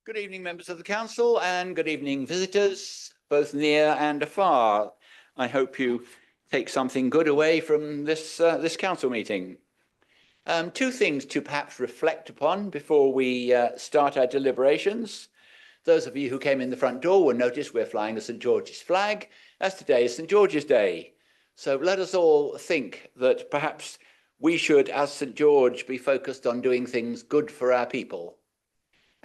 Good evening, members of the council, and good evening, visitors, both near and afar. I hope you take something good away from this council meeting. Two things to perhaps reflect upon before we start our deliberations. Those of you who came in the front door will notice we're flying the St. George's flag, as today is St. George's Day. So let us all think that perhaps we should, as St. George, be focused on doing things good for our people.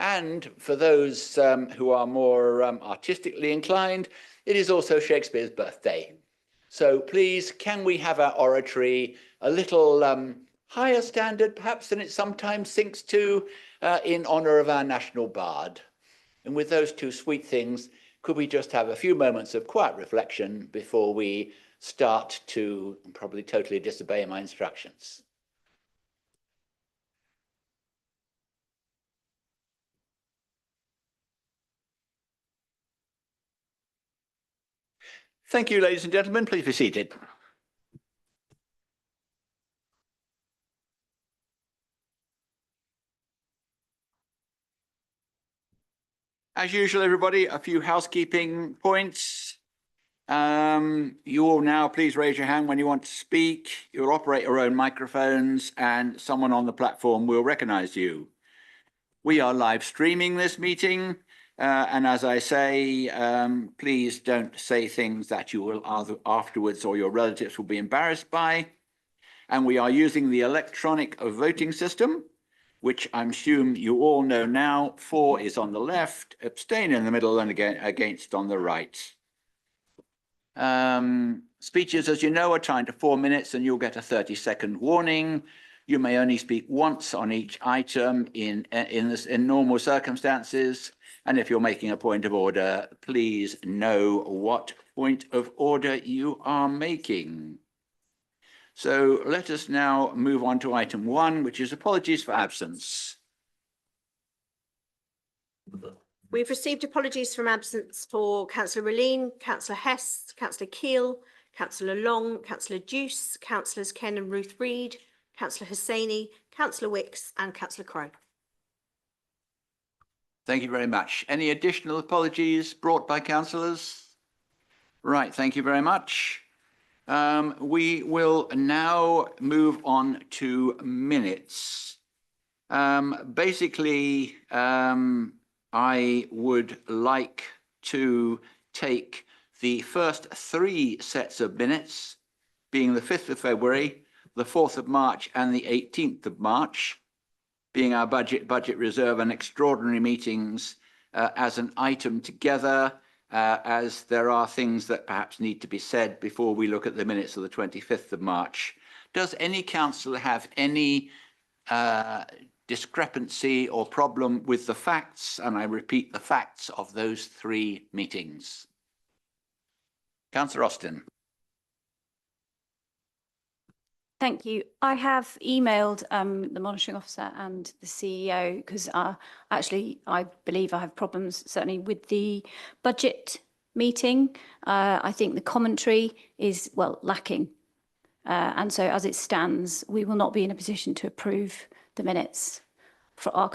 And for those who are more artistically inclined, it is also Shakespeare's birthday. So please, can we have our oratory a little higher standard, perhaps, than it sometimes sinks to in honour of our national bard? And with those two sweet things, could we just have a few moments of quiet reflection before we start to probably totally disobey my instructions? Thank you, ladies and gentlemen. Please be seated. As usual, everybody, a few housekeeping points. You all now please raise your hand when you want to speak. You'll operate your own microphones and someone on the platform will recognize you. We are live streaming this meeting. And as I say, please don't say things that you will afterwards or your relatives will be embarrassed by. And we are using the electronic voting system, which I'm assuming you all know now. For is on the left, abstain in the middle, and against on the right. Speeches, as you know, are timed to 4 minutes and you'll get a 30-second warning. You may only speak once on each item in normal circumstances. And if you're making a point of order, please know what point of order you are making. So let us now move on to item 1, which is apologies for absence. We've received apologies from absence for Councillor Ralean, Councillor Hess, Councillor Keel, Councillor Long, Councillor Deuce, Councillors Ken and Ruth Reid, Councillor Hosseini, Councillor Wicks and Councillor Crowe. Thank you very much. Any additional apologies brought by councillors? Right, thank you very much. We will now move on to minutes. Basically, I would like to take the first 3 sets of minutes, being the 5th of February, the 4th of March and the 18th of March, being our budget reserve and extraordinary meetings as an item together, as there are things that perhaps need to be said before we look at the minutes of the 25th of March. Does any councillor have any discrepancy or problem with the facts, and I repeat the facts of those 3 meetings? Councillor Austin. Thank you. I have emailed the monitoring officer and the CEO because actually I believe I have problems certainly with the budget meeting. I think the commentary is, well, lacking. And so as it stands, we will not be in a position to approve the minutes. For our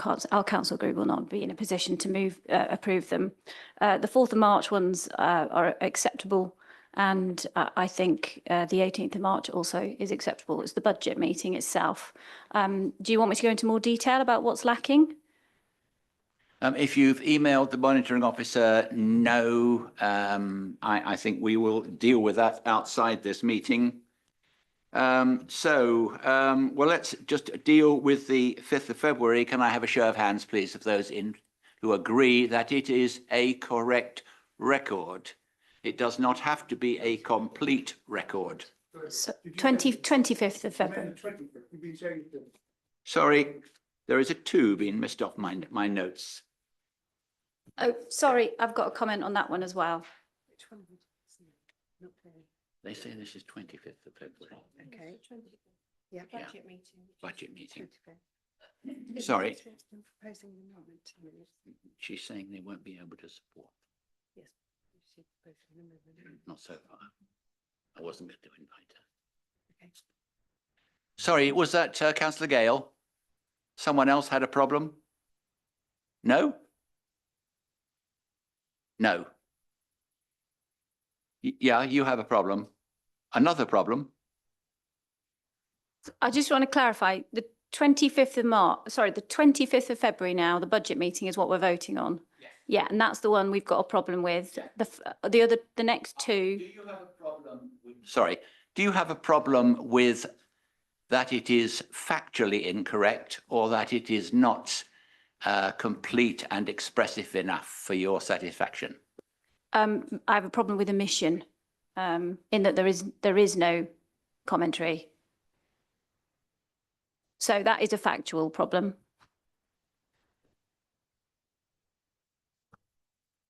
council group will not be in a position to approve them. The 4th of March ones are acceptable. And I think the 18th of March also is acceptable. It's the budget meeting itself. Do you want me to go into more detail about what's lacking? If you've emailed the monitoring officer, no. I think we will deal with that outside this meeting. Well, let's just deal with the 5th of February. Can I have a show of hands, please, of those who agree that it is a correct record? It does not have to be a complete record. So 25th of February. Sorry, there is a 2 being missed off my notes. Oh, sorry, I've got a comment on that one as well. Which one? They say this is 25th of February. Okay. Yeah, budget meeting. Budget meeting. Sorry. She's saying they won't be able to support. Yes. Not so far. I wasn't going to invite her. Okay. Sorry, was that Councillor Gale? Someone else had a problem? No? No. Yeah, you have a problem. Another problem. I just want to clarify, the 25th of March, sorry, the 25th of February now, the budget meeting is what we're voting on. Yes. Yeah, and that's the one we've got a problem with. The next two. Do you have a problem with, sorry, do you have a problem with that it is factually incorrect or that it is not complete and expressive enough for your satisfaction? I have a problem with omission, in that there is no commentary. So that is a factual problem.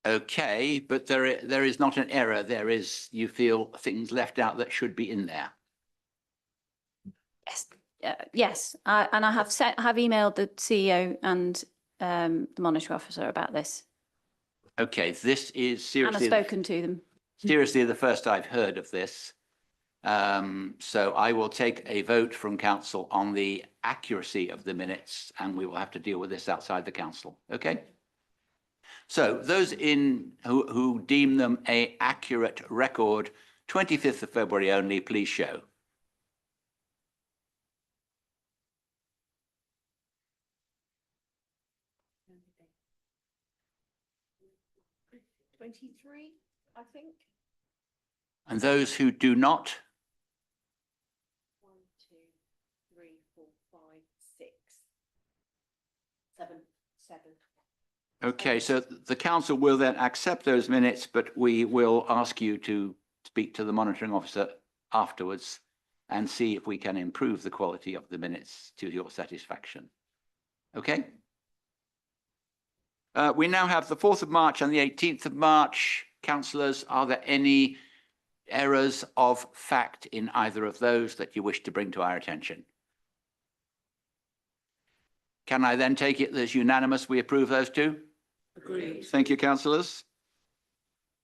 Okay, but there is not an error. There is, you feel, things left out that should be in there. Yes, yes, and I have emailed the CEO and the monetary officer about this, Okay, this is and I've seriously, spoken to them. seriously the first I've heard of this. So I will take a vote from council on the accuracy of the minutes, and we will have to deal with this outside the council. Okay? So those who deem them a accurate record, 25th of February only, please show. I think. And those who do not, 1, 2, 3, 4, 5, 6, 7, 7. okay, so the council will then accept those minutes, but we will ask you to speak to the monitoring officer afterwards and see if we can improve the quality of the minutes to your satisfaction. Okay? We now have the 4th of March and the 18th of March. Councillors, are there any errors of fact in either of those that you wish to bring to our attention? Can I then take it as unanimous we approve those two? Agreed. Thank you, councillors.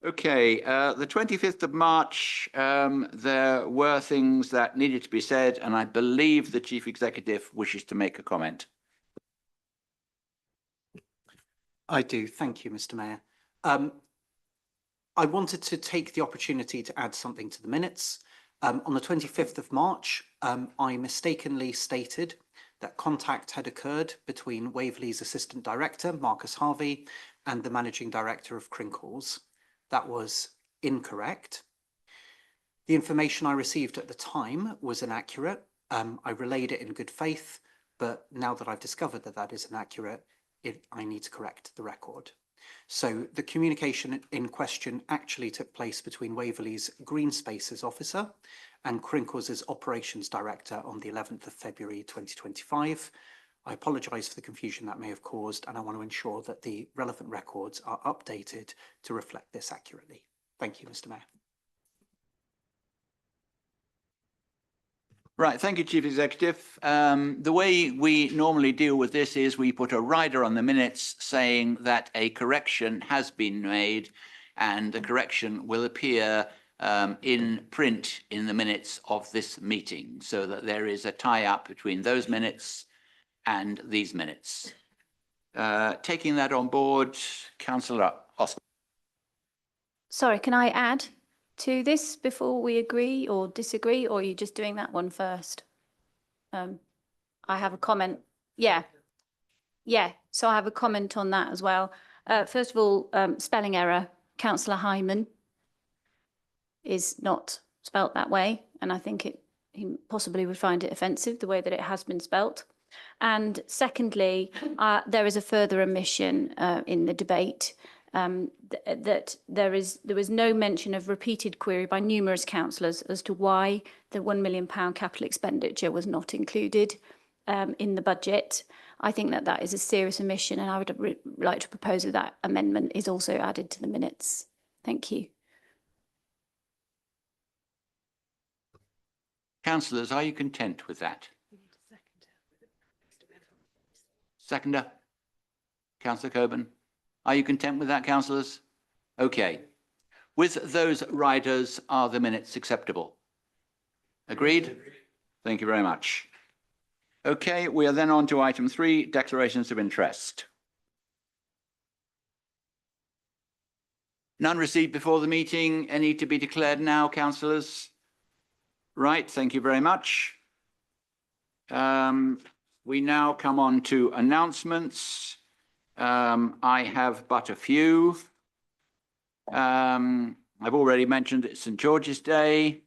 Okay, the 25th of March, there were things that needed to be said, and I believe the Chief Executive wishes to make a comment. I do. Thank you, Mr. Mayor. I wanted to take the opportunity to add something to the minutes. On the 25th of March, I mistakenly stated that contact had occurred between Waverley's Assistant Director, Marcus Harvey, and the Managing Director of Crinkles. That was incorrect. The information I received at the time was inaccurate. I relayed it in good faith, but now that I've discovered that that is inaccurate, I need to correct the record. So the communication in question actually took place between Waverley's Green Spaces Officer and Crinkles' Operations Director on the 11th of February 2025. I apologise for the confusion that may have caused, and I want to ensure that the relevant records are updated to reflect this accurately. Thank you, Mr. Mayor. Right, thank you, Chief Executive. The way we normally deal with this is we put a rider on the minutes saying that a correction has been made, and the correction will appear in print in the minutes of this meeting, so that there is a tie-up between those minutes and these minutes. Taking that on board, Councillor Oscar. Sorry, can I add to this before we agree or disagree, or are you just doing that one first? I have a comment. Yeah. So I have a comment on that as well. First of all, spelling error. Councillor Hyman is not spelt that way, and I think he possibly would find it offensive the way that it has been spelt. And secondly, there is a further omission in the debate. That there was no mention of repeated query by numerous councillors as to why the £1 million capital expenditure was not included in the budget. I think that that is a serious omission, and I would like to propose that that amendment is also added to the minutes. Thank you. Councillors, are you content with that? Seconder? Councillor Coburn? Are you content with that, councillors? Okay. With those riders, are the minutes acceptable? Agreed? Thank you very much. Okay, we are then on to item 3, declarations of interest. None received before the meeting. Any to be declared now, councillors? Right, thank you very much. We now come on to announcements. I have but a few. I've already mentioned it's St. George's Day.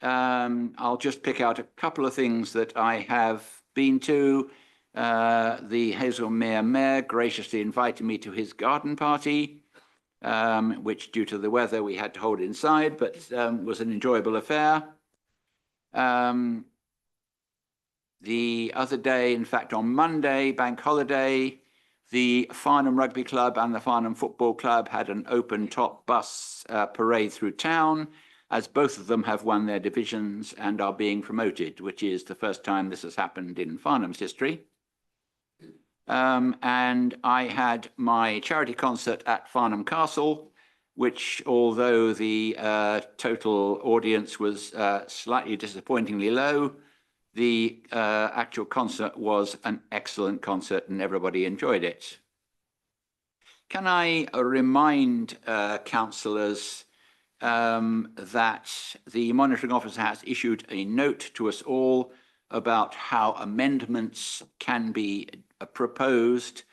I'll just pick out a couple of things that I have been to. The Haslemere Mayor graciously invited me to his garden party, which due to the weather we had to hold inside, but was an enjoyable affair. The other day, in fact, on Monday, bank holiday, the Farnham Rugby Club and the Farnham Football Club had an open-top bus parade through town, as both of them have won their divisions and are being promoted, which is the first time this has happened in Farnham's history. And I had my charity concert at Farnham Castle, which, although the total audience was slightly disappointingly low, the actual concert was an excellent concert and everybody enjoyed it. Can I remind councillors that the monitoring officer has issued a note to us all about how amendments can be proposed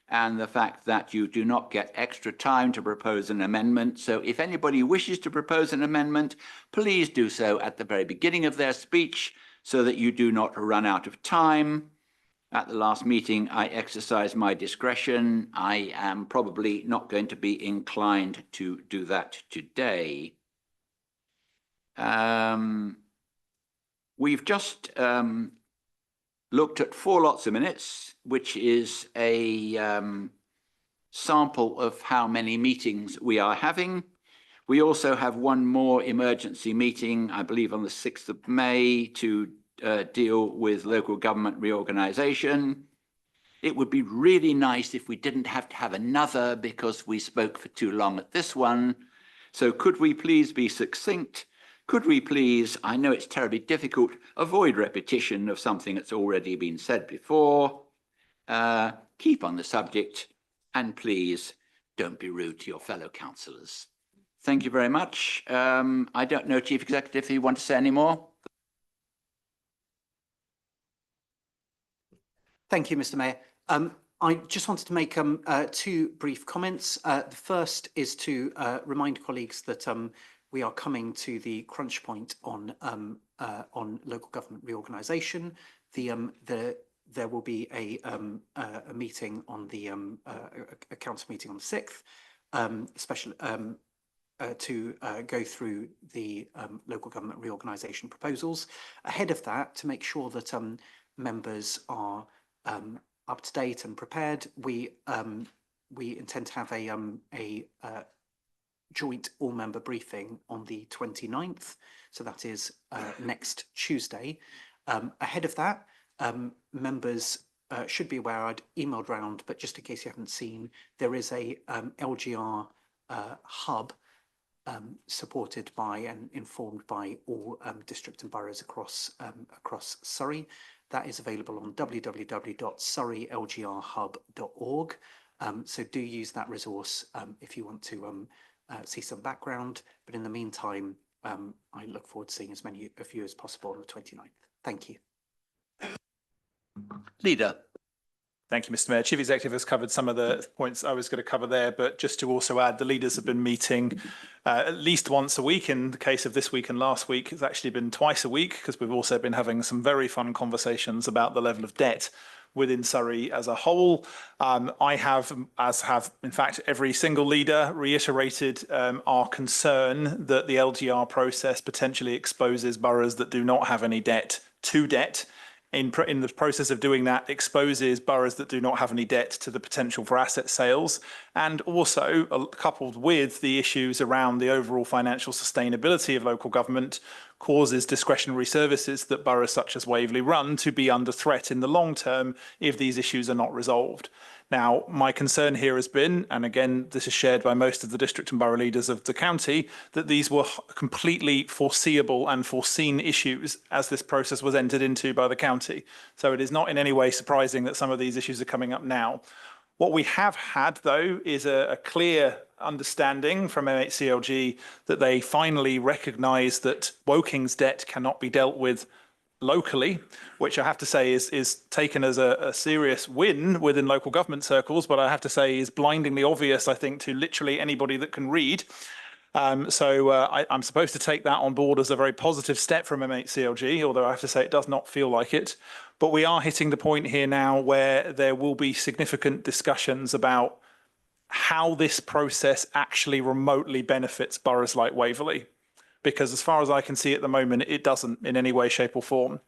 and the fact that you do not get extra time to propose an amendment. So if anybody wishes to propose an amendment, please do so at the very beginning of their speech so that you do not run out of time. At the last meeting, I exercised my discretion. I am probably not going to be inclined to do that today. We've just looked at 4 lots of minutes, which is a sample of how many meetings we are having. We also have one more emergency meeting, I believe on the 6th of May, to deal with local government reorganisation. It would be really nice if we didn't have to have another because we spoke for too long at this one. So could we please be succinct? Could we please, I know it's terribly difficult, avoid repetition of something that's already been said before, keep on the subject, and please don't be rude to your fellow councillors. Thank you very much. I don't know, Chief Executive, if you want to say any more. Thank you, Mr. Mayor. I just wanted to make 2 brief comments. The first is to remind colleagues that we are coming to the crunch point on local government reorganisation. There will be a meeting on the a council meeting on the 6th, especially to go through the local government reorganisation proposals. Ahead of that, to make sure that members are up to date and prepared, we intend to have a joint all-member briefing on the 29th, so that is next Tuesday. Ahead of that, members should be aware, I'd emailed round, but just in case you haven't seen, there is a LGR hub supported by and informed by all district and boroughs across Surrey. That is available on www.surreylgrhub.org. So do use that resource if you want to see some background. But in the meantime, I look forward to seeing as many of you as possible on the 29th. Thank you. Leader. Thank you, Mr. Mayor. Chief Executive has covered some of the points I was going to cover there, but just to also add, the leaders have been meeting at least once a week. In the case of this week and last week, it's actually been twice a week because we've also been having some very fun conversations about the level of debt within Surrey as a whole. I have, as have in fact every single leader, reiterated our concern that the LGR process potentially exposes boroughs that do not have any debt to debt. In the process of doing that, exposes boroughs that do not have any debt to the potential for asset sales, and also coupled with the issues around the overall financial sustainability of local government, causes discretionary services that boroughs such as Waverley run to be under threat in the long term if these issues are not resolved. Now, my concern here has been, and again, this is shared by most of the district and borough leaders of the county, that these were completely foreseeable and foreseen issues as this process was entered into by the county. So it is not in any way surprising that some of these issues are coming up now. What we have had, though, is a clear understanding from MHCLG that they finally recognise that Woking's debt cannot be dealt with locally, which I have to say is taken as a serious win within local government circles, but I have to say is blindingly obvious, I think, to literally anybody that can read. I'm supposed to take that on board as a very positive step from MHCLG, although I have to say it does not feel like it. But we are hitting the point here now where there will be significant discussions about how this process actually remotely benefits boroughs like Waverley. Because as far as I can see at the moment, it doesn't in any way, shape or form.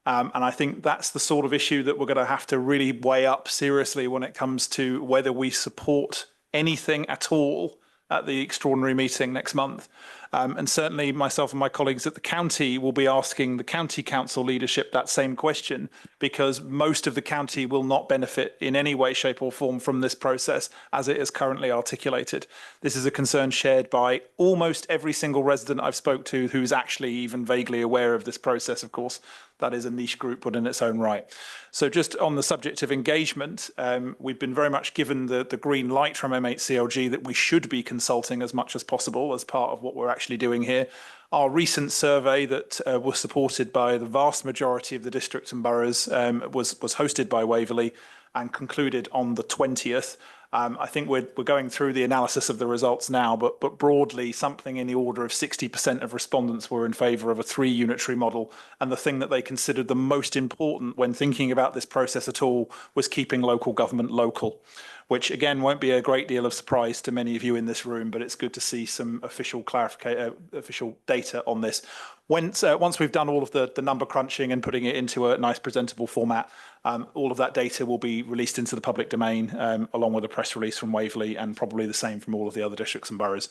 And I think that's the sort of issue that we're going to have to really weigh up seriously when it comes to whether we support anything at all at the extraordinary meeting next month. And certainly myself and my colleagues at the county will be asking the county council leadership that same question, because most of the county will not benefit in any way, shape or form from this process as it is currently articulated. This is a concern shared by almost every single resident I've spoke to who's actually even vaguely aware of this process, of course. That is a niche group but in its own right. So just on the subject of engagement, we've been very much given the green light from MHCLG that we should be consulting as much as possible as part of what we're actually doing here. Our recent survey that was supported by the vast majority of the districts and boroughs was hosted by Waverley and concluded on the 20th. I think we're going through the analysis of the results now, but broadly something in the order of 60% of respondents were in favour of a 3-unitary model. And the thing that they considered the most important when thinking about this process at all was keeping local government local, which again won't be a great deal of surprise to many of you in this room, but it's good to see some official official data on this. Once we've done all of the number crunching and putting it into a nice presentable format, all of that data will be released into the public domain, along with a press release from Waverley and probably the same from all of the other districts and boroughs.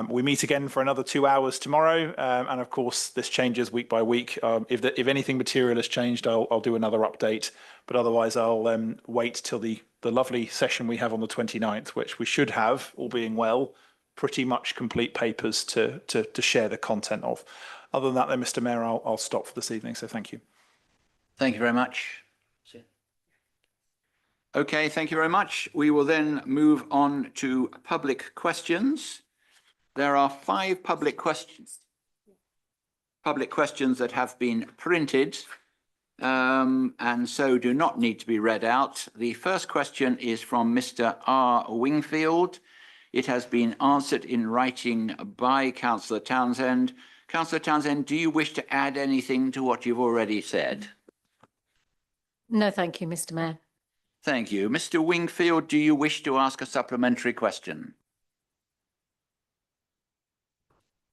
We meet again for another 2 hours tomorrow, and of course this changes week by week. If anything material has changed, I'll do another update, but otherwise I'll wait till the lovely session we have on the 29th, which we should have, all being well, pretty much complete papers to share the content of. Other than that, then, Mr. Mayor, I'll stop for this evening. So thank you. Thank you very much. Okay, thank you very much. We will then move on to public questions. There are 5 public questions that have been printed and so do not need to be read out. The first question is from Mr. R. Wingfield. It has been answered in writing by Councillor Townsend. Councillor Townsend, do you wish to add anything to what you've already said? No, thank you, Mr. Mayor. Thank you. Mr. Wingfield, do you wish to ask a supplementary question?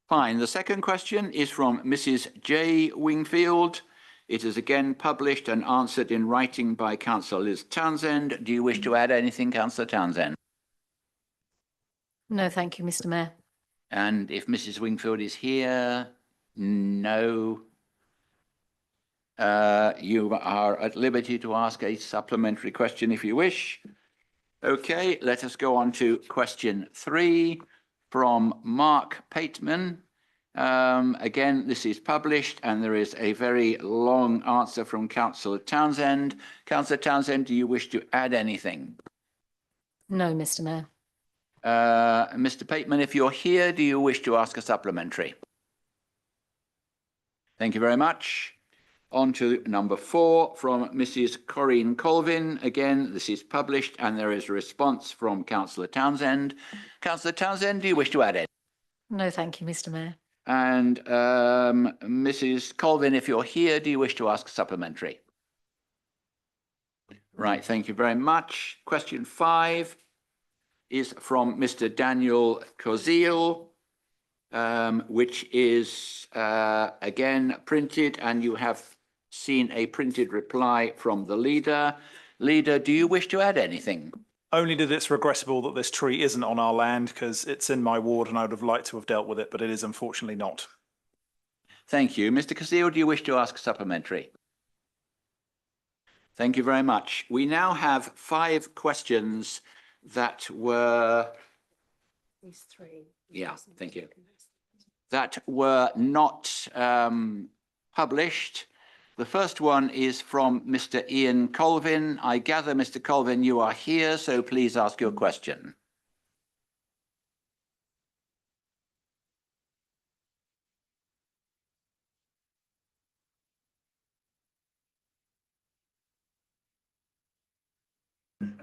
Fine. The second question is from Mrs. J. Wingfield. It is again published and answered in writing by Councillor Liz Townsend. Do you wish to add anything, Councillor Townsend? No, thank you, Mr. Mayor. And if Mrs. Wingfield is here, no. You are at liberty to ask a supplementary question if you wish. Okay, let us go on to question 3 from Mark Pateman. Again, this is published and there is a very long answer from Councillor Townsend. Councillor Townsend, do you wish to add anything? No, Mr. Mayor. Mr. Pateman, if you're here, do you wish to ask a supplementary? Thank you very much. On to number 4 from Mrs. Corinne Colvin. Again, this is published and there is a response from Councillor Townsend. Councillor Townsend, do you wish to add it? No, thank you, Mr. Mayor. And Mrs. Colvin, if you're here, do you wish to ask a supplementary? Right, thank you very much. Question 5 is from Mr. Daniel Kozil, which is again printed, and you have seen a printed reply from the leader. Leader, do you wish to add anything? Only that it's regrettable that this tree isn't on our land because it's in my ward and I would have liked to have dealt with it, but it is unfortunately not. Thank you. Mr. Kozil, do you wish to ask a supplementary? Thank you very much. We now have 5 questions that were... These 3. Yeah, thank you. That were not published. The first one is from Mr. Ian Colvin. I gather, Mr. Colvin, you are here, so please ask your question.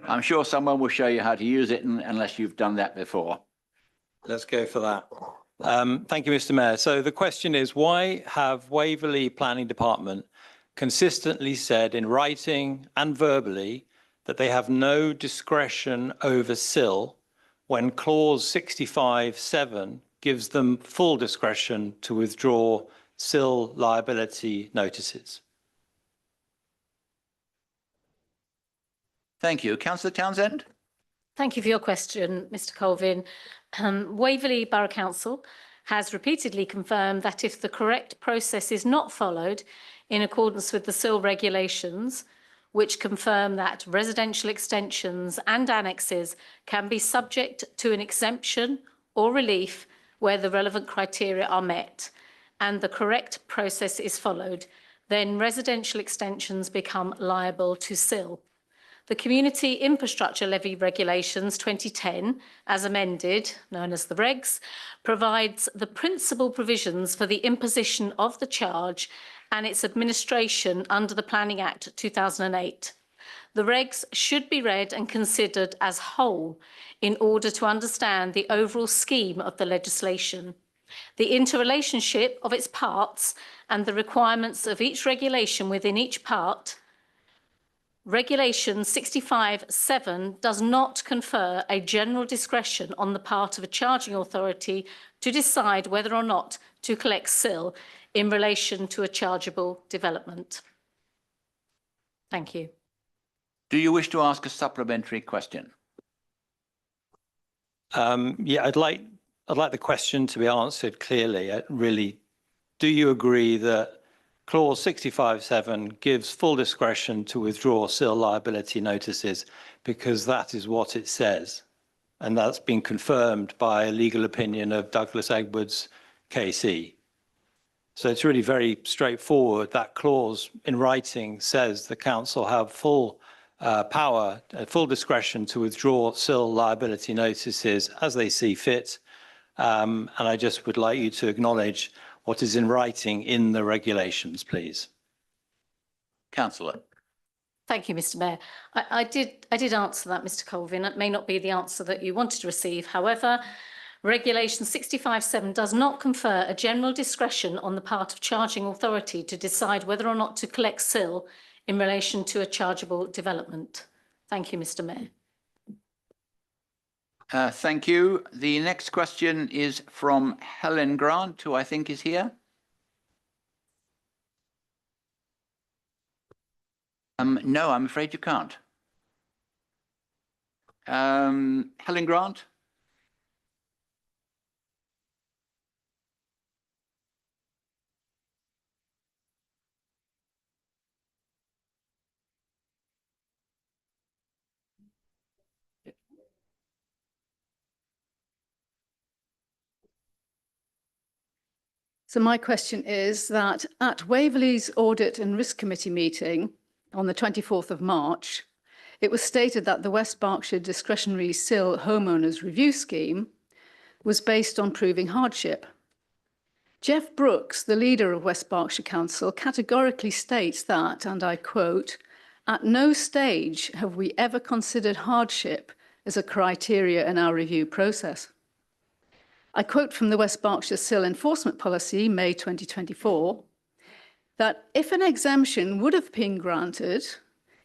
I'm sure someone will show you how to use it unless you've done that before. Let's go for that. Thank you, Mr. Mayor. So the question is, why have Waverley Planning Department consistently said in writing and verbally that they have no discretion over SIL when clause 65(7) gives them full discretion to withdraw SIL liability notices? Thank you. Councillor Townsend? Thank you for your question, Mr. Colvin. Waverley Borough Council has repeatedly confirmed that if the correct process is not followed in accordance with the SIL regulations, which confirm that residential extensions and annexes can be subject to an exemption or relief where the relevant criteria are met, and the correct process is followed, then residential extensions become liable to SIL. The Community Infrastructure Levy Regulations 2010, as amended, known as the regs, provides the principal provisions for the imposition of the charge and its administration under the Planning Act 2008. The regs should be read and considered as whole in order to understand the overall scheme of the legislation, the interrelationship of its parts and the requirements of each regulation within each part. Regulation 65(7) does not confer a general discretion on the part of a charging authority to decide whether or not to collect SIL in relation to a chargeable development. Thank you. Do you wish to ask a supplementary question? Yeah, I'd like the question to be answered clearly. Really, do you agree that clause 65(7) gives full discretion to withdraw SIL liability notices, because that is what it says, and that's been confirmed by a legal opinion of Douglas Edwards KC. So it's really very straightforward. That clause in writing says the council have full power, full discretion to withdraw SIL liability notices as they see fit. And I just would like you to acknowledge what is in writing in the regulations, please. Councillor. Thank you, Mr. Mayor. I did answer that, Mr. Colvin. It may not be the answer that you wanted to receive. However, Regulation 65(7) does not confer a general discretion on the part of charging authority to decide whether or not to collect SIL in relation to a chargeable development. Thank you, Mr. Mayor. Thank you. The next question is from Helen Grant, who I think is here. No, I'm afraid you can't. Helen Grant? So my question is that at Waverley's Audit and Risk Committee meeting on the 24th of March, it was stated that the West Berkshire Discretionary SIL Homeowners Review Scheme was based on proving hardship. Jeff Brooks, the leader of West Berkshire Council, categorically states that, and I quote, "At no stage have we ever considered hardship as a criteria in our review process." I quote from the West Berkshire SIL Enforcement Policy, May 2024, that if an exemption would have been granted,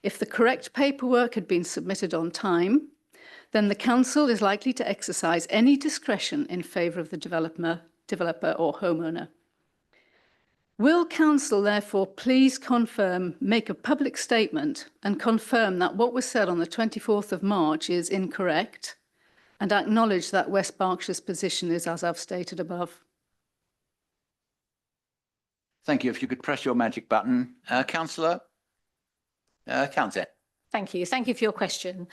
if the correct paperwork had been submitted on time, then the council is likely to exercise any discretion in favour of the developer or homeowner. Will council therefore please make a public statement and confirm that what was said on the 24th of March is incorrect, and acknowledge that West Berkshire's position is as I've stated above? Thank you. If you could press your magic button. Councillor Townsend. Thank you. Thank you for your question.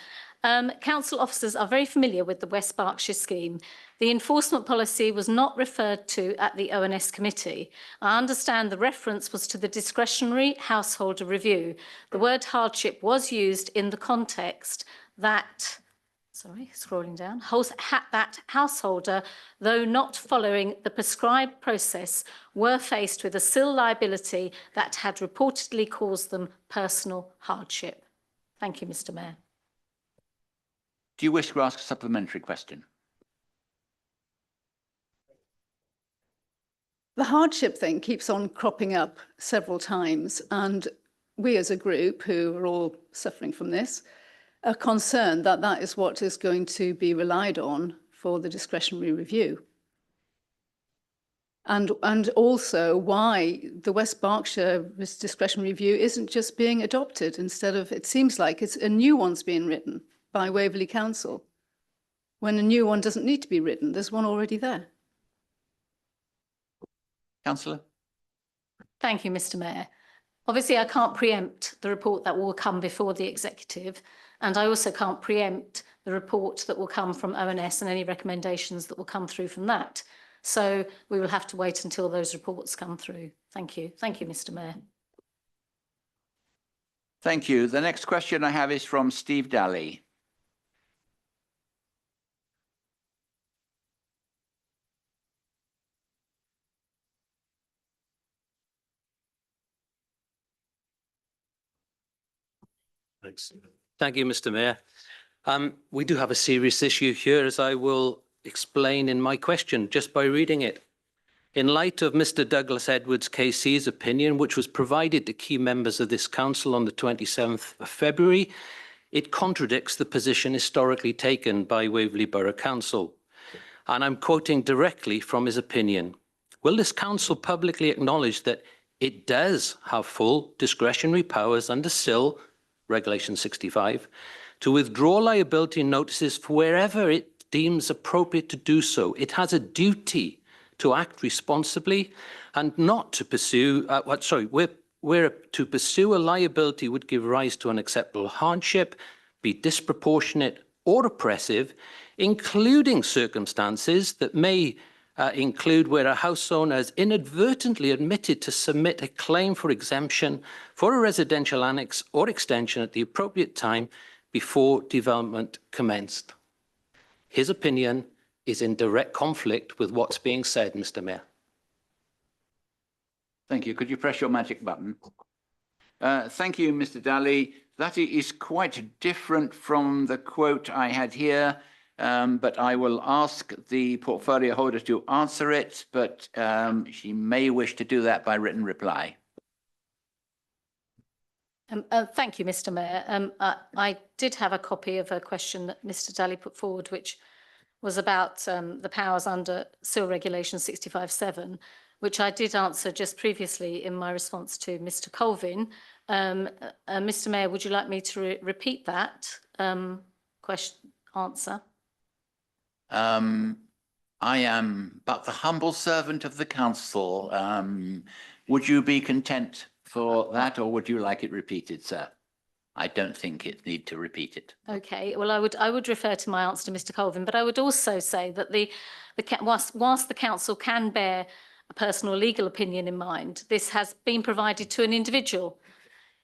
Council officers are very familiar with the West Berkshire scheme. The enforcement policy was not referred to at the ONS committee. I understand the reference was to the discretionary householder review. The word hardship was used in the context that, scrolling down, that householder, though not following the prescribed process, were faced with a civil liability that had reportedly caused them personal hardship. Thank you, Mr. Mayor. Do you wish to ask a supplementary question? The hardship thing keeps on cropping up several times, and we as a group who are all suffering from this are concerned that that is what is going to be relied on for the discretionary review. And also why the West Berkshire discretionary review isn't just being adopted instead of, it seems like it's a new one's being written by Waverley Council, when a new one doesn't need to be written. There's one already there. Councillor? Thank you, Mr. Mayor. Obviously, I can't preempt the report that will come before the executive, and I also can't preempt the report that will come from ONS and any recommendations that will come through from that. So we will have to wait until those reports come through. Thank you. Thank you, Mr. Mayor. Thank you. The next question I have is from Steve Daly. Thanks. Thank you, Mr. Mayor. We do have a serious issue here, as I will explain in my question just by reading it. In light of Mr. Douglas Edwards KC's opinion, which was provided to key members of this council on the 27th of February, it contradicts the position historically taken by Waverley Borough Council. And I'm quoting directly from his opinion. Will this council publicly acknowledge that it does have full discretionary powers under SIL Regulation 65, to withdraw liability notices for wherever it deems appropriate to do so? It has a duty to act responsibly and not to pursue, where to pursue a liability would give rise to unacceptable hardship, be disproportionate or oppressive, including circumstances that may include where a house owner has inadvertently admitted to submit a claim for exemption for a residential annex or extension at the appropriate time before development commenced. His opinion is in direct conflict with what's being said, Mr. Mayor. Thank you. Could you press your magic button? Thank you, Mr. Daly. That is quite different from the quote I had here. But I will ask the portfolio holder to answer it, but she may wish to do that by written reply. Thank you, Mr. Mayor. I did have a copy of a question that Mr. Daly put forward, which was about the powers under SIL Regulation 65(7), which I did answer just previously in my response to Mr. Colvin. Mr. Mayor, would you like me to repeat that answer? I am but the humble servant of the council. Would you be content for that, or would you like it repeated, sir? I don't think it need to repeat it. Okay, well, I would refer to my answer to Mr. Colvin, but I would also say that whilst the council can bear a personal legal opinion in mind, this has been provided to an individual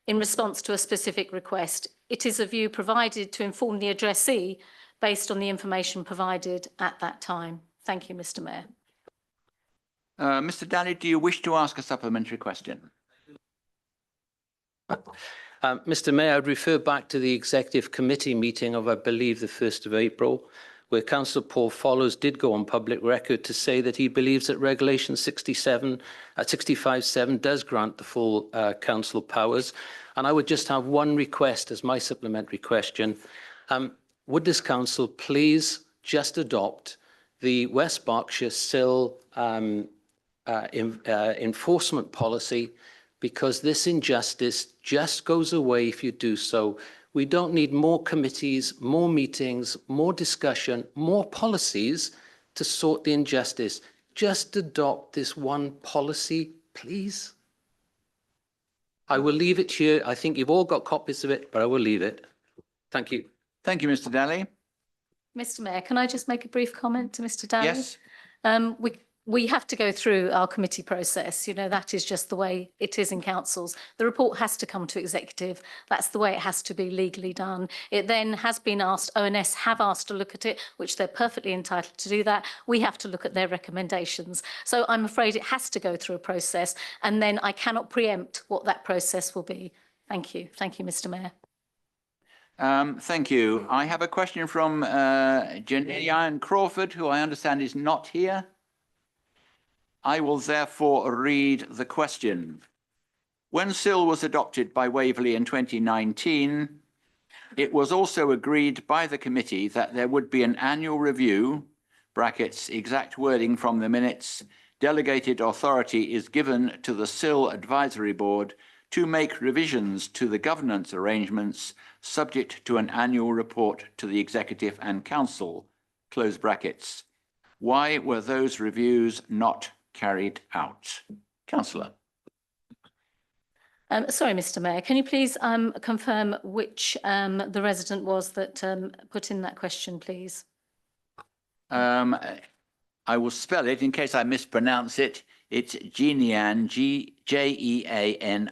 in response to a specific request. It is a view provided to inform the addressee based on the information provided at that time. Thank you, Mr. Mayor. Mr. Daly, do you wish to ask a supplementary question? Mr. Mayor, I'd refer back to the executive committee meeting of, I believe, the 1st of April, where Councillor Paul Follows did go on public record to say that he believes that Regulation 65(7) does grant the full council powers. And I would just have one request as my supplementary question. Would this council please just adopt the West Berkshire SIL enforcement policy, because this injustice just goes away if you do so. We don't need more committees, more meetings, more discussion, more policies to sort the injustice. Just adopt this one policy, please. I will leave it here. I think you've all got copies of it, but I will leave it. Thank you. Thank you, Mr. Daly. Mr. Mayor, can I just make a brief comment to Mr. Daly? Yes. We have to go through our committee process. You know, that is just the way it is in councils. The report has to come to executive. That's the way it has to be legally done. It then has been asked, ONS have asked to look at it, which they're perfectly entitled to do that. We have to look at their recommendations. So I'm afraid it has to go through a process, and then I cannot preempt what that process will be. Thank you. Thank you, Mr. Mayor. Thank you. I have a question from Janian Crawford, who I understand is not here. I will therefore read the question. When SIL was adopted by Waverley in 2019, it was also agreed by the committee that there would be an annual review, brackets, exact wording from the minutes, delegated authority is given to the SIL Advisory Board to make revisions to the governance arrangements subject to an annual report to the Executive and Council, close brackets. Why were those reviews not carried out? Councillor. Sorry, Mr. Mayor, can you please confirm which the resident was that put in that question, please? I will spell it in case I mispronounce it. It's Jeanian, Jeanian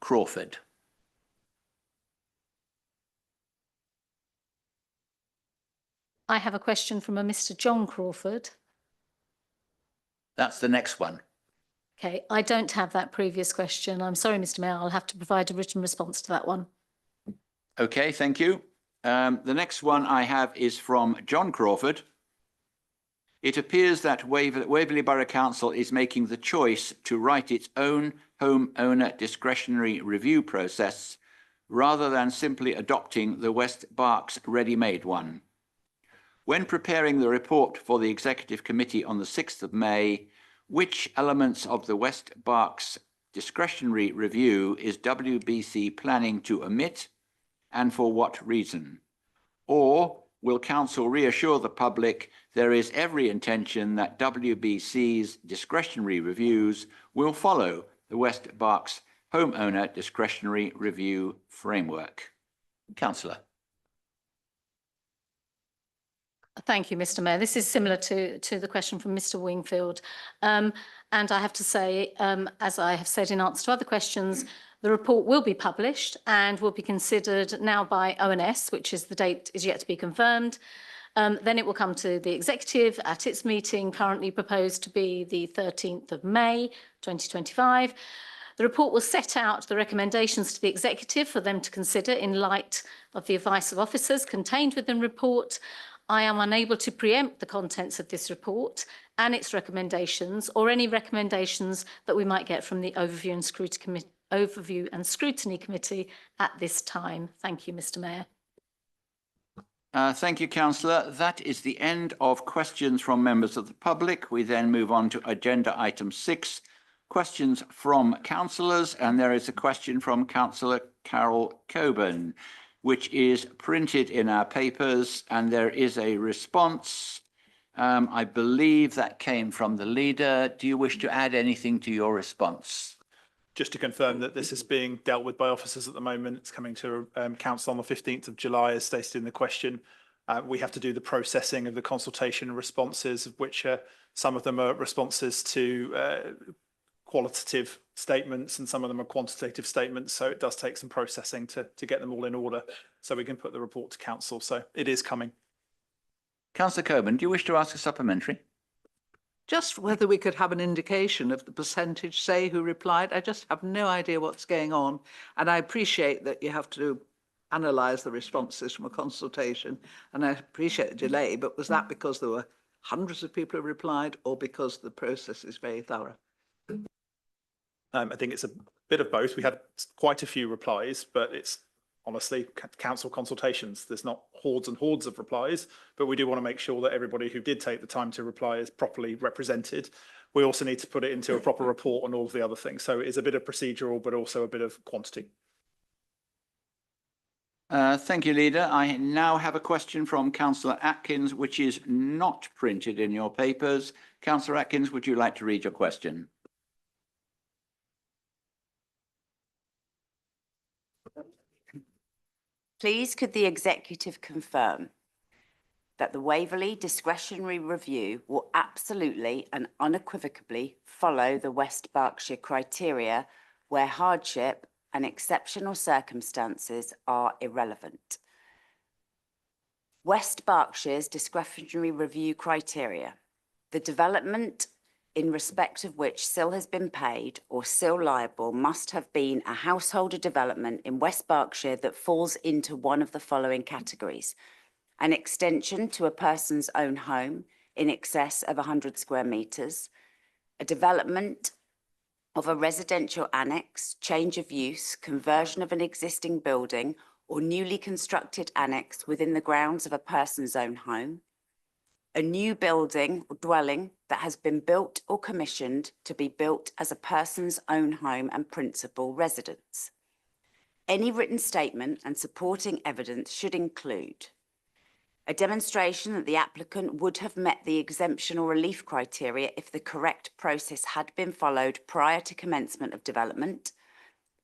Crawford. I have a question from a Mr. John Crawford. That's the next one. Okay, I don't have that previous question. I'm sorry, Mr. Mayor, I'll have to provide a written response to that one. Okay, thank you. The next one I have is from John Crawford. It appears that Waverley Borough Council is making the choice to write its own homeowner discretionary review process rather than simply adopting the West Berks ready-made one. When preparing the report for the Executive Committee on the 6th of May, which elements of the West Berks discretionary review is WBC planning to omit and for what reason? Or will Council reassure the public there is every intention that WBC's discretionary reviews will follow the West Berks homeowner discretionary review framework? Councillor. Thank you, Mr. Mayor. This is similar to the question from Mr. Wingfield. And I have to say, as I have said in answer to other questions, the report will be published and will be considered now by ONS, which is the date is yet to be confirmed. Then it will come to the executive at its meeting, currently proposed to be the 13th of May, 2025. The report will set out the recommendations to the executive for them to consider in light of the advice of officers contained within the report. I am unable to preempt the contents of this report and its recommendations or any recommendations that we might get from the Overview and Scrutiny Committee at this time. Thank you, Mr. Mayor. Thank you, Councillor. That is the end of questions from members of the public. We then move on to agenda item 6, questions from councillors, and there is a question from Councillor Carol Coburn, which is printed in our papers, and there is a response. I believe that came from the leader. Do you wish to add anything to your response? Just to confirm that this is being dealt with by officers at the moment. It's coming to council on the 15th of July, as stated in the question. We have to do the processing of the consultation responses, of which some of them are responses to qualitative statements and some of them are quantitative statements. So it does take some processing to get them all in order so we can put the report to council. So it is coming. Councillor Coburn, do you wish to ask a supplementary? Just whether we could have an indication of the percentage, say, who replied. I just have no idea what's going on. And I appreciate that you have to analyse the responses from a consultation. And I appreciate the delay, but was that because there were hundreds of people who replied or because the process is very thorough? I think it's a bit of both. We had quite a few replies, but it's honestly council consultations. There's not hordes and hordes of replies, but we do want to make sure that everybody who did take the time to reply is properly represented. We also need to put it into a proper report on all of the other things. So it's a bit of procedural, but also a bit of quantity. Thank you, Leader. I now have a question from Councillor Atkins, which is not printed in your papers. Councillor Atkins, would you like to read your question? Please could the executive confirm that the Waverley discretionary review will absolutely and unequivocally follow the West Berkshire criteria where hardship and exceptional circumstances are irrelevant. West Berkshire's discretionary review criteria: the development in respect of which CIL has been paid or CIL liable must have been a householder development in West Berkshire that falls into one of the following categories: an extension to a person's own home in excess of 100 square metres, a development of a residential annex, change of use, conversion of an existing building or newly constructed annex within the grounds of a person's own home, a new building or dwelling that has been built or commissioned to be built as a person's own home and principal residence. Any written statement and supporting evidence should include a demonstration that the applicant would have met the exemption or relief criteria if the correct process had been followed prior to commencement of development.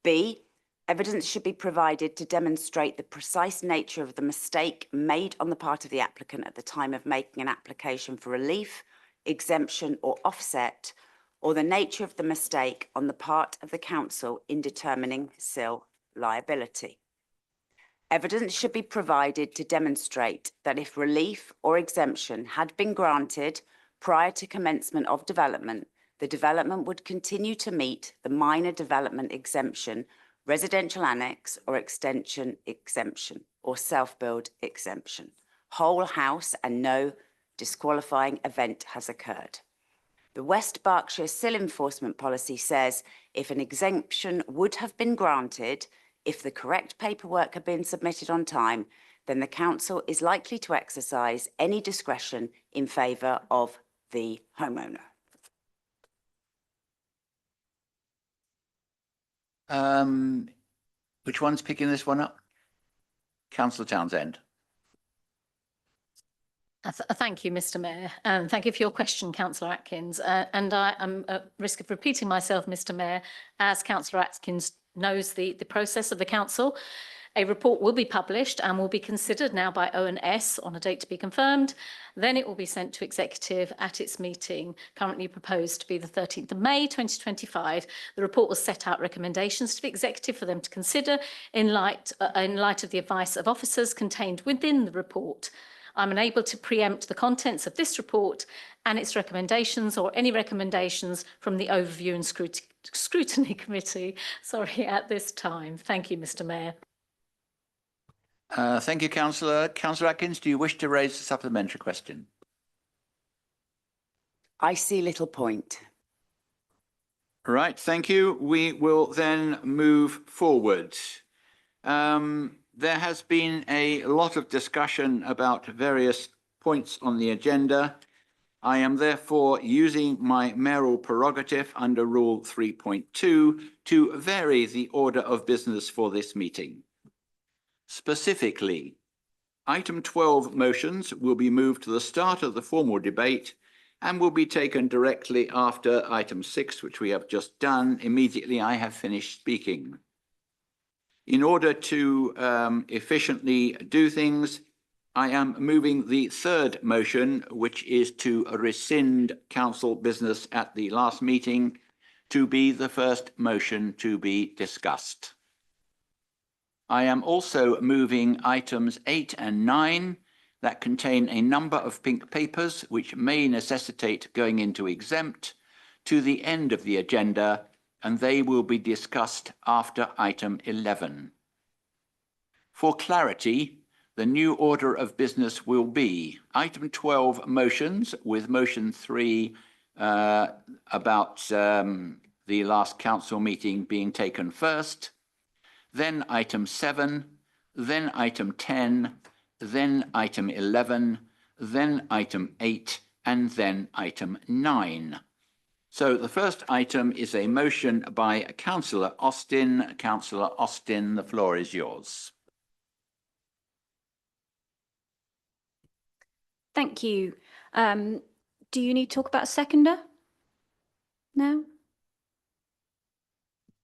B, evidence should be provided to demonstrate the precise nature of the mistake made on the part of the applicant at the time of making an application for relief, exemption or offset, or the nature of the mistake on the part of the council in determining CIL liability. Evidence should be provided to demonstrate that if relief or exemption had been granted prior to commencement of development, the development would continue to meet the minor development exemption, residential annex or extension exemption, or self-build exemption, whole house, and no disqualifying event has occurred. The West Berkshire CIL enforcement policy says if an exemption would have been granted, if the correct paperwork had been submitted on time, then the council is likely to exercise any discretion in favour of the homeowner. Which one's picking this one up? Councillor Townsend. Thank you, Mr. Mayor, and thank you for your question, Councillor Atkins. And I am at risk of repeating myself, Mr. Mayor, as Councillor Atkins knows the process of the council. A report will be published and will be considered now by ONS on a date to be confirmed. Then it will be sent to executive at its meeting, currently proposed to be the 13th of May 2025. The report will set out recommendations to the executive for them to consider in light of the advice of officers contained within the report. I'm unable to preempt the contents of this report and its recommendations or any recommendations from the Overview and Scrutiny Committee, at this time. Thank you, Mr. Mayor. Thank you, Councillor. Councillor Atkins, do you wish to raise a supplementary question? I see little point. Right, thank you. We will then move forward. There has been a lot of discussion about various points on the agenda. I am therefore using my mayoral prerogative under Rule 3.2 to vary the order of business for this meeting. Specifically, item 12 motions will be moved to the start of the formal debate and will be taken directly after item 6, which we have just done, immediately I have finished speaking. In order to efficiently do things, I am moving the third motion, which is to rescind council business at the last meeting, to be the first motion to be discussed. I am also moving items 8 and 9 that contain a number of pink papers which may necessitate going into exempt to the end of the agenda, and they will be discussed after item 11. For clarity, the new order of business will be item 12 motions, with motion 3 about the last council meeting being taken first, then item 7, then item 10, then item 11, then item 8, and then item 9. So the first item is a motion by Councillor Austin. Councillor Austin, the floor is yours. Thank you. Do you need to talk about a seconder now?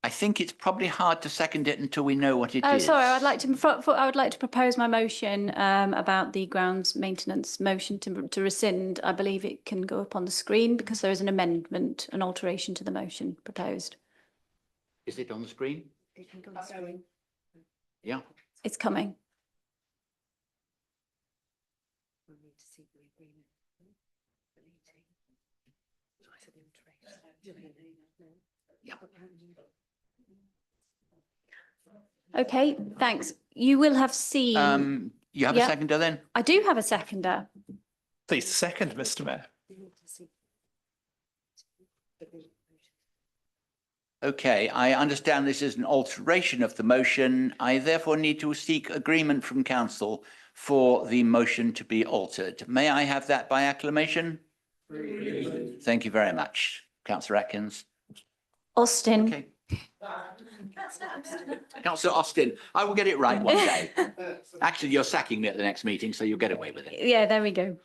I think it's probably hard to second it until we know what it Oh, is. sorry, I would like to propose my motion about the grounds maintenance motion to rescind. I believe it can go up on the screen because there is an amendment, an alteration to the motion proposed. Is it on the screen? Yeah. It's coming. Okay, thanks. You will have seen. You have Yeah. a seconder then? I do have a seconder. Please second, Mr. Mayor. Okay, I understand this is an alteration of the motion. I therefore need to seek agreement from council for the motion to be altered. May I have that by acclamation? Thank you very much, Councillor Atkins. Austin. Okay. Councillor Austin, I will get it right one day. Actually, you're sacking me at the next meeting, so you'll get away with it. Yeah, there we go.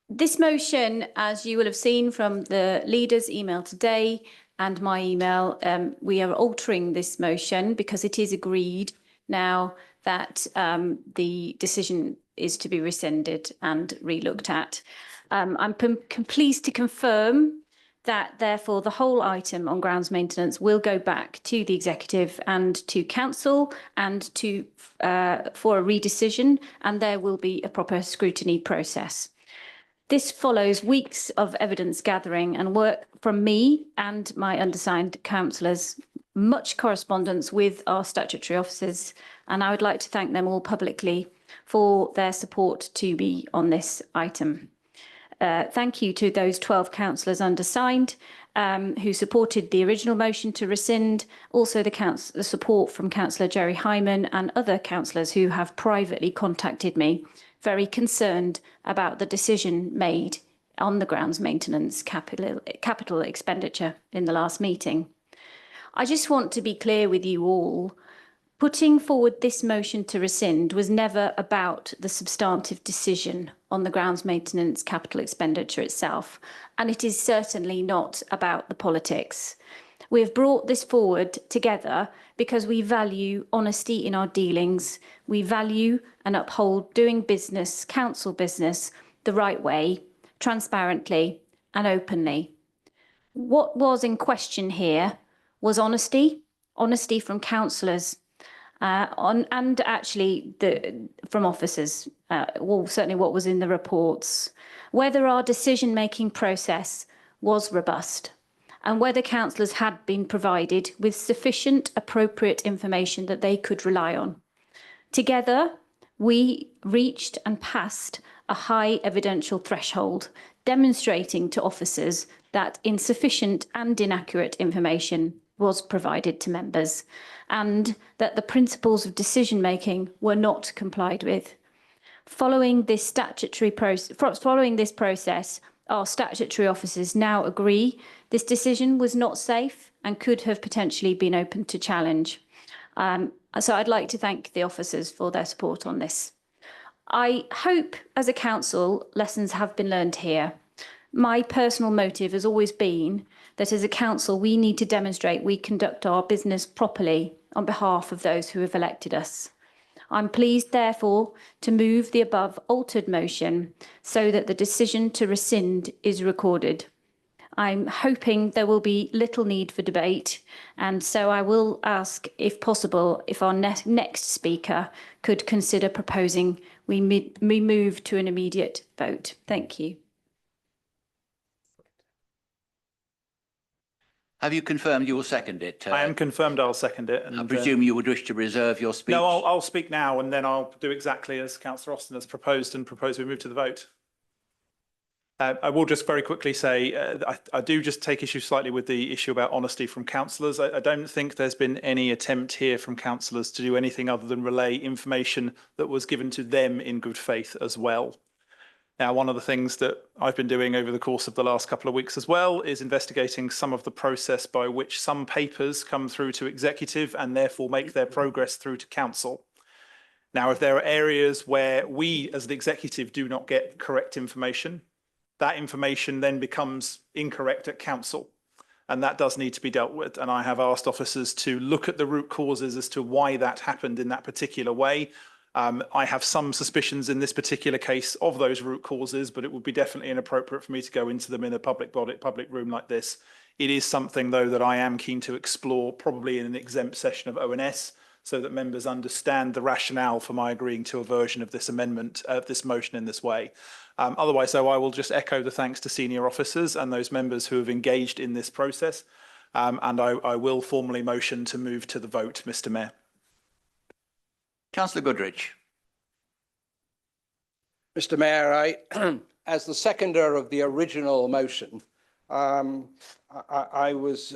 This motion, as you will have seen from the leader's email today and my email, we are altering this motion because it is agreed now that the decision is to be rescinded and relooked at. I'm pleased to confirm that therefore the whole item on grounds maintenance will go back to the executive and to council and to for a redecision, and there will be a proper scrutiny process. This follows weeks of evidence gathering and work from me and my undersigned councillors, much correspondence with our statutory officers, and I would like to thank them all publicly for their support to me on this item. Thank you to those 12 councillors undersigned who supported the original motion to rescind, also the support from Councillor Jerry Hyman and other councillors who have privately contacted me, very concerned about the decision made on the grounds maintenance capital expenditure in the last meeting. I just want to be clear with you all. Putting forward this motion to rescind was never about the substantive decision on the grounds maintenance capital expenditure itself, and it is certainly not about the politics. We have brought this forward together because we value honesty in our dealings. We value and uphold doing business, council business, the right way, transparently and openly. What was in question here was honesty from councillors, and actually from officers, well, certainly what was in the reports, whether our decision-making process was robust and whether councillors had been provided with sufficient appropriate information that they could rely on. Together, we reached and passed a high evidential threshold, demonstrating to officers that insufficient and inaccurate information was provided to members, and that the principles of decision-making were not complied with. Following this process, our statutory officers now agree this decision was not safe and could have potentially been open to challenge. So I'd like to thank the officers for their support on this. I hope as a council lessons have been learned here. My personal motive has always been that as a council we need to demonstrate we conduct our business properly on behalf of those who have elected us. I'm pleased, therefore, to move the above altered motion so that the decision to rescind is recorded. I'm hoping there will be little need for debate, and so I will ask, if possible, if our next speaker could consider proposing we move to an immediate vote. Thank you. Have you confirmed you will second it? I am confirmed I'll second it. And, I presume you would wish to reserve your speech? No, I'll speak now and then I'll do exactly as Councillor Austin has proposed and propose we move to the vote. I will just very quickly say I do just take issue slightly with the issue about honesty from councillors. I don't think there's been any attempt here from councillors to do anything other than relay information that was given to them in good faith as well. Now, one of the things that I've been doing over the course of the last couple of weeks as well is investigating some of the process by which some papers come through to executive and therefore make their progress through to council. Now, if there are areas where we as the executive do not get correct information, that information then becomes incorrect at council. and that does need to be dealt with. And I have asked officers to look at the root causes as to why that happened in that particular way. I have some suspicions in this particular case of those root causes, but it would be definitely inappropriate for me to go into them in a public room like this. It is something, though, that I am keen to explore, probably in an exempt session of ONS, so that members understand the rationale for my agreeing to a version of this amendment, of this motion in this way. Otherwise, though, I will just echo the thanks to senior officers and those members who have engaged in this process. And I will formally motion to move to the vote, Mr. Mayor. Councillor Goodrich. Mr. Mayor, as the seconder of the original motion, I was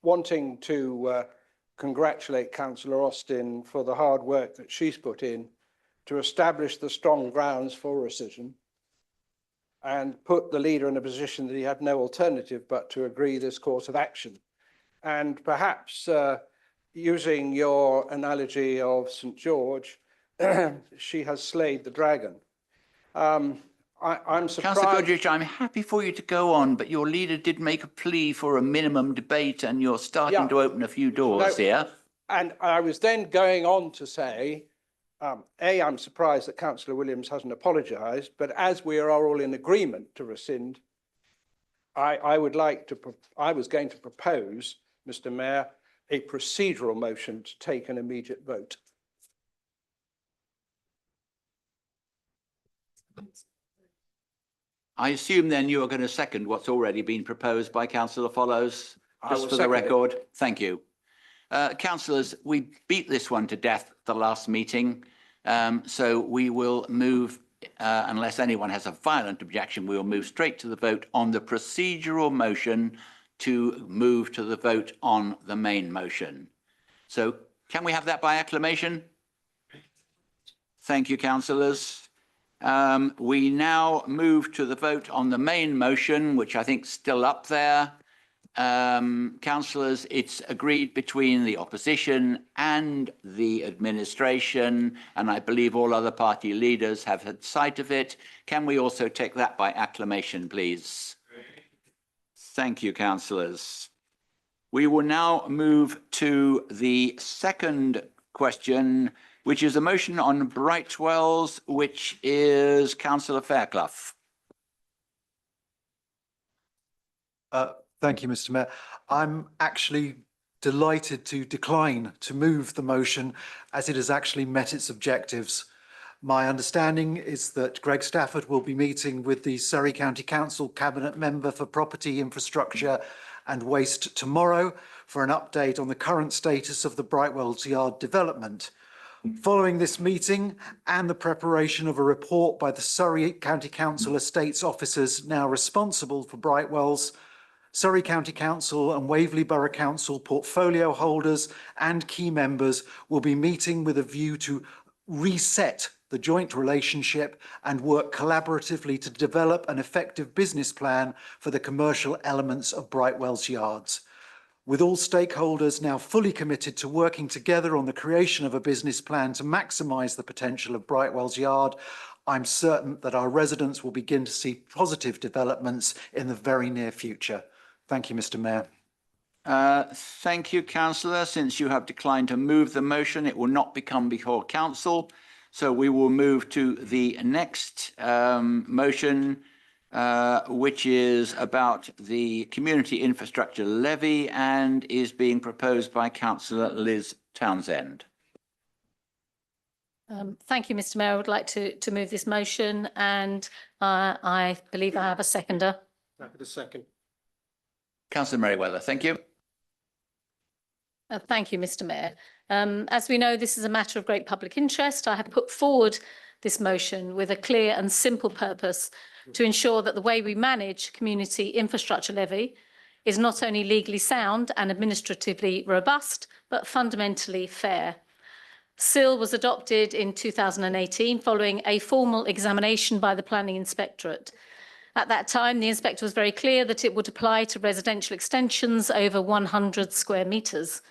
wanting to congratulate Councillor Austin for the hard work that she's put in to establish the strong grounds for rescission and put the leader in a position that he had no alternative but to agree this course of action. And perhaps using your analogy of St. George, she has slayed the dragon. I'm surprised. Councillor Goodrich, I'm happy for you to go on, but your leader did make a plea for a minimum debate and you're starting to open a few doors here. And I was then going on to say, I'm surprised that Councillor Williams hasn't apologised, but as we are all in agreement to rescind, I was going to propose, Mr. Mayor, a procedural motion to take an immediate vote. I assume then you are going to second what's already been proposed by Councillor Follows, just for the record. Thank you. Councillors, we beat this one to death at the last meeting, so we will move, unless anyone has a violent objection, we will move straight to the vote on the procedural motion to move to the vote on the main motion. So can we have that by acclamation? Thank you, councillors. We now move to the vote on the main motion, which I think is still up there. Councillors, it's agreed between the opposition and the administration, and I believe all other party leaders have had sight of it. Can we also take that by acclamation, please? Thank you, councillors. We will now move to the second question, which is a motion on Brightwells, which is Councillor Fairclough. Thank you, Mr. Mayor. I'm actually delighted to decline to move the motion as it has actually met its objectives. My understanding is that Greg Stafford will be meeting with the Surrey County Council Cabinet Member for Property, Infrastructure and Waste tomorrow for an update on the current status of the Brightwells Yard development. Following this meeting and the preparation of a report by the Surrey County Council Estates officers now responsible for Brightwells, Surrey County Council and Waverley Borough Council portfolio holders and key members will be meeting with a view to reset the joint relationship and work collaboratively to develop an effective business plan for the commercial elements of Brightwells Yards. With all stakeholders now fully committed to working together on the creation of a business plan to maximise the potential of Brightwells Yard, I'm certain that our residents will begin to see positive developments in the very near future. Thank you, Mr. Mayor. Thank you, councillor. Since you have declined to move the motion, it will not become before council. So we will move to the next motion, which is about the community infrastructure levy and is being proposed by Councillor Liz Townsend. Thank you, Mr. Mayor. I would like to move this motion, and I believe I have a seconder. Happy to second. Councillor Merriweather, thank you. Thank you, Mr. Mayor. As we know, this is a matter of great public interest. I have put forward this motion with a clear and simple purpose to ensure that the way we manage community infrastructure levy is not only legally sound and administratively robust, but fundamentally fair. SIL was adopted in 2018 following a formal examination by the Planning Inspectorate. At that time, the inspector was very clear that it would apply to residential extensions over 100 square metres.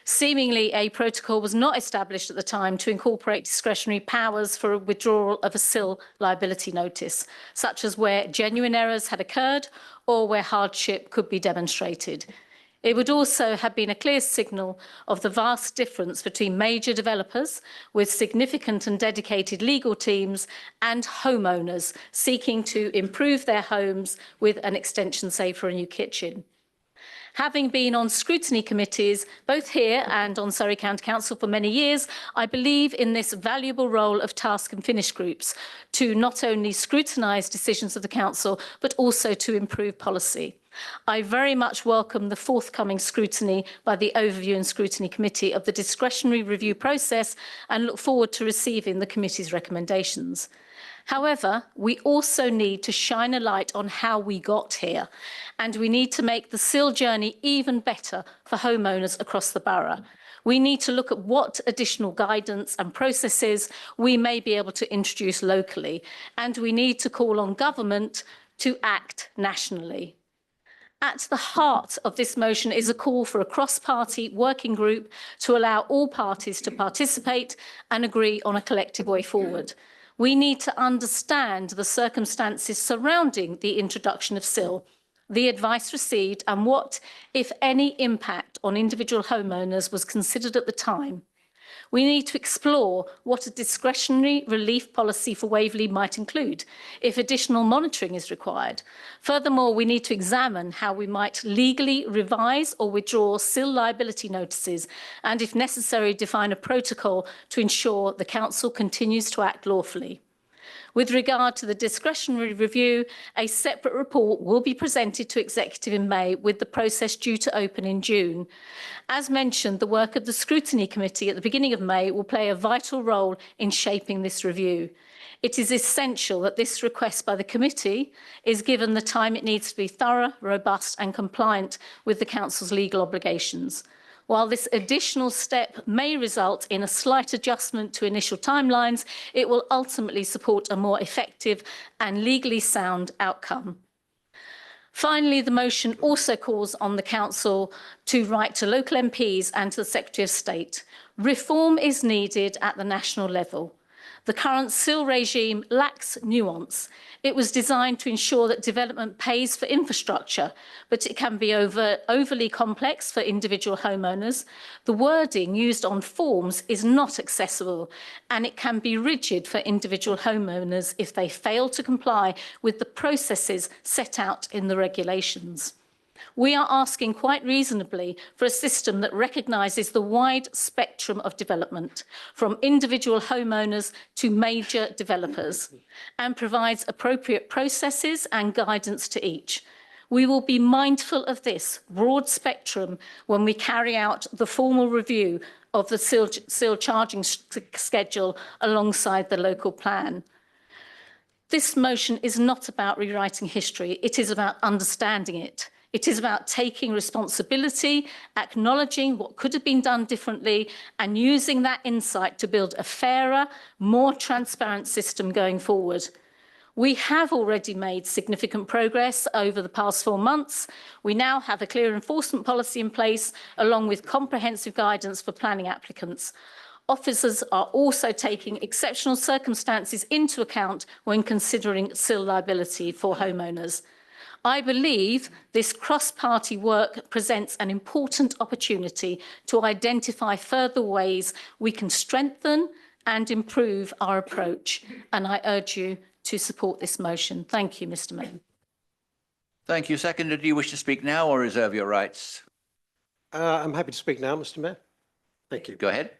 Seemingly, a protocol was not established at the time to incorporate discretionary powers for a withdrawal of a SIL liability notice, such as where genuine errors had occurred or where hardship could be demonstrated. It would also have been a clear signal of the vast difference between major developers with significant and dedicated legal teams and homeowners seeking to improve their homes with an extension, say, for a new kitchen. Having been on scrutiny committees, both here and on Surrey County Council for many years, I believe in this valuable role of task and finish groups to not only scrutinise decisions of the Council, but also to improve policy. I very much welcome the forthcoming scrutiny by the Overview and Scrutiny Committee of the discretionary review process and look forward to receiving the committee's recommendations. However, we also need to shine a light on how we got here, and we need to make the SIL journey even better for homeowners across the borough. We need to look at what additional guidance and processes we may be able to introduce locally, and we need to call on government to act nationally. At the heart of this motion is a call for a cross-party working group to allow all parties to participate and agree on a collective way forward. We need to understand the circumstances surrounding the introduction of SIL, the advice received, and what, if any, impact on individual homeowners was considered at the time. We need to explore what a discretionary relief policy for Waverley might include, if additional monitoring is required. Furthermore, we need to examine how we might legally revise or withdraw SIL liability notices and, if necessary, define a protocol to ensure the Council continues to act lawfully. With regard to the discretionary review, a separate report will be presented to Executive in May, with the process due to open in June. As mentioned, the work of the Scrutiny Committee at the beginning of May will play a vital role in shaping this review. It is essential that this request by the committee is given the time it needs to be thorough, robust and compliant with the Council's legal obligations. While this additional step may result in a slight adjustment to initial timelines, it will ultimately support a more effective and legally sound outcome. Finally, the motion also calls on the Council to write to local MPs and to the Secretary of State. Reform is needed at the national level. The current SIL regime lacks nuance. It was designed to ensure that development pays for infrastructure, but it can be overly complex for individual homeowners. The wording used on forms is not accessible, and it can be rigid for individual homeowners if they fail to comply with the processes set out in the regulations. We are asking quite reasonably for a system that recognises the wide spectrum of development, from individual homeowners to major developers, and provides appropriate processes and guidance to each. We will be mindful of this broad spectrum when we carry out the formal review of the SIL charging schedule alongside the local plan. This motion is not about rewriting history, it is about understanding it. It is about taking responsibility, acknowledging what could have been done differently, and using that insight to build a fairer, more transparent system going forward. We have already made significant progress over the past 4 months. We now have a clear enforcement policy in place, along with comprehensive guidance for planning applicants. Officers are also taking exceptional circumstances into account when considering SIL liability for homeowners. I believe this cross-party work presents an important opportunity to identify further ways we can strengthen and improve our approach, and I urge you to support this motion. Thank you, Mr. Mayor. Thank you. Seconder, do you wish to speak now or reserve your rights? I'm happy to speak now, Mr. Mayor. Thank you. Go ahead.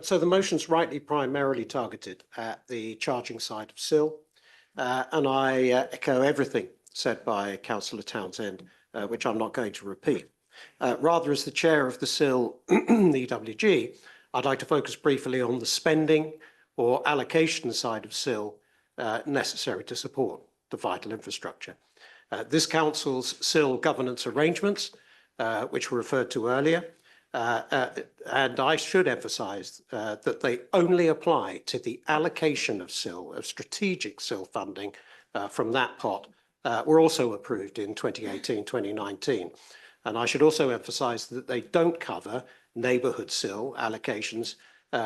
So the motion's rightly primarily targeted at the charging side of SIL, and I echo everything said by Councillor Townsend, which I'm not going to repeat. Rather, as the chair of the SIL, the EWG, I'd like to focus briefly on the spending or allocation side of SIL necessary to support the vital infrastructure. This council's SIL governance arrangements, which were referred to earlier, and I should emphasise that they only apply to the allocation of SIL, of strategic SIL funding from that pot, were also approved in 2018, 2019. And I should also emphasise that they don't cover neighbourhood SIL allocations,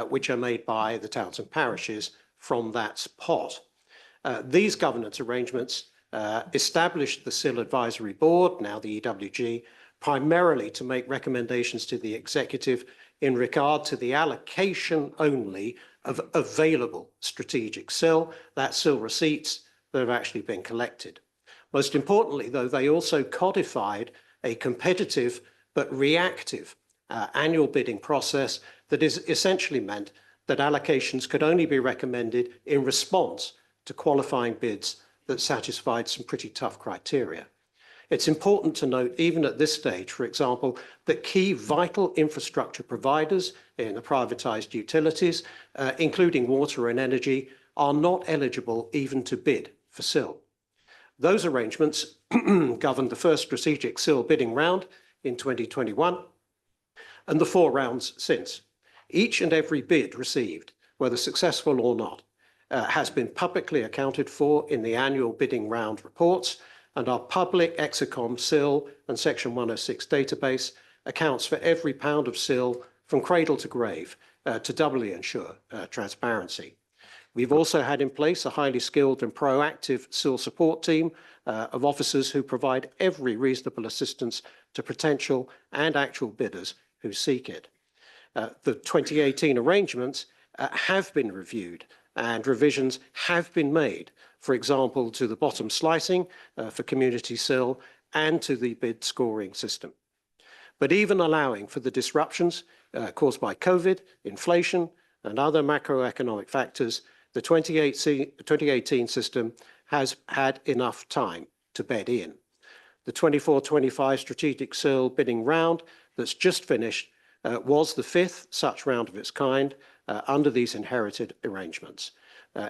which are made by the towns and parishes from that pot. These governance arrangements established the SIL Advisory Board, now the EWG, primarily to make recommendations to the executive in regard to the allocation only of available strategic SIL, that's SIL receipts that have actually been collected. Most importantly, though, they also codified a competitive but reactive annual bidding process that is essentially meant that allocations could only be recommended in response to qualifying bids that satisfied some pretty tough criteria. It's important to note, even at this stage, for example, that key vital infrastructure providers in the privatised utilities, including water and energy, are not eligible even to bid for SIL. Those arrangements governed the first strategic SIL bidding round in 2021 and the 4 rounds since. Each and every bid received, whether successful or not, has been publicly accounted for in the annual bidding round reports, and our public Execom SIL and Section 106 database accounts for every pound of SIL from cradle to grave to doubly ensure transparency. We've also had in place a highly skilled and proactive SIL support team of officers who provide every reasonable assistance to potential and actual bidders who seek it. The 2018 arrangements have been reviewed and revisions have been made, for example, to the bottom slicing for community SIL and to the bid scoring system. But even allowing for the disruptions caused by COVID, inflation, and other macroeconomic factors, the 2018 system has had enough time to bed in. The 24-25 strategic SIL bidding round that's just finished was the 5th such round of its kind under these inherited arrangements.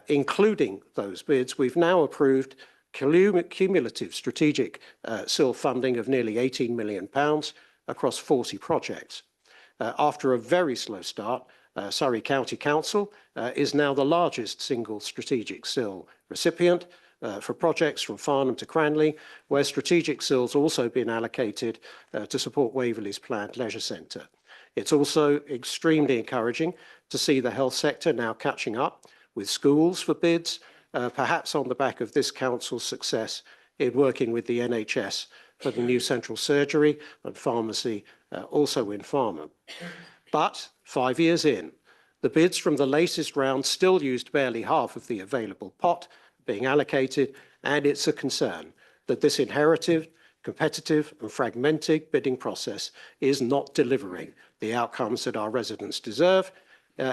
Including those bids, we've now approved cumulative strategic SIL funding of nearly £18 million across 40 projects. After a very slow start, Surrey County Council is now the largest single strategic SIL recipient for projects from Farnham to Cranley, where strategic SIL's also been allocated to support Waverley's planned leisure centre. It's also extremely encouraging to see the health sector now catching up with schools for bids, perhaps on the back of this council's success in working with the NHS for the new central surgery and pharmacy also in Farnham. But 5 years in, the bids from the latest round still used barely half of the available pot being allocated, and it's a concern that this inherited, competitive and fragmented bidding process is not delivering the outcomes that our residents deserve,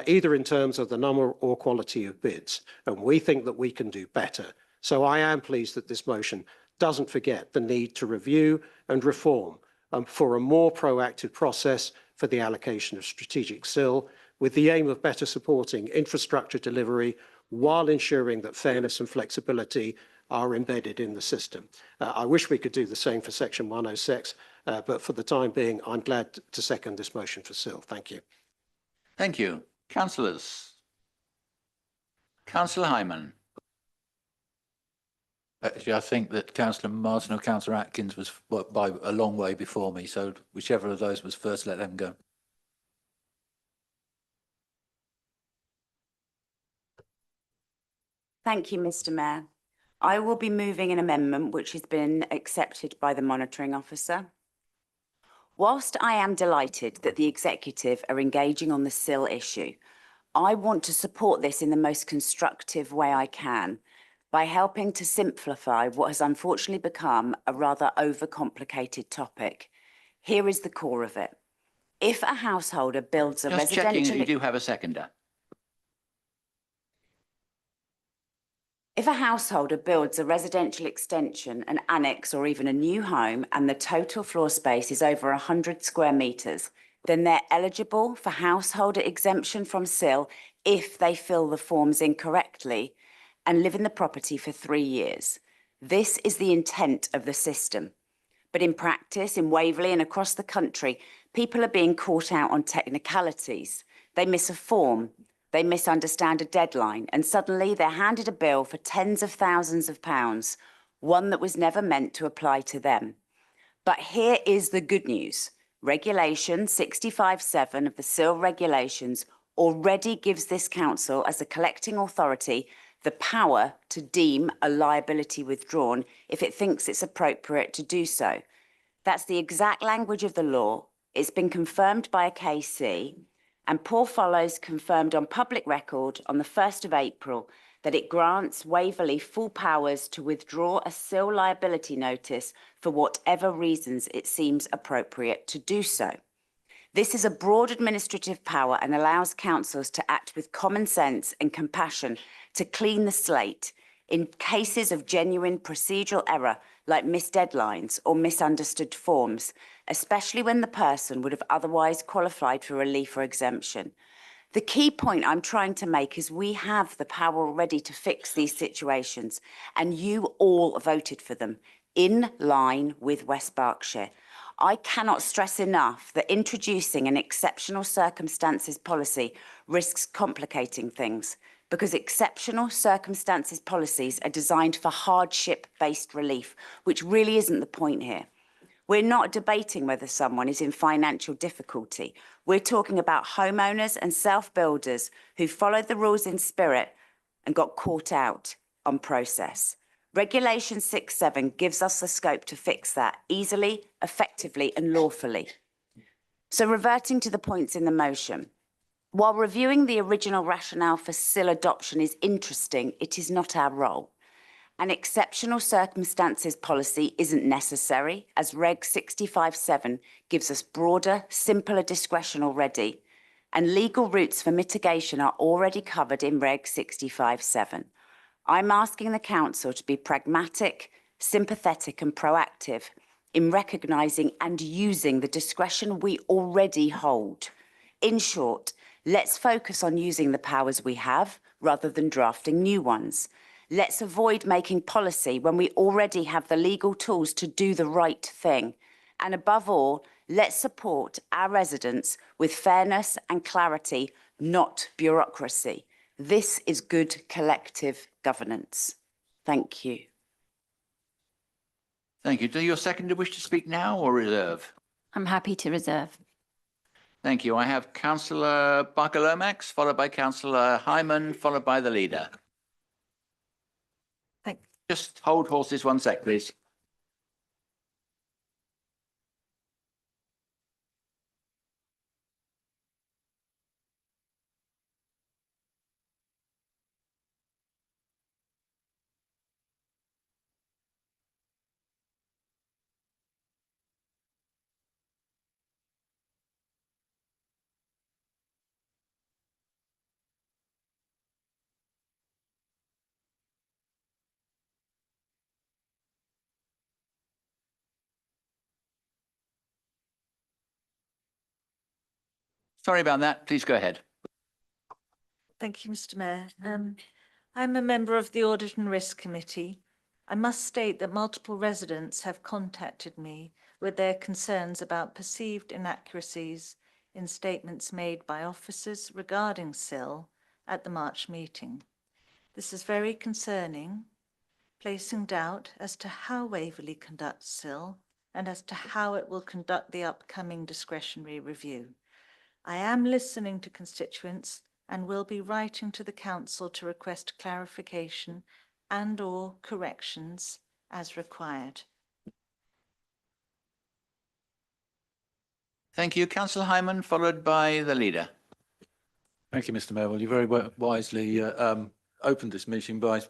either in terms of the number or quality of bids. And we think that we can do better. So I am pleased that this motion doesn't forget the need to review and reform for a more proactive process for the allocation of strategic SIL, with the aim of better supporting infrastructure delivery while ensuring that fairness and flexibility are embedded in the system. I wish we could do the same for Section 106, but for the time being, I'm glad to second this motion for SIL. Thank you. Thank you. Councillors. Councillor Hyman. Actually, I think that Councillor Martin or Councillor Atkins was by a long way before me, so whichever of those was first, let them go. Thank you, Mr. Mayor. I will be moving an amendment which has been accepted by the monitoring officer. Whilst I am delighted that the executive are engaging on the SIL issue, I want to support this in the most constructive way I can by helping to simplify what has unfortunately become a rather overcomplicated topic. Here is the core of it. If a householder builds a Just checking that you do have a seconder. If a householder builds a residential extension, an annex, or even a new home, and the total floor space is over 100 square metres, then they're eligible for householder exemption from SIL if they fill the forms incorrectly and live in the property for 3 years. This is the intent of the system. But in practice, in Waverley and across the country, people are being caught out on technicalities. They miss a form, they misunderstand a deadline, and suddenly they're handed a bill for tens of thousands of pounds, one that was never meant to apply to them. But here is the good news. Regulation 65(7) of the SIL regulations already gives this council, as a collecting authority, the power to deem a liability withdrawn if it thinks it's appropriate to do so. That's the exact language of the law. It's been confirmed by a KC, and Paul Follows confirmed on public record on the 1st of April that it grants Waverley full powers to withdraw a SIL liability notice for whatever reasons it seems appropriate to do so. This is a broad administrative power and allows councils to act with common sense and compassion to clean the slate in cases of genuine procedural error like missed deadlines or misunderstood forms, especially when the person would have otherwise qualified for relief or exemption. The key point I'm trying to make is we have the power already to fix these situations, and you all voted for them in line with West Berkshire. I cannot stress enough that introducing an exceptional circumstances policy risks complicating things, because exceptional circumstances policies are designed for hardship-based relief, which really isn't the point here. We're not debating whether someone is in financial difficulty. We're talking about homeowners and self-builders who followed the rules in spirit and got caught out on process. Regulation 6(7) gives us the scope to fix that easily, effectively, and lawfully. So reverting to the points in the motion, while reviewing the original rationale for SIL adoption is interesting, it is not our role. An exceptional circumstances policy isn't necessary, as Reg 65(7) gives us broader, simpler discretion already, and legal routes for mitigation are already covered in Reg 65(7). I'm asking the council to be pragmatic, sympathetic and proactive in recognising and using the discretion we already hold. In short, let's focus on using the powers we have rather than drafting new ones. Let's avoid making policy when we already have the legal tools to do the right thing. And above all, let's support our residents with fairness and clarity, not bureaucracy. This is good collective governance. Thank you. Thank you. Do your seconder wish to speak now or reserve? I'm happy to reserve. Thank you. I have Councillor Barker-Lomax, followed by Councillor Hyman, followed by the leader. Just hold horses 1 sec, please. Sorry about that. Please go ahead. Thank you, Mr. Mayor. I'm a member of the Audit and Risk Committee. I must state that multiple residents have contacted me with their concerns about perceived inaccuracies in statements made by officers regarding SIL at the March meeting. This is very concerning, placing doubt as to how Waverley conducts SIL and as to how it will conduct the upcoming discretionary review. I am listening to constituents and will be writing to the council to request clarification and/or corrections as required. Thank you. Councillor Hyman, followed by the leader. Thank you, Mr. Mayor. Well, you very wisely opened this meeting by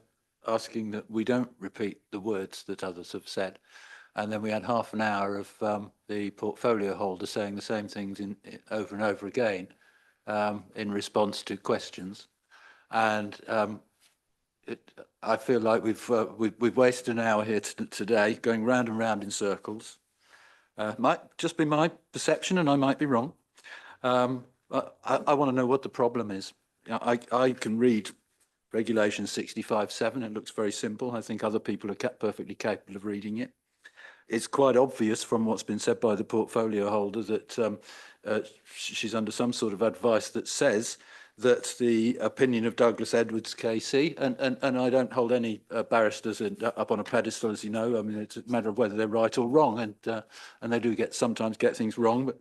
asking that we don't repeat the words that others have said. And then we had half an hour of the portfolio holder saying the same things over and over again in response to questions. And I feel like we've wasted an hour here today going round and round in circles. Might just be my perception, and I might be wrong. But I want to know what the problem is. I can read Regulation 65(7). It looks very simple. I think other people are perfectly capable of reading it. It's quite obvious from what's been said by the portfolio holder that she's under some sort of advice that says that the opinion of Douglas Edwards KC, and I don't hold any barristers up on a pedestal, as you know. I mean, it's a matter of whether they're right or wrong, and they do sometimes get things wrong. But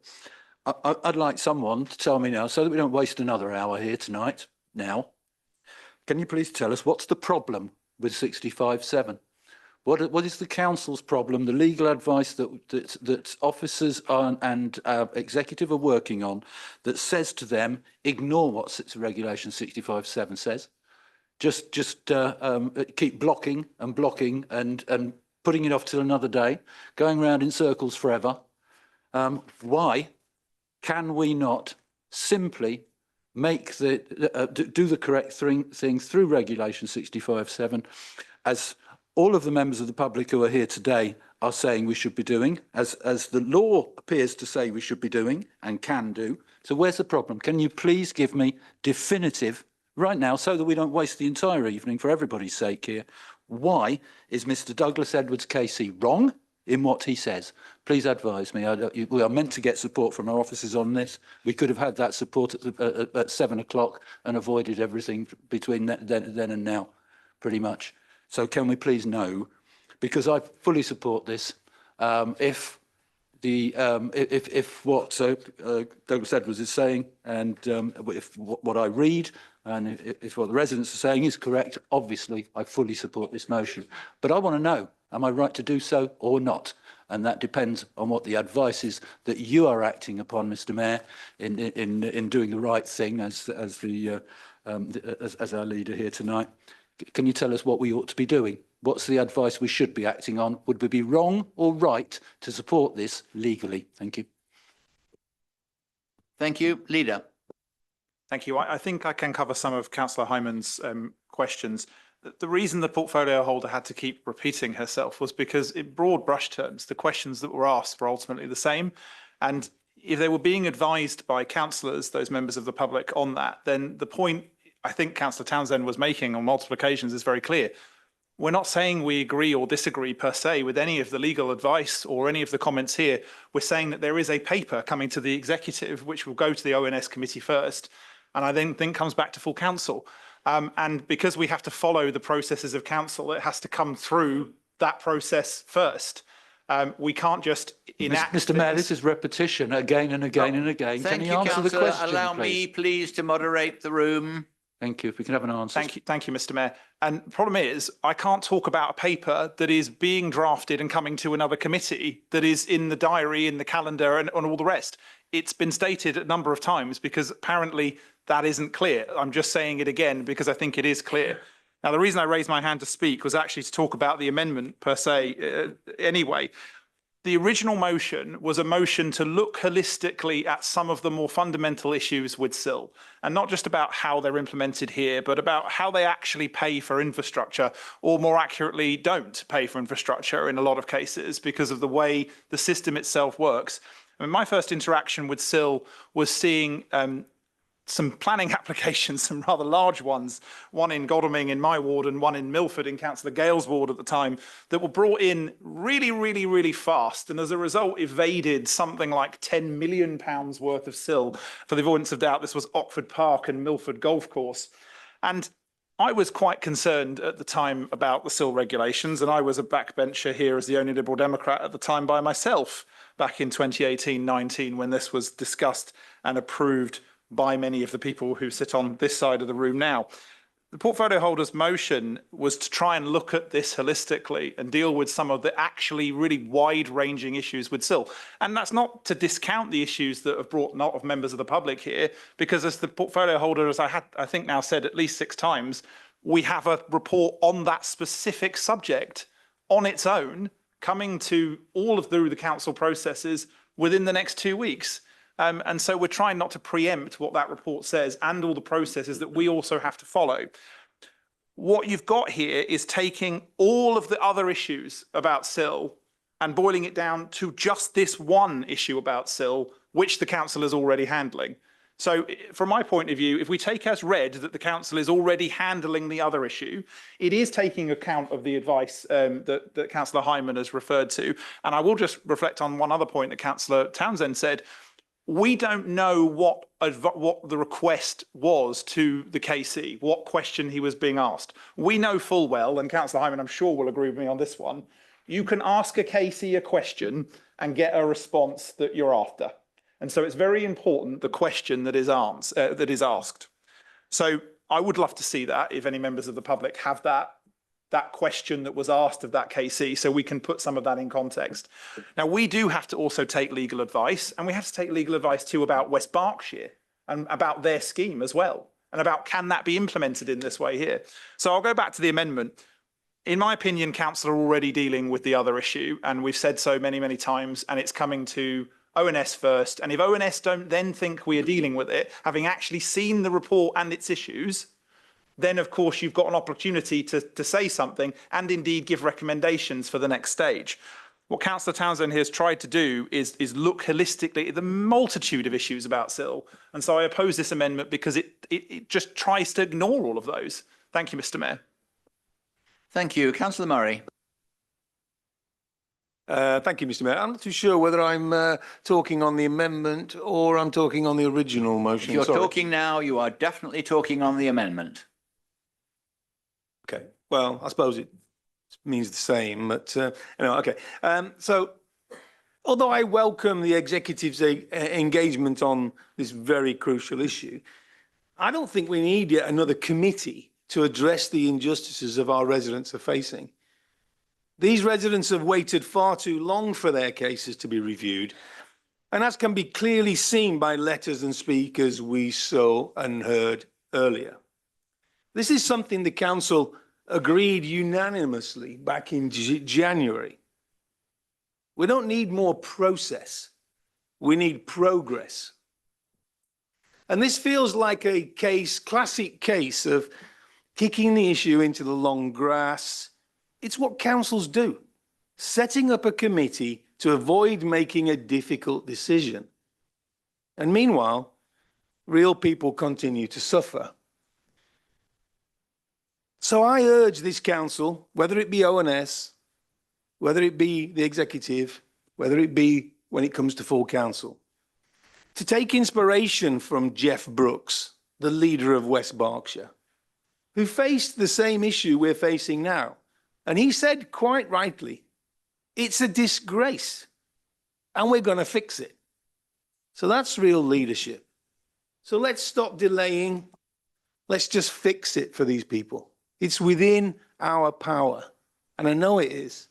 I'd like someone to tell me now, so that we don't waste another hour here tonight. Now, can you please tell us what's the problem with 65(7)? What is the council's problem? The legal advice that officers and executive are working on that says to them, ignore what regulation 65(7) says. Just keep blocking and putting it off till another day, going round in circles forever. Why can we not simply make do the correct thing through regulation 65(7), as all of the members of the public who are here today are saying we should be doing, as the law appears to say we should be doing and can do? So where's the problem? Can you please give me definitive right now, so that we don't waste the entire evening for everybody's sake here? Why is Mr. Douglas Edwards KC wrong in what he says? Please advise me. We are meant to get support from our officers on this. We could have had that support at 7 o'clock and avoided everything between then and now, pretty much. So can we please know, because I fully support this, if what Douglas Edwards is saying, and if what I read, and if what the residents are saying is correct, obviously I fully support this motion. But I want to know, am I right to do so or not? And that depends on what the advice is that you are acting upon, Mr. Mayor, in doing the right thing as our leader here tonight. Can you tell us what we ought to be doing? What's the advice we should be acting on? Would we be wrong or right to support this legally? Thank you. Thank you. Leader. Thank you. I think I can cover some of Councillor Hyman's questions. The reason the portfolio holder had to keep repeating herself was because, in broad brush terms, the questions that were asked were ultimately the same. And if they were being advised by councillors, those members of the public, on that, then the point I think Councillor Townsend was making on multiple occasions is very clear. We're not saying we agree or disagree per se with any of the legal advice or any of the comments here. We're saying that there is a paper coming to the executive, which will go to the ONS committee first, and I then think comes back to full council. And because we have to follow the processes of council, it has to come through that process first. We can't just enact Mr. Mayor, this is repetition again and again and again. Thank Can you, you answer the Councillor. question, Allow please? me, please, to moderate the room. Thank you. If we can have an answer. Thank you, Mr. Mayor. And the problem is, I can't talk about a paper that is being drafted and coming to another committee that is in the diary, in the calendar, and on all the rest. It's been stated a number of times because apparently that isn't clear. I'm just saying it again because I think it is clear. Now, the reason I raised my hand to speak was actually to talk about the amendment per se anyway. The original motion was a motion to look holistically at some of the more fundamental issues with SIL, and not just about how they're implemented here, but about how they actually pay for infrastructure, or more accurately, don't pay for infrastructure in a lot of cases because of the way the system itself works. I mean, my first interaction with SIL was seeing some planning applications, some rather large ones, one in Godalming in my ward and one in Milford in Councillor Gale's ward at the time, that were brought in really fast, and as a result evaded something like £10 million worth of SIL. For the avoidance of doubt, this was Oxford Park and Milford Golf Course. And I was quite concerned at the time about the SIL regulations, and I was a backbencher here as the only Liberal Democrat at the time by myself back in 2018-19 when this was discussed and approved by many of the people who sit on this side of the room now. The portfolio holder's motion was to try and look at this holistically and deal with some of the actually really wide-ranging issues with SIL. And that's not to discount the issues that have brought a lot of members of the public here, because as the portfolio holder, as I think now said at least 6 times, we have a report on that specific subject on its own coming to all through the council processes within the next 2 weeks. And so we're trying not to preempt what that report says and all the processes that we also have to follow. What you've got here is taking all of the other issues about SIL and boiling it down to just this one issue about SIL, which the council is already handling. So from my point of view, if we take as read that the council is already handling the other issue, it is taking account of the advice that Councillor Hyman has referred to. And I will just reflect on one other point that Councillor Townsend said. We don't know what the request was to the KC, what question he was being asked. We know full well, and Councillor Hyman, I'm sure, will agree with me on this one. You can ask a KC a question and get a response that you're after. And so it's very important, the question that is asked. So I would love to see that, if any members of the public have that question that was asked of that KC, so we can put some of that in context. Now, we do have to also take legal advice, and we have to take legal advice too about West Berkshire and about their scheme as well, and about can that be implemented in this way here. So I'll go back to the amendment. In my opinion, council are already dealing with the other issue, and we've said so many, many times, and it's coming to ONS first. And if ONS don't then think we are dealing with it, having actually seen the report and its issues, then of course you've got an opportunity to say something and indeed give recommendations for the next stage. What Councillor Townsend has tried to do is look holistically at the multitude of issues about SIL. And so I oppose this amendment because it just tries to ignore all of those. Thank you, Mr. Mayor. Thank you. Councillor Murray. Thank you, Mr. Mayor. I'm not too sure whether I'm talking on the amendment or I'm talking on the original motion. If you're talking now, you are definitely talking on the amendment. Okay. Well, I suppose it means the same, but anyway, okay. So, although I welcome the executive's engagement on this very crucial issue, I don't think we need yet another committee to address the injustices of our residents are facing. These residents have waited far too long for their cases to be reviewed, and as can be clearly seen by letters and speakers we saw and heard earlier. This is something the council agreed unanimously back in January. We don't need more process. We need progress. And this feels like a classic case of kicking the issue into the long grass. It's what councils do, setting up a committee to avoid making a difficult decision. And meanwhile, real people continue to suffer. So I urge this council, whether it be ONS, whether it be the executive, whether it be when it comes to full council, to take inspiration from Jeff Brooks, the leader of West Berkshire, who faced the same issue we're facing now. And he said quite rightly, it's a disgrace and we're going to fix it. So that's real leadership. So let's stop delaying. Let's just fix it for these people. It's within our power, and I know it is.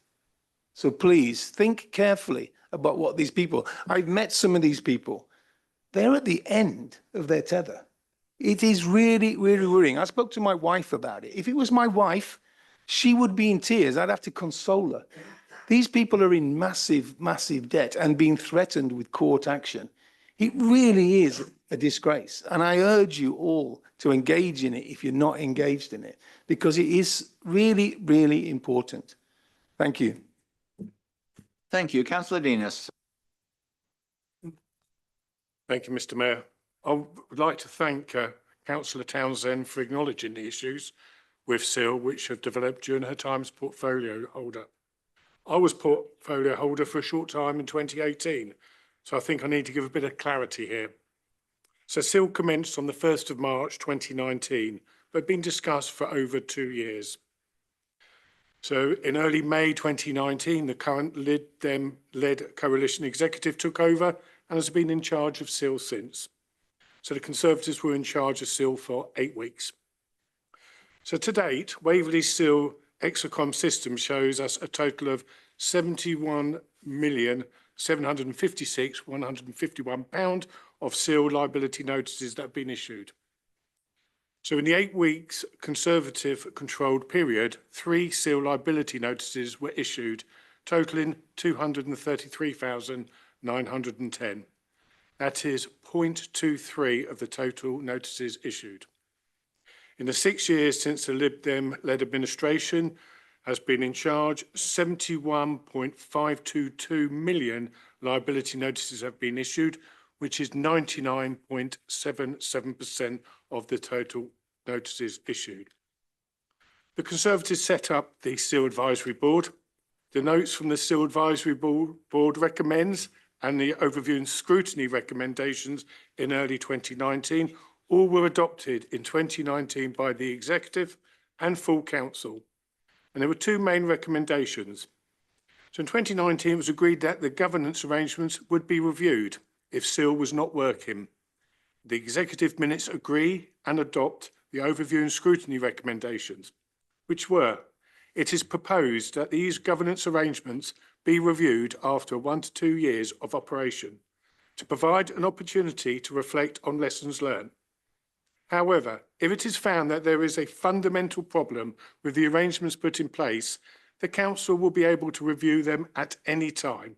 So please think carefully about what these people, I've met some of these people. They're at the end of their tether. It is really, really worrying. I spoke to my wife about it. If it was my wife, she would be in tears. I'd have to console her. These people are in massive, massive debt and being threatened with court action. It really is a disgrace. And I urge you all to engage in it if you're not engaged in it, because it is really, really important. Thank you. Thank you. Councillor Denis. Thank you, Mr. Mayor. I would like to thank Councillor Townsend for acknowledging the issues with SIL, which have developed during her time as portfolio holder. I was portfolio holder for a short time in 2018, so I think I need to give a bit of clarity here. So SIL commenced on the 1st of March 2019, but been discussed for over 2 years. So in early May 2019, the current led coalition executive took over and has been in charge of SIL since. So the Conservatives were in charge of SIL for 8 weeks. So to date, Waverley's SIL Exocom system shows us a total of £71,756,151 of SIL liability notices that have been issued. So in the 8 weeks Conservative controlled period, 3 SIL liability notices were issued, totaling 233,910. That is 0.23 of the total notices issued. In the 6 years since the Lib Dem-led administration has been in charge, 71.522 million liability notices have been issued, which is 99.77% of the total notices issued. The Conservatives set up the SIL Advisory Board. The notes from the SIL Advisory Board recommends and the overview and scrutiny recommendations in early 2019 all were adopted in 2019 by the Executive and full Council. And there were two main recommendations. So in 2019, it was agreed that the governance arrangements would be reviewed if SIL was not working. The Executive minutes agree and adopt the overview and scrutiny recommendations, which were: it is proposed that these governance arrangements be reviewed after 1 to 2 years of operation to provide an opportunity to reflect on lessons learned. However, if it is found that there is a fundamental problem with the arrangements put in place, the Council will be able to review them at any time.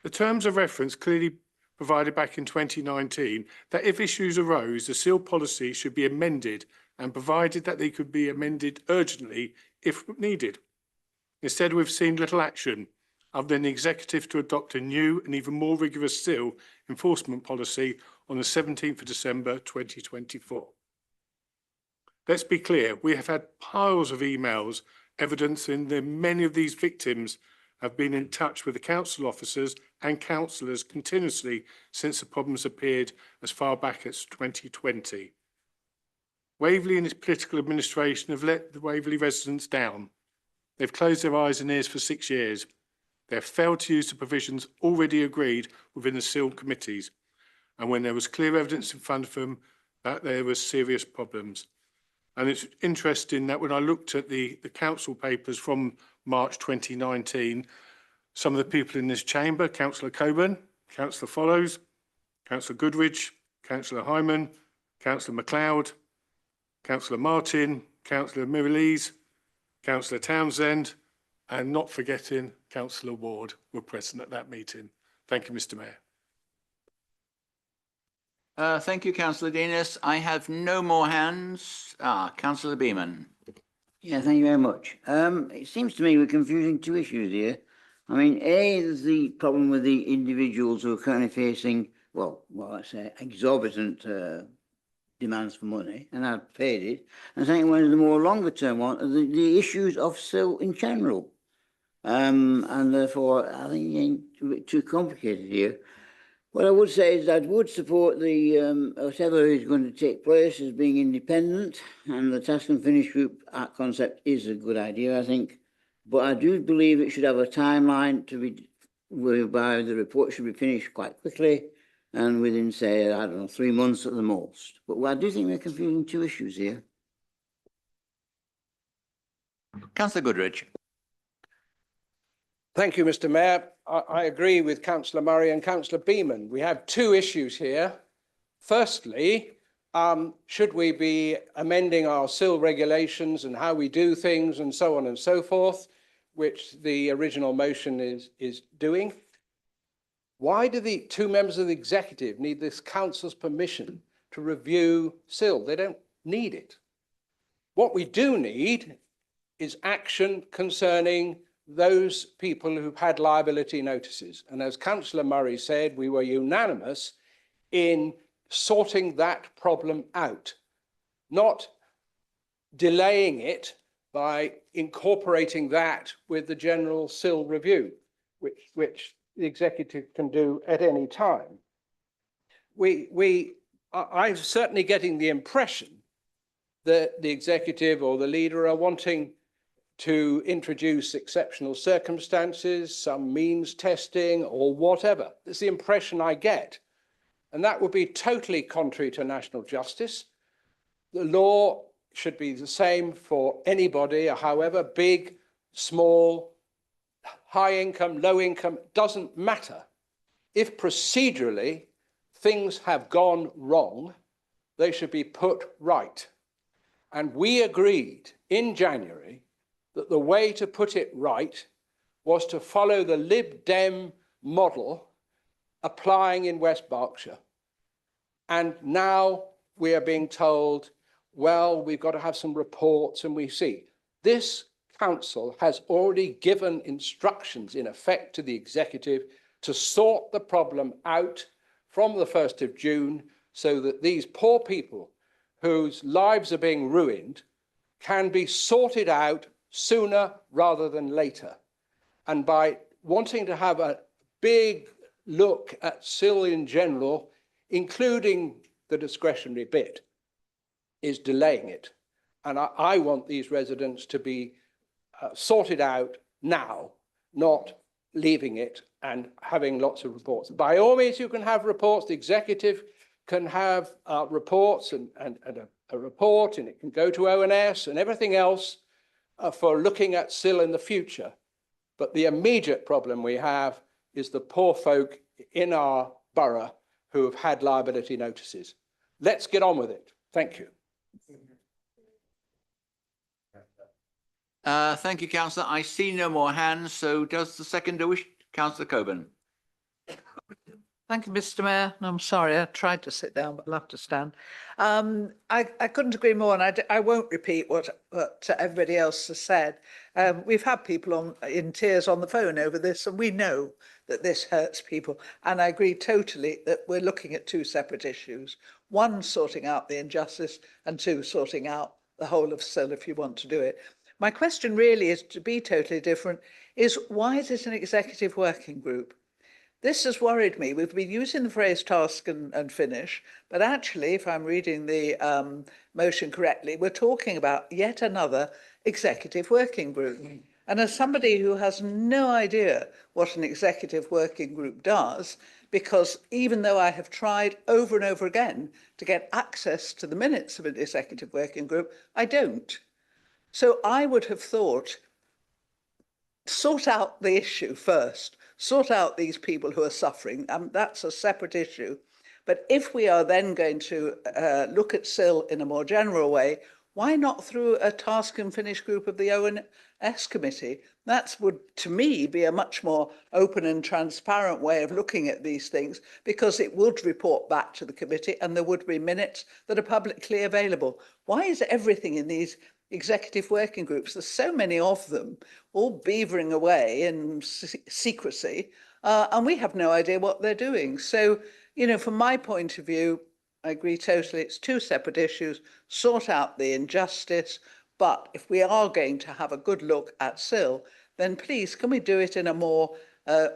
The terms of reference clearly provided back in 2019 that if issues arose, the SIL policy should be amended and provided that they could be amended urgently if needed. Instead, we've seen little action other than the Executive to adopt a new and even more rigorous SIL enforcement policy on the 17th of December 2024. Let's be clear, we have had piles of emails evidencing that many of these victims have been in touch with the council officers and councillors continuously since the problems appeared as far back as 2020. Waverley and its political administration have let the Waverley residents down. They've closed their eyes and ears for 6 years. They have failed to use the provisions already agreed within the SIL committees, and when there was clear evidence in front of them that there were serious problems. And it's interesting that when I looked at the council papers from March 2019, some of the people in this chamber, Councillor Coburn, Councillor Follows, Councillor Goodrich, Councillor Hyman, Councillor MacLeod, Councillor Martin, Councillor Mirrlees, Councillor Townsend, and not forgetting Councillor Ward were present at that meeting. Thank you, Mr. Mayor. Thank you, Councillor Denis. I have no more hands. Councillor Beeman. Yeah, thank you very much. It seems to me we're confusing two issues here. I mean, A, there's the problem with the individuals who are currently facing, well, let's say, exorbitant demands for money, and have paid it. And second one is the more longer term one, the issues of SIL in general. And therefore, I think it's a bit too complicated here. What I would say is I would support the whatever is going to take place as being independent, and the task and finish group concept is a good idea, I think. But I do believe it should have a timeline to be whereby the report should be finished quite quickly and within, say, I don't know, 3 months at the most. But I do think we're confusing two issues here. Councillor Goodrich. Thank you, Mr. Mayor. I agree with Councillor Murray and Councillor Beeman. We have two issues here. Firstly, should we be amending our SIL regulations and how we do things and so on and so forth, which the original motion is doing? Why do the two members of the executive need this council's permission to review SIL? They don't need it. What we do need is action concerning those people who've had liability notices. And as Councillor Murray said, we were unanimous in sorting that problem out, not delaying it by incorporating that with the general SIL review, which the executive can do at any time. I'm certainly getting the impression that the executive or the leader are wanting to introduce exceptional circumstances, some means testing or whatever. That's the impression I get. And that would be totally contrary to national justice. The law should be the same for anybody, however big, small, high income, low income, doesn't matter. If procedurally things have gone wrong, they should be put right. And we agreed in January that the way to put it right was to follow the Lib Dem model applying in West Berkshire. And now we are being told, well, we've got to have some reports, and we see. This council has already given instructions in effect to the executive to sort the problem out from the 1st of June so that these poor people whose lives are being ruined can be sorted out sooner rather than later. And by wanting to have a big look at SIL in general, including the discretionary bit, is delaying it. And I want these residents to be sorted out now, not leaving it and having lots of reports. By all means, you can have reports. The executive can have reports and a report, and it can go to ONS and everything else for looking at SIL in the future. But the immediate problem we have is the poor folk in our borough who have had liability notices. Let's get on with it. Thank you. Thank you, Councillor. I see no more hands. So does the seconder wish? Councillor Coburn. Thank you, Mr. Mayor. I'm sorry, I tried to sit down, but I'll have to stand. I couldn't agree more, and I won't repeat what everybody else has said. We've had people in tears on the phone over this, and we know that this hurts people. And I agree totally that we're looking at two separate issues. One, sorting out the injustice, and two, sorting out the whole of SIL if you want to do it. My question really is, to be totally different, is why is it an executive working group? This has worried me. We've been using the phrase task and finish, but actually, if I'm reading the motion correctly, we're talking about yet another executive working group. And as somebody who has no idea what an executive working group does, because even though I have tried over and over again to get access to the minutes of an executive working group, I don't. So I would have thought, sort out the issue first. Sort out these people who are suffering. That's a separate issue. But if we are then going to look at SIL in a more general way, why not through a task and finish group of the ONS committee? That would, to me, be a much more open and transparent way of looking at these things, because it would report back to the committee and there would be minutes that are publicly available. Why is everything in these executive working groups, there's so many of them, all beavering away in secrecy, and we have no idea what they're doing? So, you know, from my point of view, I agree totally, it's two separate issues, sort out the injustice, but if we are going to have a good look at SIL, then please, can we do it in a more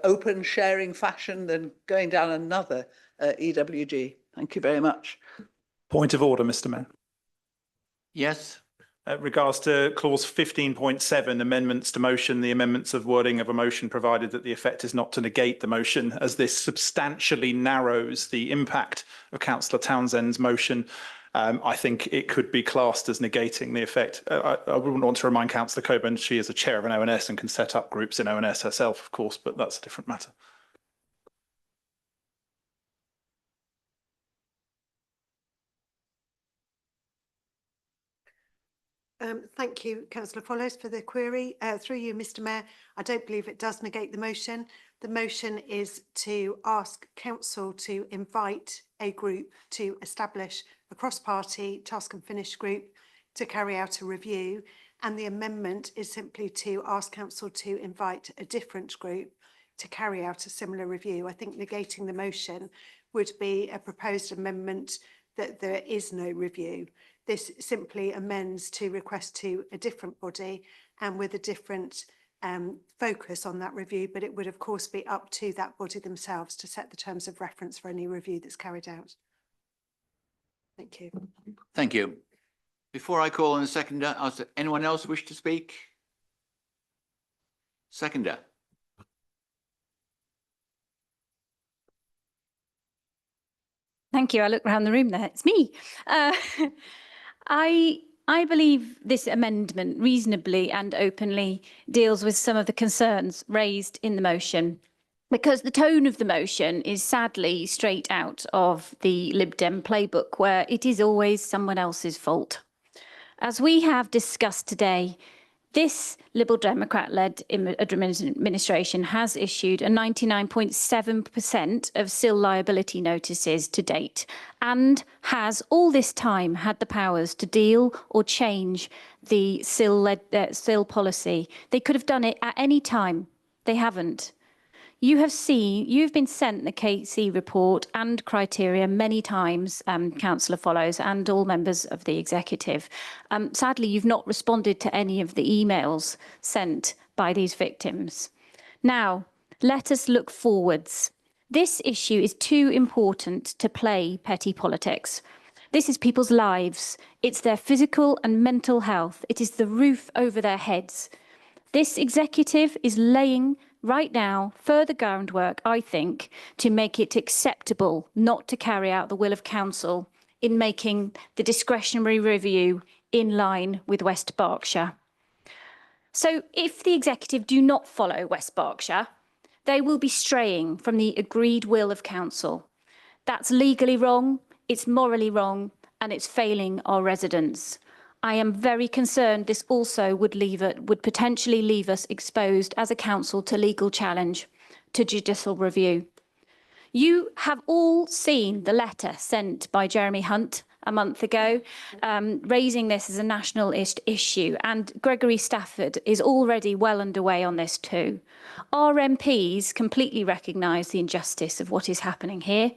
open, sharing fashion than going down another EWG? Thank you very much. Point of order, Mr. Mayor. Yes. Regards to clause 15.7, amendments to motion, the amendments of wording of a motion provided that the effect is not to negate the motion, as this substantially narrows the impact of Councillor Townsend's motion. I think it could be classed as negating the effect. I wouldn't want to remind Councillor Coburn she is a chair of an ONS and can set up groups in ONS herself, of course, but that's a different matter. Thank you, Councillor Follows, for the query. Through you, Mr. Mayor, I don't believe it does negate the motion. The motion is to ask Council to invite a group to establish a cross-party task and finish group to carry out a review, and the amendment is simply to ask Council to invite a different group to carry out a similar review. I think negating the motion would be a proposed amendment that there is no review. This simply amends to request to a different body and with a different focus on that review, but it would of course be up to that body themselves to set the terms of reference for any review that's carried out. Thank you. Thank you. Before I call on the seconder, does anyone else wish to speak? Seconder. Thank you. I look around the room there. It's me. I believe this amendment reasonably and openly deals with some of the concerns raised in the motion, because the tone of the motion is sadly straight out of the Lib Dem playbook, where it is always someone else's fault. As we have discussed today, this Liberal Democrat-led administration has issued a 99.7% of SIL liability notices to date, and has all this time had the powers to deal or change the SIL policy. They could have done it at any time. They haven't. You've been sent the KC report and criteria many times, Councillor Follows, and all members of the executive. Sadly, you've not responded to any of the emails sent by these victims. Now, let us look forwards. This issue is too important to play petty politics. This is people's lives. It's their physical and mental health. It is the roof over their heads. This executive is laying right now further groundwork, I think, to make it acceptable not to carry out the will of council in making the discretionary review in line with West Berkshire. So if the executive do not follow West Berkshire, they will be straying from the agreed will of council. That's legally wrong, it's morally wrong, and it's failing our residents. I am very concerned this also would potentially leave us exposed as a council to legal challenge, to judicial review. You have all seen the letter sent by Jeremy Hunt a month ago, raising this as a national issue, and Gregory Stafford is already well underway on this too. Our MPs completely recognise the injustice of what is happening here,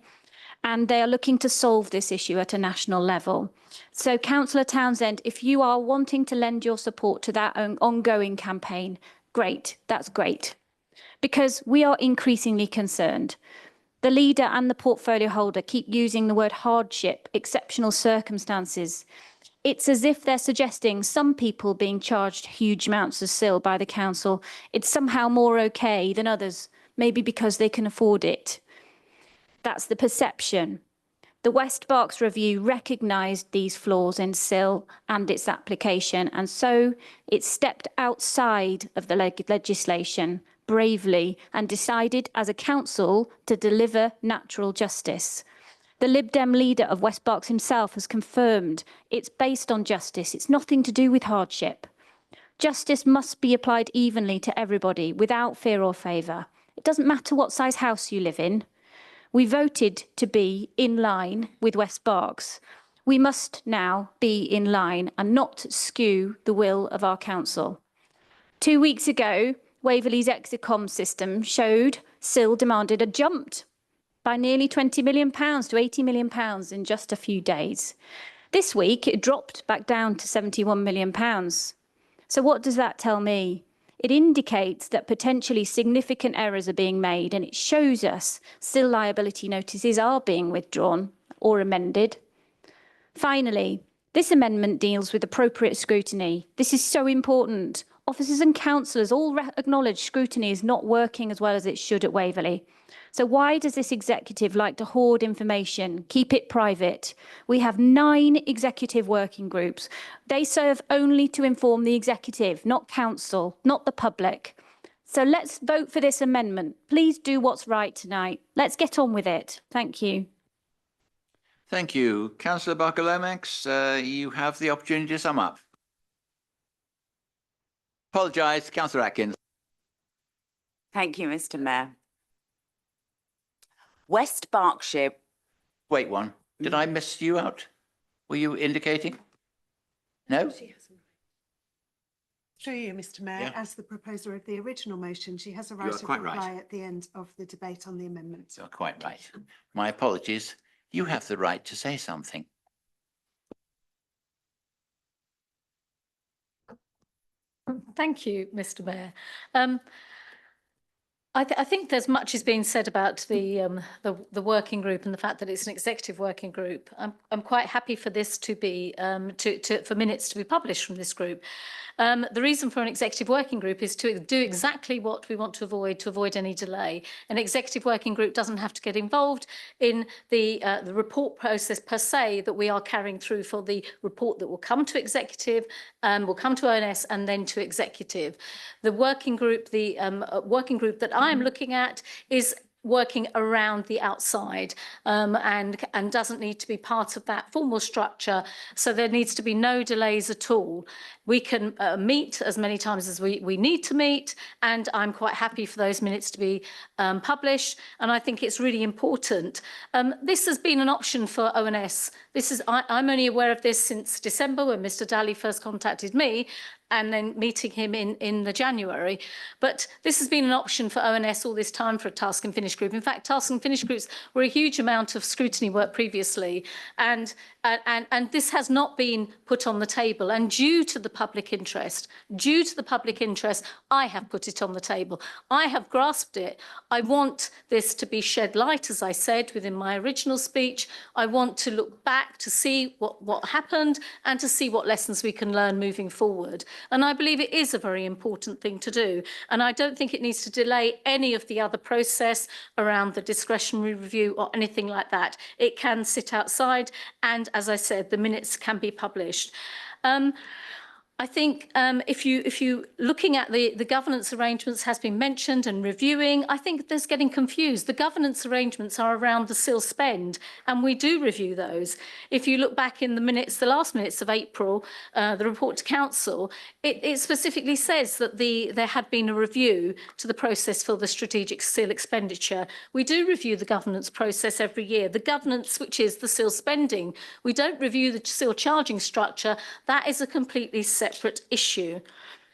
and they are looking to solve this issue at a national level. So, Councillor Townsend, if you are wanting to lend your support to that ongoing campaign, great, that's great, because we are increasingly concerned. The leader and the portfolio holder keep using the word hardship, exceptional circumstances. It's as if they're suggesting some people being charged huge amounts of SIL by the council, it's somehow more okay than others, maybe because they can afford it. That's the perception. The West Berks review recognised these flaws in SIL and its application, and so it stepped outside of the legislation bravely and decided as a council to deliver natural justice. The Lib Dem leader of West Berks himself has confirmed it's based on justice. It's nothing to do with hardship. Justice must be applied evenly to everybody without fear or favour. It doesn't matter what size house you live in. We voted to be in line with West Berks. We must now be in line and not skew the will of our council. 2 weeks ago, Waverley's Exicom system showed SIL demanded a jump by nearly £20 million to £80 million in just a few days. This week, it dropped back down to £71 million. So what does that tell me? It indicates that potentially significant errors are being made, and it shows us SIL liability notices are being withdrawn or amended. Finally, this amendment deals with appropriate scrutiny. This is so important. Officers and councillors all acknowledge scrutiny is not working as well as it should at Waverley. So why does this executive like to hoard information, keep it private? We have 9 executive working groups. They serve only to inform the executive, not council, not the public. So let's vote for this amendment. Please do what's right tonight. Let's get on with it. Thank you. Thank you. Councillor Barker-Lomax, you have the opportunity to sum up. Apologise, Councillor Atkins. Thank you, Mr. Mayor. West Berkshire. Wait one. Did I miss you out? Were you indicating? No? Through you, Mr. Mayor, Yeah. as the proposer of the original motion, she has a right are to quite right. reply at the end of the debate on the amendment. You're quite right. My apologies. You have the right to say something. Thank you, Mr. Mayor. I think there's much is being said about the working group and the fact that it's an executive working group. I'm quite happy for this to be for minutes to be published from this group. The reason for an executive working group is to do exactly what we want to avoid any delay. An executive working group doesn't have to get involved in the report process per se that we are carrying through for the report that will come to executive, will come to ONS and then to executive. The working group that I'm looking at is working around the outside and doesn't need to be part of that formal structure. So there needs to be no delays at all. We can meet as many times as we need to meet, and I'm quite happy for those minutes to be published. And I think it's really important. This has been an option for ONS. I'm only aware of this since December when Mr. Daly first contacted me. and then meeting him in the January. But this has been an option for ONS all this time for a task and finish group. In fact, task and finish groups were a huge amount of scrutiny work previously, and this has not been put on the table. And due to the public interest, I have put it on the table. I have grasped it. I want this to be shed light, as I said within my original speech. I want to look back to see what happened and to see what lessons we can learn moving forward. And I believe it is a very important thing to do. And I don't think it needs to delay any of the other process around the discretionary review or anything like that. It can sit outside, and as I said, the minutes can be published. I think if you looking at the governance arrangements has been mentioned and reviewing, I think there's getting confused. The governance arrangements are around the SIL spend, and we do review those. If you look back in the minutes, the last minutes of April, the report to council, it specifically says that there had been a review to the process for the strategic SIL expenditure. We do review the governance process every year. The governance, which is the SIL spending, we don't review the SIL charging structure. That is a completely separate issue.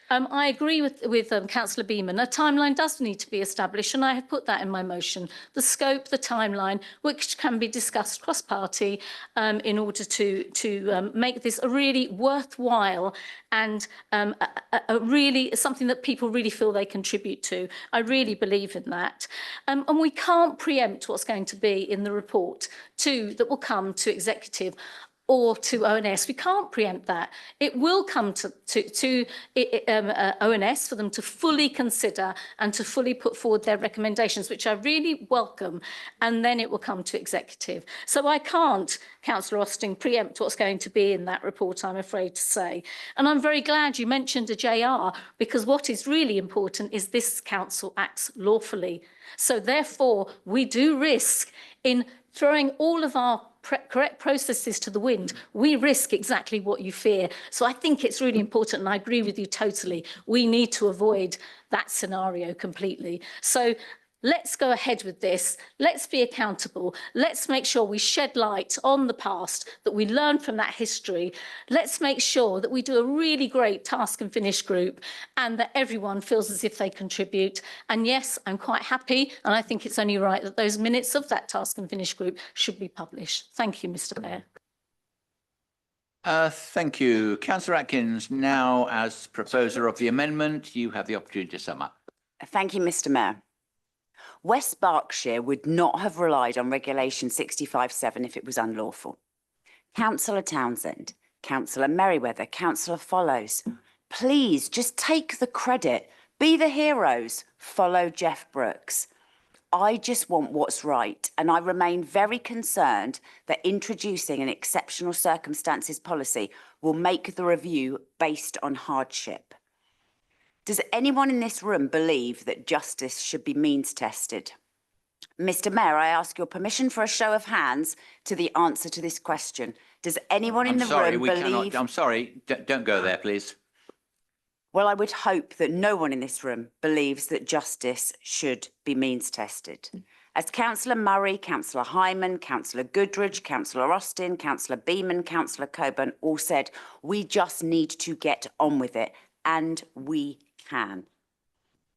I agree with Councillor Beeman. A timeline does need to be established, and I have put that in my motion. The scope, the timeline, which can be discussed cross-party in order to make this a really worthwhile and a really something that people really feel they contribute to. I really believe in that. And we can't preempt what's going to be in the report that will come to executive or to ONS. We can't preempt that. It will come to ONS for them to fully consider and to fully put forward their recommendations, which I really welcome, and then it will come to executive. So I can't, Councillor Austin, preempt what's going to be in that report, I'm afraid to say. And I'm very glad you mentioned a JR, because what is really important is this council acts lawfully. So therefore, we do risk in throwing all of our correct processes to the wind. We risk exactly what you fear. So I think it's really important, and I agree with you totally. We need to avoid that scenario completely. So let's go ahead with this. Let's be accountable. Let's make sure we shed light on the past, that we learn from that history. Let's make sure that we do a really great task and finish group, and that everyone feels as if they contribute. And yes, I'm quite happy, and I think it's only right that those minutes of that task and finish group should be published. Thank you, Mr. Mayor. Thank you. Councillor Atkins, now as proposer of the amendment, you have the opportunity to sum up. Thank you, Mr. Mayor. West Berkshire would not have relied on Regulation 65(7) if it was unlawful. Councillor Townsend, Councillor Merriweather, Councillor Follows, please just take the credit. Be the heroes. Follow Jeff Brooks. I just want what's right, and I remain very concerned that introducing an exceptional circumstances policy will make the review based on hardship. Does anyone in this room believe that justice should be means tested? Mr. Mayor, I ask your permission for a show of hands to the answer to this question. Does anyone in the room believe... I'm sorry, don't go there, please. Well, I would hope that no one in this room believes that justice should be means tested. As Councillor Murray, Councillor Hyman, Councillor Goodridge, Councillor Austin, Councillor Beeman, Councillor Coburn all said, we just need to get on with it, and we can.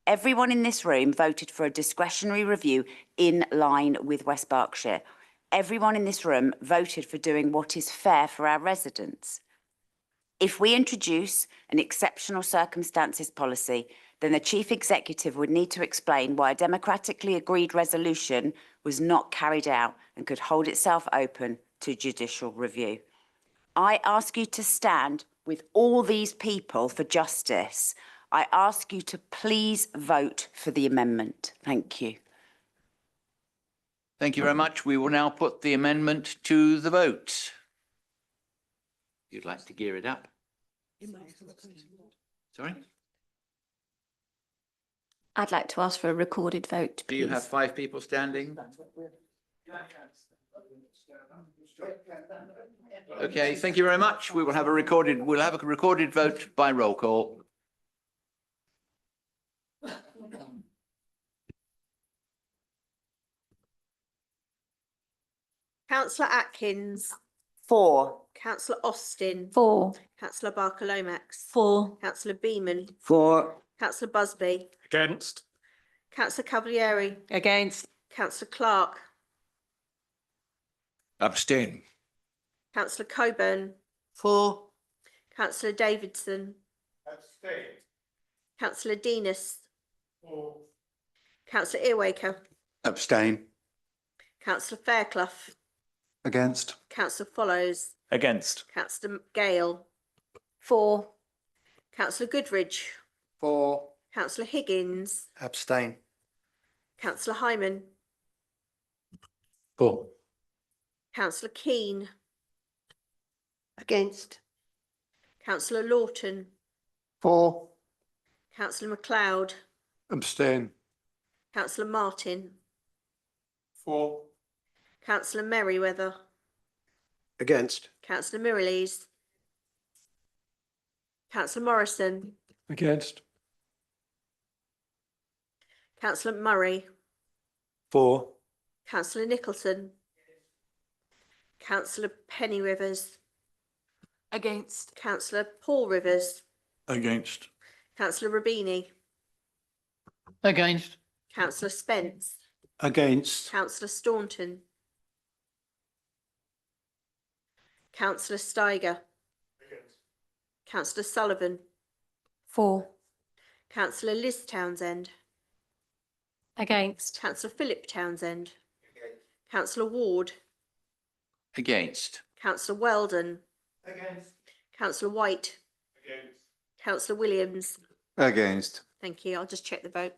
Everyone in this room voted for a discretionary review in line with West Berkshire. Everyone in this room voted for doing what is fair for our residents. If we introduce an exceptional circumstances policy, then the Chief Executive would need to explain why a democratically agreed resolution was not carried out and could hold itself open to judicial review. I ask you to stand with all these people for justice. I ask you to please vote for the amendment. Thank you. Thank you very much. We will now put the amendment to the vote. You'd like to gear it up? Sorry? I'd like to ask for a recorded vote, Do you please. have 5 people standing? Okay, thank you very much. We'll have a recorded vote by roll call. Councillor Atkins, 4. Councillor Austin. 4. Councillor Barker Lomax. 4. Councillor Beeman. 4. Councillor Busby. Against. Councillor Cavalieri. Against. Councillor Clark. Abstain. Councillor Coburn. 4. Councillor Davidson. Abstain. Councillor Denis. 4. Councillor Earwaker. Abstain. Councillor Fairclough. Against. Councillor Follows. Against. Councillor Gale. 4. Councillor Goodridge. 4. Councillor Higgins. Abstain. Councillor Hyman. 4. Councillor Keane. Against. Councillor Lawton. 4. Councillor MacLeod. Abstain. Councillor Martin. 4. Councillor Merriweather. Against. Councillor Mirrlees. Councillor Morrison. Against. Councillor Murray. 4. Councillor Nicholson. Councillor Penny Rivers. Against. Councillor Paul Rivers. Against. Councillor Rubini. Against. Councillor Spence. Against. Councillor Staunton. Councillor Steiger. Councillor Sullivan. 4. Councillor Liz Townsend. Against. Councillor Philip Townsend. Councillor Ward. Against. Councillor Weldon. Against. Councillor White. Against. Councillor Williams. Against. Thank you. I'll just check the vote.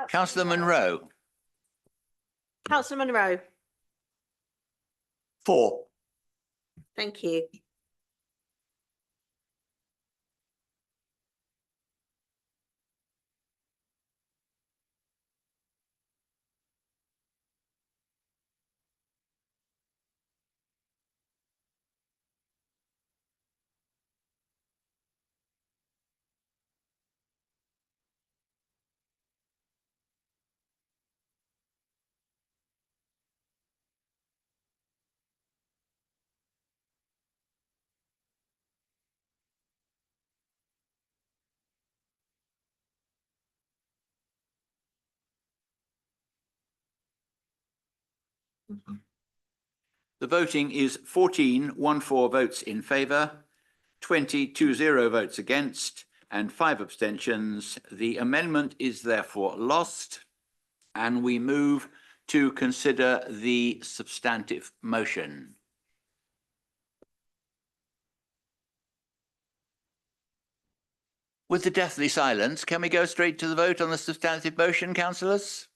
Councillor Monroe. Councillor Monroe. 4. Thank you. The voting is 14 votes in favour, 20 votes against, and 5 abstentions. The amendment is therefore lost, and we move to consider the substantive motion. With the deathly silence, can we go straight to the vote on the substantive motion, councillors?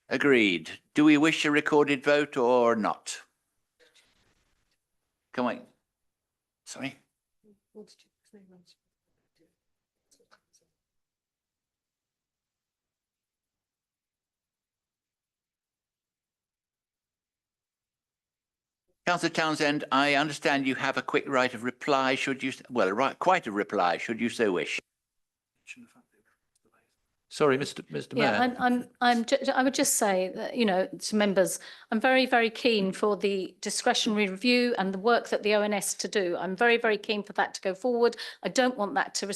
Agreed. Do we wish a recorded vote or not? Come on. Sorry. Councillor Townsend, I understand you have a quick right of reply, should you, well, quite a reply, should you so wish. Sorry, Mr. Mayor. Yeah, I would just say that, you know, to members, I'm very, very keen for the discretionary review and the work that the ONS to do. I'm very, very keen for that to go forward. I don't want that to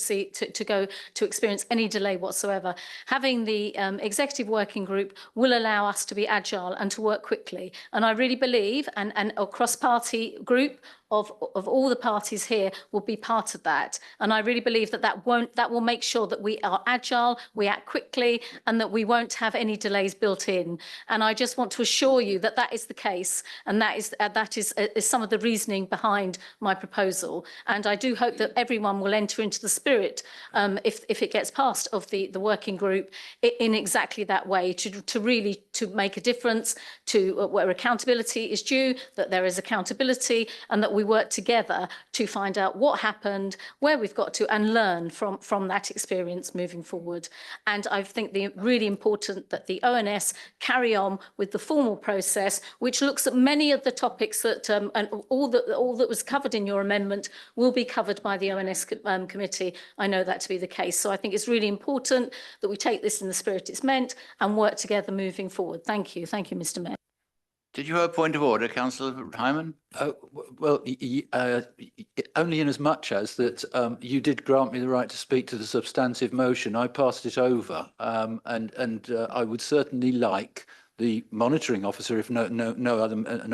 experience any delay whatsoever. Having the executive working group will allow us to be agile and to work quickly. And I really believe, and a cross-party group of all the parties here will be part of that. And I really believe that will make sure that we are agile, we act quickly, and that we won't have any delays built in. And I just want to assure you that that is the case, and that is some of the reasoning behind my proposal. And I do hope that everyone will enter into the spirit, if it gets passed, of the working group in exactly that way, to really make a difference, to where accountability is due, that there is accountability, and that we we work together to find out what happened, where we've got to, and learn from that experience moving forward. And I think the really important that the ONS carry on with the formal process, which looks at many of the topics that and all that was covered in your amendment will be covered by the ONS committee. I know that to be the case. So I think it's really important that we take this in the spirit it's meant and work together moving forward. Thank you. Thank you, Mr. Mayor. Did you have a point of order, Councillor Hyman? Well, only in as much as that you did grant me the right to speak to the substantive motion. I passed it over, and I would certainly like the monitoring officer, if no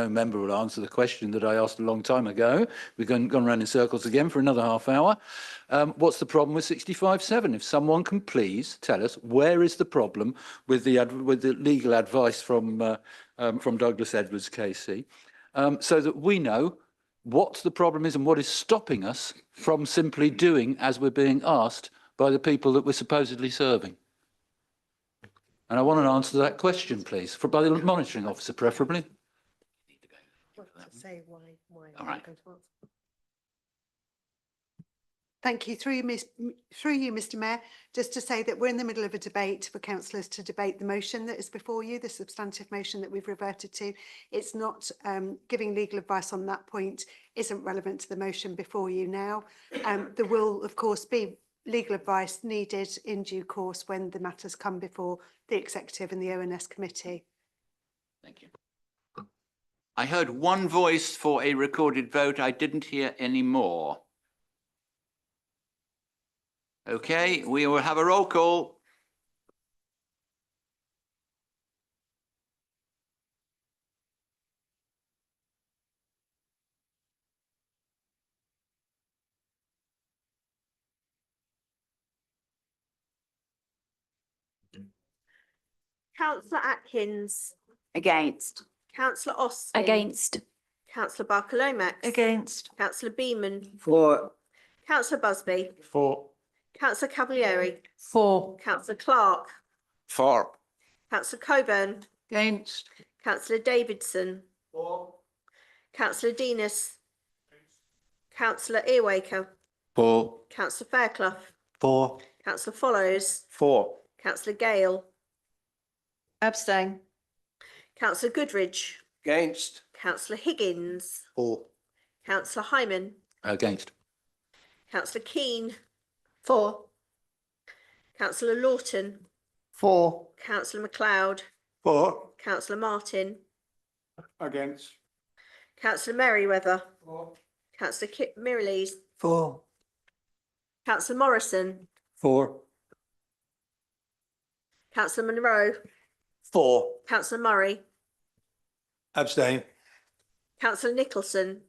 member will answer the question that I asked a long time ago. We've gone around in circles again for another half hour. What's the problem with 65(7)? If someone can please tell us where is the problem with the legal advice from Douglas Edwards KC, so that we know what the problem is and what is stopping us from simply doing as we're being asked by the people that we're supposedly serving. And I want an answer to that question, please, by the monitoring officer, preferably. All right. Thank you. Through you, Mr. Mayor, just to say that we're in the middle of a debate for councillors to debate the motion that is before you, the substantive motion that we've reverted to. It's not giving legal advice on that point isn't relevant to the motion before you now. There will, of course, be legal advice needed in due course when the matters come before the Executive and the ONS committee. Thank you. I heard one voice for a recorded vote. I didn't hear any more. Okay, we will have a roll call. Councillor Atkins. Against. Councillor Austin. Against. Councillor Barker-Lomax. Against. Councillor Beeman. For. Councillor Busby. For. Councillor Cavalieri. For. Councillor Clark. For. Councillor Coburn. Against. Councillor Davidson. For. Councillor Denis. Councillor Earwaker. For. Councillor Fairclough. For. Councillor Follows. For. Councillor Gale. Abstain. Councillor Goodridge. Against. Councillor Higgins. For. Councillor Hyman. Against. Councillor Keane. For. Councillor Lawton. For. Councillor MacLeod. For. Councillor Martin. Against. Councillor Merriweather. For. Councillor Mirrlees. For. Councillor Morrison. For. Councillor Monroe. For. Councillor Murray. Abstain. Councillor Nicholson.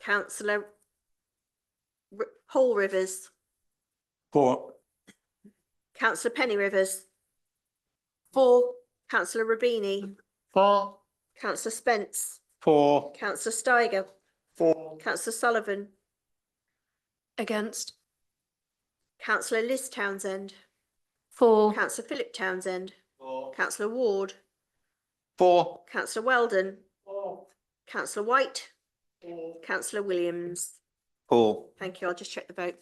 Councillor Paul Rivers. For. Councillor Penny Rivers. For. Councillor Rubini. For. Councillor Spence. For. Councillor Steiger. For. Councillor Sullivan. Against. Councillor Liz Townsend. For. Councillor Philip Townsend. For. Councillor Ward. For. Councillor Weldon. For. Councillor White. Councillor Williams. For. Thank you. I'll just check the vote.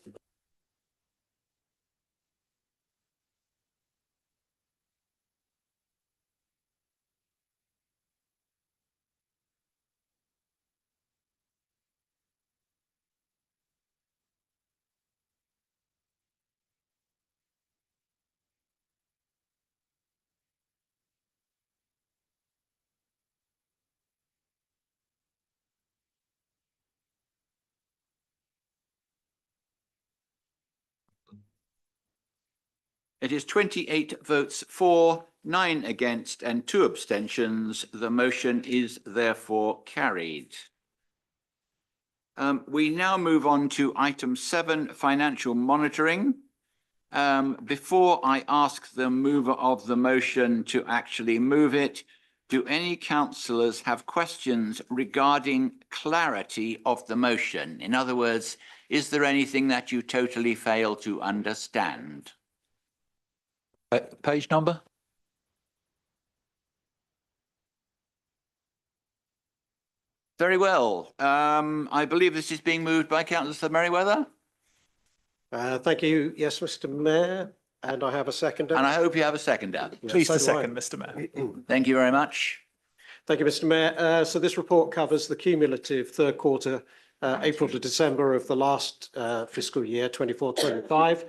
It is 28 votes for, 9 against and 2 abstentions. The motion is therefore carried. We now move on to item 7, financial monitoring. Before I ask the mover of the motion to actually move it, do any councillors have questions regarding clarity of the motion? In other words, is there anything that you totally fail to understand? Page number? Very well. I believe this is being moved by Councillor Merriweather. Thank you. Yes, Mr. Mayor, and I have a seconder. And I hope you have a seconder. Yeah, Please so to do I. second, Mr. Mayor. Thank you very much. Thank you, Mr. Mayor. So this report covers the cumulative third quarter, April to December of the last fiscal year, 24-25.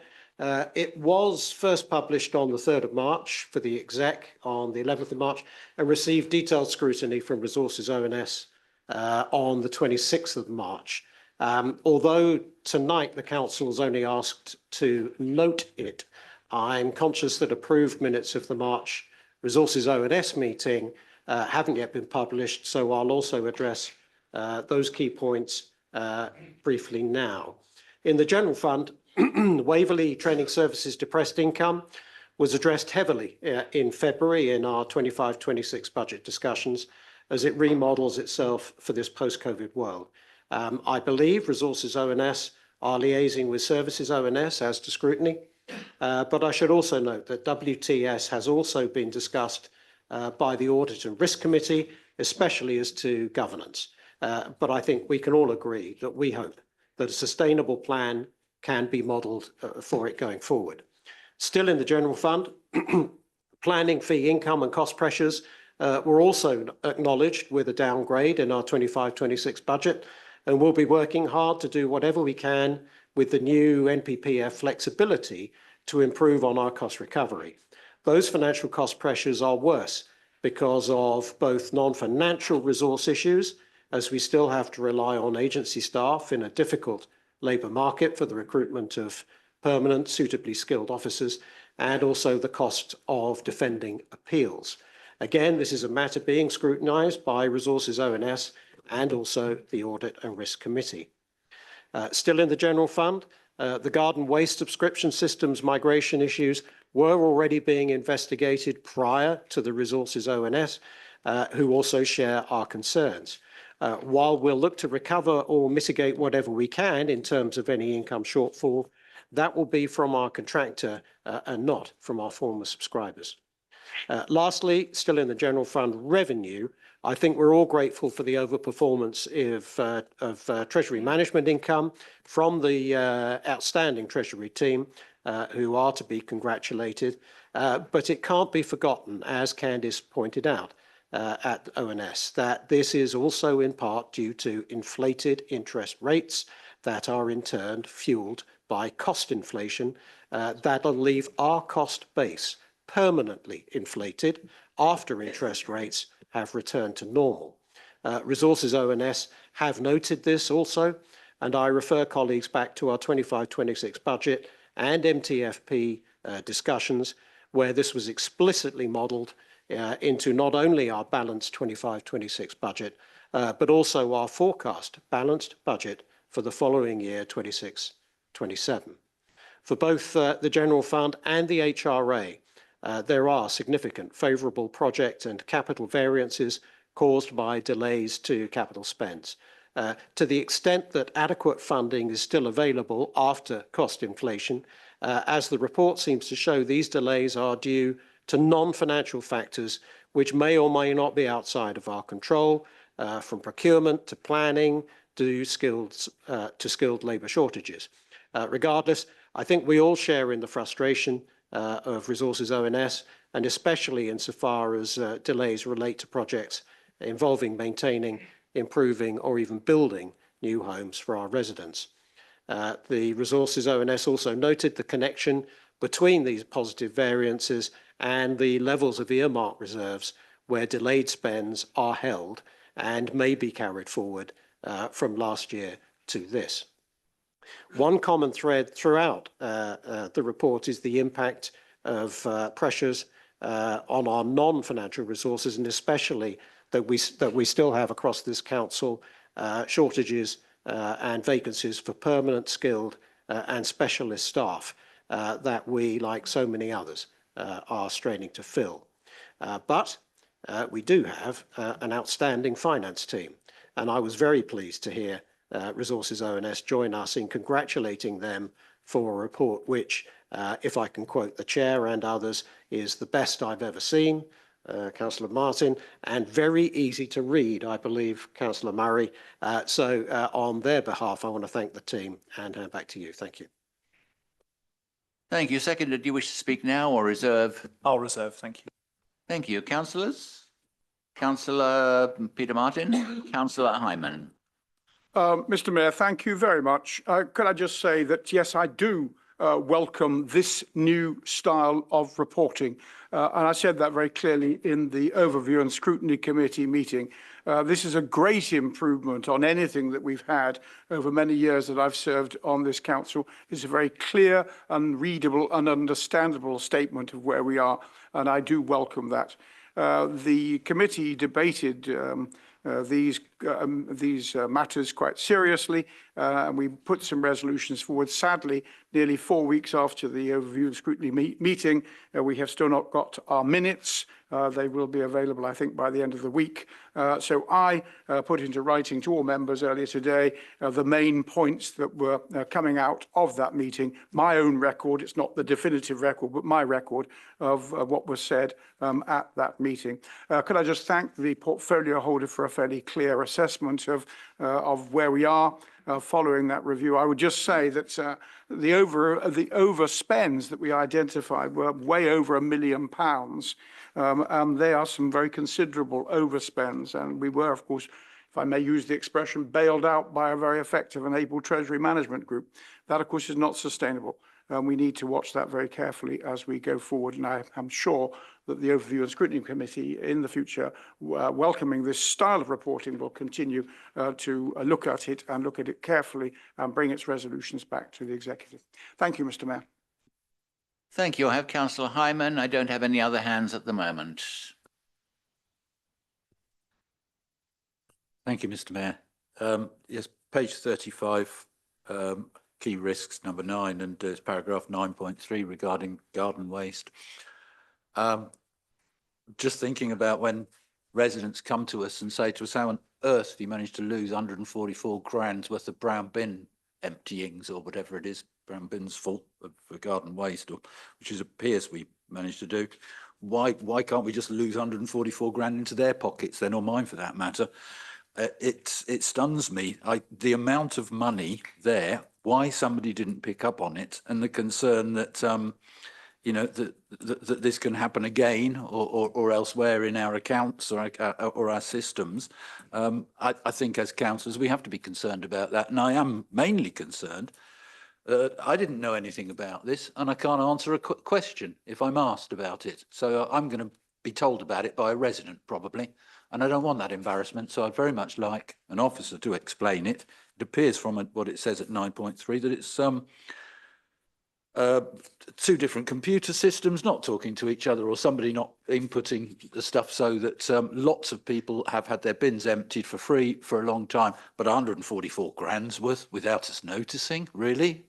It was first published on the 3rd of March for the exec on the 11th of March and received detailed scrutiny from Resources ONS on the 26th of March. Although tonight the council's only asked to note it, I'm conscious that approved minutes of the March Resources ONS meeting haven't yet been published, so I'll also address those key points briefly now. In the general fund, Waverley Training Services depressed income was addressed heavily in February in our 25-26 budget discussions as it remodels itself for this post-COVID world. I believe Resources ONS are liaising with Services ONS as to scrutiny, but I should also note that WTS has also been discussed by the Audit and Risk Committee, especially as to governance. But I think we can all agree that we hope that a sustainable plan can be modelled for it going forward. Still in the general fund, planning fee income and cost pressures were also acknowledged with a downgrade in our 25-26 budget, and we'll be working hard to do whatever we can with the new NPPF flexibility to improve on our cost recovery. Those financial cost pressures are worse because of both non-financial resource issues, as we still have to rely on agency staff in a difficult labour market for the recruitment of permanent, suitably skilled officers, and also the cost of defending appeals. Again, this is a matter being scrutinised by Resources ONS and also the Audit and Risk Committee. Still in the general fund, the garden waste subscription systems migration issues were already being investigated prior to the Resources ONS, who also share our concerns. While we'll look to recover or mitigate whatever we can in terms of any income shortfall, that will be from our contractor and not from our former subscribers. Lastly, still in the general fund revenue, I think we're all grateful for the overperformance of Treasury management income from the outstanding Treasury team, who are to be congratulated. But it can't be forgotten, as Candice pointed out at ONS, that this is also in part due to inflated interest rates that are in turn fueled by cost inflation that'll leave our cost base permanently inflated after interest rates have returned to normal. Resources ONS have noted this also, and I refer colleagues back to our 25-26 budget and MTFP discussions, where this was explicitly modelled into not only our balanced 25-26 budget, but also our forecast balanced budget for the following year, 26-27. For both the General Fund and the HRA, there are significant favourable project and capital variances caused by delays to capital spends. To the extent that adequate funding is still available after cost inflation, as the report seems to show, these delays are due to non-financial factors which may or may not be outside of our control, from procurement to planning to skilled labour shortages. Regardless, I think we all share in the frustration of Resources ONS, and especially insofar as delays relate to projects involving maintaining, improving or even building new homes for our residents. The Resources ONS also noted the connection between these positive variances and the levels of earmark reserves where delayed spends are held and may be carried forward from last year to this. One common thread throughout the report is the impact of pressures on our non-financial resources, and especially that we still have across this council shortages and vacancies for permanent, skilled and specialist staff that we, like so many others, are straining to fill. But we do have an outstanding finance team, and I was very pleased to hear Resources ONS join us in congratulating them for a report which, if I can quote the chair and others, is the best I've ever seen, Councillor Martin, and very easy to read, I believe, Councillor Murray. So on their behalf, I want to thank the team and hand back to you. Thank you. Thank you. Seconder, do you wish to speak now or reserve? I'll reserve, thank you. Thank you. Councillors? Councillor Peter Martin, Councillor Hyman. Mr. Mayor, thank you very much. Could I just say that, yes, I do welcome this new style of reporting. And I said that very clearly in the Overview and Scrutiny Committee meeting. This is a great improvement on anything that we've had over many years that I've served on this council. It's a very clear and readable and understandable statement of where we are, and I do welcome that. The committee debated these matters quite seriously, and we put some resolutions forward. Sadly, nearly 4 weeks after the Overview and Scrutiny meeting, we have still not got our minutes. They will be available, I think, by the end of the week. So I put into writing to all members earlier today the main points that were coming out of that meeting. My own record, it's not the definitive record, but my record of what was said at that meeting. Could I just thank the portfolio holder for a fairly clear assessment of where we are following that review. I would just say that the overspends that we identified were way over £1 million. They are some very considerable overspends, and we were, of course, if I may use the expression, bailed out by a very effective and able Treasury Management Group. That, of course, is not sustainable. We need to watch that very carefully as we go forward, and I am sure that the Overview and Scrutiny Committee in the future, welcoming this style of reporting, will continue to look at it and look at it carefully and bring its resolutions back to the Executive. Thank you, Mr. Mayor. Thank you. I have Councillor Hyman. I don't have any other hands at the moment. Thank you, Mr. Mayor. Yes, page 35, key risks, number 9, and there's paragraph 9.3 regarding garden waste. Just thinking about when residents come to us and say to us, how on earth have you managed to lose 144 grand's worth of brown bin emptyings or whatever it is, brown bins full of garden waste, or which appears we managed to do. Why can't we just lose 144 grand into their pockets then, or mine for that matter? It stuns me. The amount of money there, why somebody didn't pick up on it, and the concern that you know that this can happen again or elsewhere in our accounts or our systems. I think as councillors we have to be concerned about that, and I am mainly concerned. I didn't know anything about this, and I can't answer a question if I'm asked about it. So I'm going to be told about it by a resident probably, and I don't want that embarrassment. So I'd very much like an officer to explain it. It appears from what it says at 9.3 that it's 2 different computer systems not talking to each other, or somebody not inputting the stuff, so that lots of people have had their bins emptied for free for a long time, but 144 grand's worth without us noticing, really?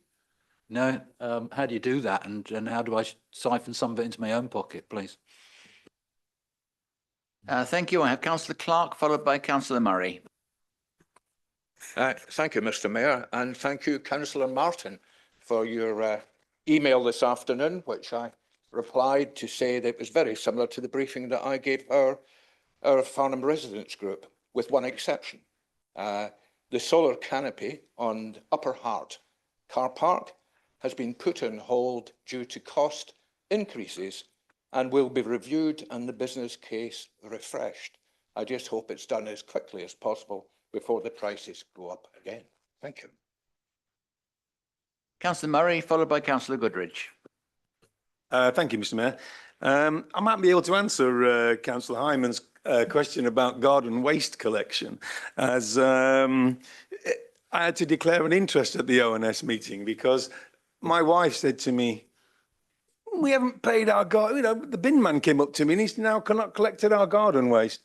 No, how do you do that, and how do I siphon some of it into my own pocket, please? Thank you. I have Councillor Clark, followed by Councillor Murray. Thank you, Mr. Mayor, and thank you, Councillor Martin, for your email this afternoon, which I replied to say that it was very similar to the briefing that I gave our Farnham residents group, with one exception. The solar canopy on Upper Hart car park has been put on hold due to cost increases and will be reviewed and the business case refreshed. I just hope it's done as quickly as possible before the prices go up again. Thank you. Councillor Murray, followed by Councillor Goodrich. Thank you, Mr. Mayor. I might be able to answer Councillor Hyman's question about garden waste collection, as I had to declare an interest at the ONS meeting because my wife said to me, we haven't paid our garden, you know, the bin man came up to me and he's now not collected our garden waste.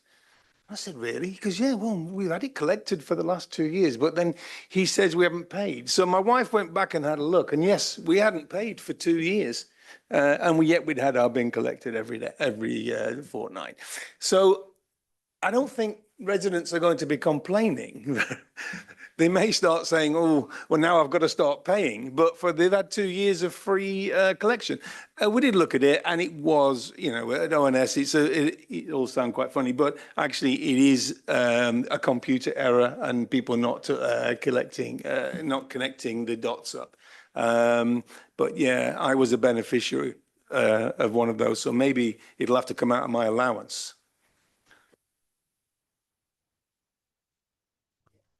I said, really? He goes, yeah, well, we've had it collected for the last 2 years, but then he says we haven't paid. So my wife went back and had a look, and yes, we hadn't paid for 2 years, and yet we'd had our bin collected every fortnight. So I don't think residents are going to be complaining they may start saying, oh, well, now I've got to start paying. But they've had 2 years of free collection. We did look at it, and it was, at ONS, it all sounds quite funny, but actually it is a computer error and people not not connecting the dots up. But yeah, I was a beneficiary of one of those, so maybe it'll have to come out of my allowance.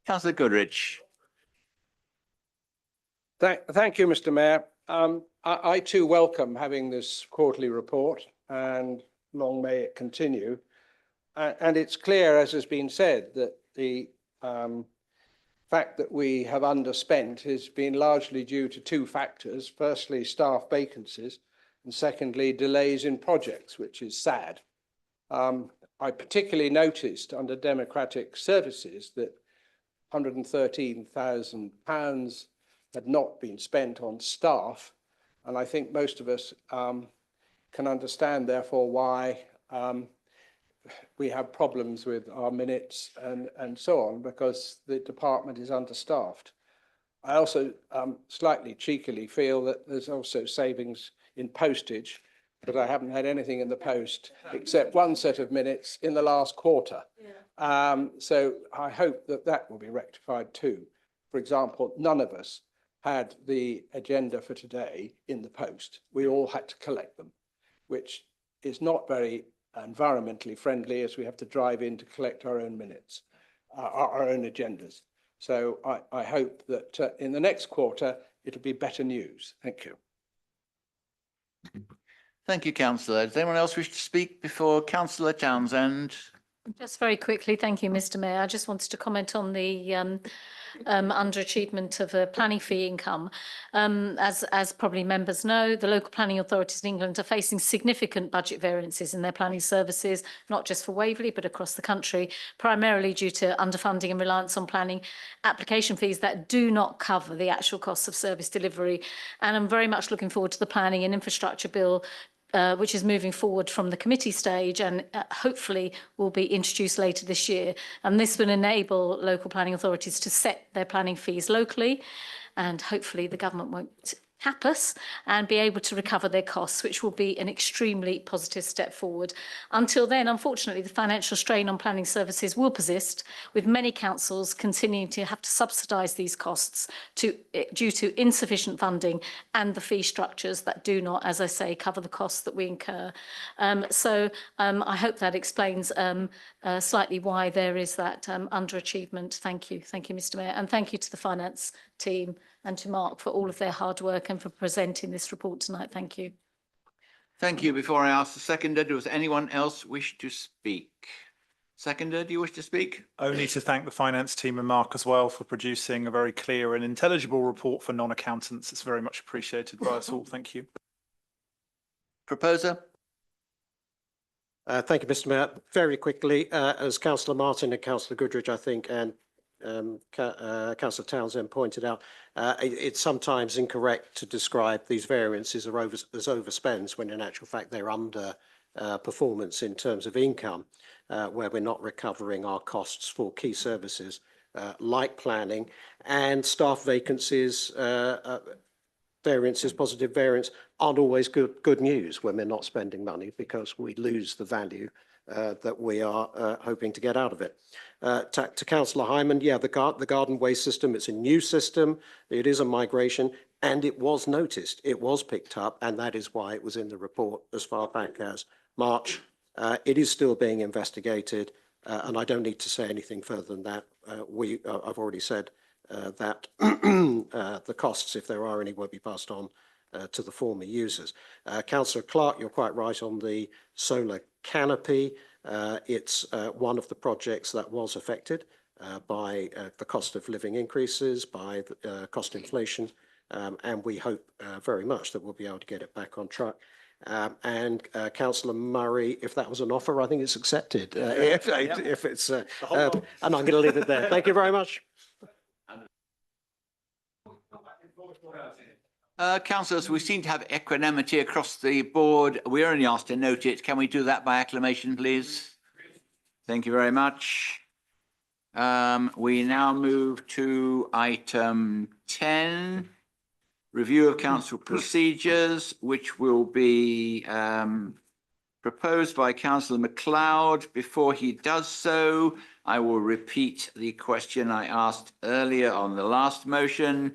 Councillor Goodrich. Thank you, Mr. Mayor. I too welcome having this quarterly report, and long may it continue. And it's clear, as has been said, that the fact that we have underspent has been largely due to two factors. Firstly, staff vacancies, and secondly, delays in projects, which is sad. I particularly noticed under Democratic Services that £113,000 had not been spent on staff. And I think most of us can understand, therefore, why we have problems with our minutes and so on, because the department is understaffed. I also slightly cheekily feel that there's also savings in postage, but I haven't had anything in the post except one set of minutes in the last quarter. So I hope that that will be rectified too. For example, none of us had the agenda for today in the post. We all had to collect them, which is not very environmentally friendly, as we have to drive in to collect our own minutes, our own agendas. So I hope that in the next quarter, it'll be better news. Thank you. Thank you, Councillor. Does anyone else wish to speak before Councillor Townsend? Just very quickly, thank you, Mr. Mayor. I just wanted to comment on the underachievement of planning fee income. As probably members know, the local planning authorities in England are facing significant budget variances in their planning services, not just for Waverley, but across the country, primarily due to underfunding and reliance on planning application fees that do not cover the actual costs of service delivery. And I'm very much looking forward to the Planning and Infrastructure Bill, which is moving forward from the committee stage and hopefully will be introduced later this year. And this will enable local planning authorities to set their planning fees locally, and hopefully the government won't cap us and be able to recover their costs, which will be an extremely positive step forward. Until then, unfortunately, the financial strain on planning services will persist, with many councils continuing to have to subsidise these costs due to insufficient funding and the fee structures that do not, as I say, cover the costs that we incur. So I hope that explains slightly why there is that underachievement. Thank you, Mr. Mayor, and thank you to the finance team and to Mark for all of their hard work and for presenting this report tonight. Thank you. Thank you. Before I ask the seconder, does anyone else wish to speak? Seconder, do you wish to speak? Only to thank the finance team and Mark as well for producing a very clear and intelligible report for non-accountants. It's very much appreciated by us all. Thank you. Proposer? Thank you, Mr. Mayor. Very quickly, as Councillor Martin and Councillor Goodrich, I think, and Councillor Townsend pointed out, it's sometimes incorrect to describe these variances as overspends when in actual fact they're under performance in terms of income, where we're not recovering our costs for key services like planning and staff vacancies. Variances, positive variance, aren't always good news when we're not spending money, because we lose the value that we are hoping to get out of it. To Councillor Hyman, yeah, the garden waste system, it's a new system, it is a migration, and it was noticed, it was picked up, and that is why it was in the report as far back as March. It is still being investigated, and I don't need to say anything further than that. I've already said that the costs, if there are any, will be passed on to the former users. Councillor Clark, you're quite right on the solar canopy. It's one of the projects that was affected by the cost of living increases, by the cost inflation, and we hope very much that we'll be able to get it back on track. And Councillor Murray, if that was an offer, I think it's accepted. If it's, and I'm going to leave it there. Thank you very much. Councillors, we seem to have equanimity across the board. We're only asked to note it. Can we do that by acclamation, please? Thank you very much. We now move to item 10, review of council procedures, which will be proposed by Councillor MacLeod. Before he does so, I will repeat the question I asked earlier on the last motion.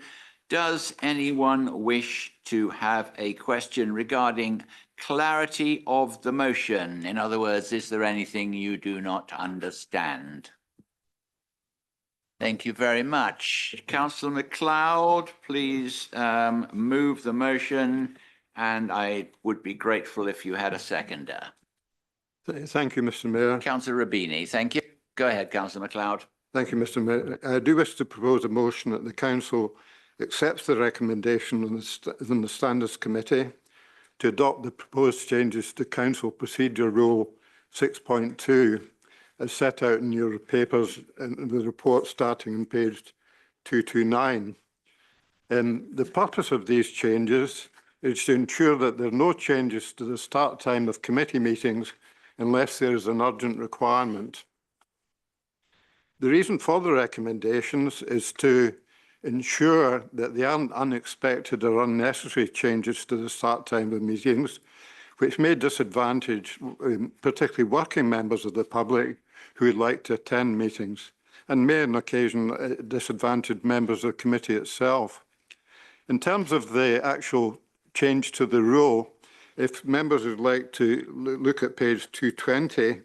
Does anyone wish to have a question regarding clarity of the motion? In other words, is there anything you do not understand? Thank you very much. Councillor MacLeod, please move the motion, and I would be grateful if you had a seconder. Thank you, Mr. Mayor. Councillor Rabini, thank you. Go ahead, Councillor MacLeod. Thank you, Mr. Mayor. I do wish to propose a motion that the council accepts the recommendation in the Standards Committee to adopt the proposed changes to Council Procedure Rule 6.2 as set out in your papers in the report starting on page 229. The purpose of these changes is to ensure that there are no changes to the start time of committee meetings unless there is an urgent requirement. The reason for the recommendations is to ensure that there aren't unexpected or unnecessary changes to the start time of meetings, which may disadvantage particularly working members of the public who would like to attend meetings, and may on occasion disadvantage members of the committee itself. In terms of the actual change to the rule, if members would like to look at page 230,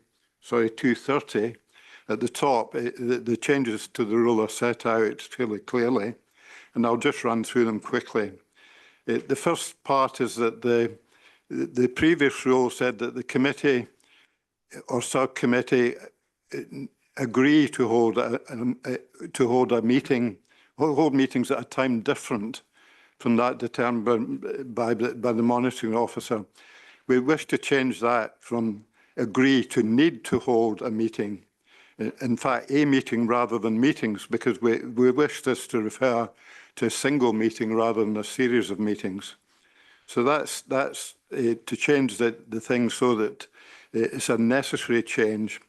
at the top, the changes to the rule are set out fairly clearly, and I'll just run through them quickly. The first part is that the previous rule said that the committee or subcommittee agree to hold meetings at a time different from that determined by the monitoring officer. We wish to change that from agree to need to hold a meeting. In fact, a meeting rather than meetings, because we wish this to refer to a single meeting rather than a series of meetings. So that's to change the thing so that it's a necessary change.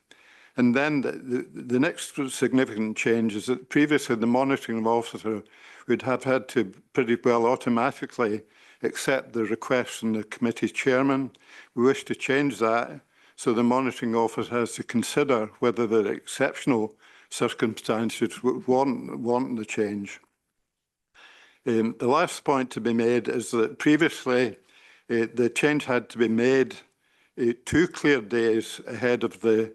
And then the next significant change is that previously the monitoring officer would have had to pretty well automatically accept the request from the committee chairman. We wish to change that so the monitoring officer has to consider whether there are exceptional circumstances would warrant the change. The last point to be made is that previously the change had to be made 2 clear days ahead of the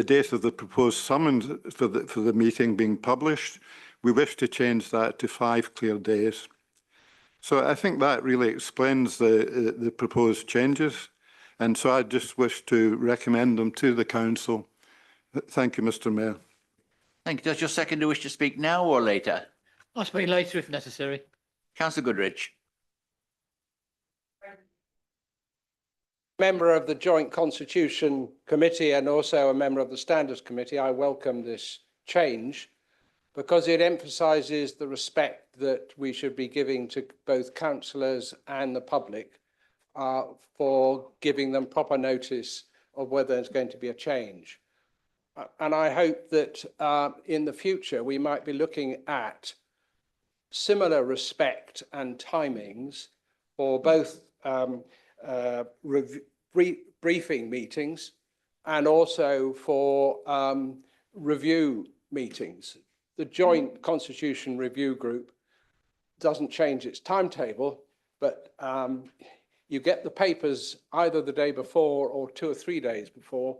date of the proposed summons for the meeting being published. We wish to change that to 5 clear days. So I think that really explains the proposed changes. And so I just wish to recommend them to the council. Thank you, Mr. Mayor. Thank you. Does your seconder wish to speak now or later? I'll speak later if necessary. Councillor Goodrich. Member of the Joint Constitution Committee and also a member of the Standards Committee, I welcome this change because it emphasises the respect that we should be giving to both councillors and the public for giving them proper notice of whether there's going to be a change. And I hope that in the future we might be looking at similar respect and timings for both briefing meetings and also for review meetings. The Joint Constitution Review Group doesn't change its timetable, but you get the papers either the day before or 2 or 3 days before,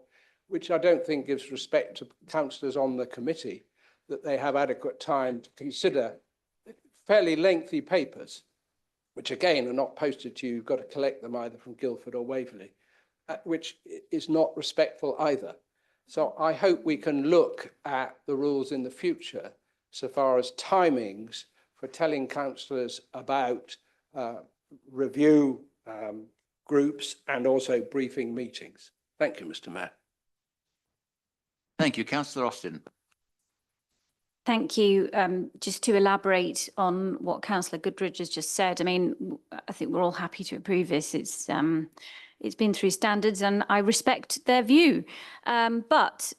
which I don't think gives respect to councillors on the committee, that they have adequate time to consider fairly lengthy papers, which again are not posted to you. You've got to collect them either from Guildford or Waverley, which is not respectful either. So I hope we can look at the rules in the future so far as timings for telling councillors about review groups and also briefing meetings. Thank you, Mr. Mayor. Thank you. Councillor Austin. Thank you. Just to elaborate on what Councillor Goodrich has just said, I mean, I think we're all happy to approve this. It's been through standards and I respect their view. But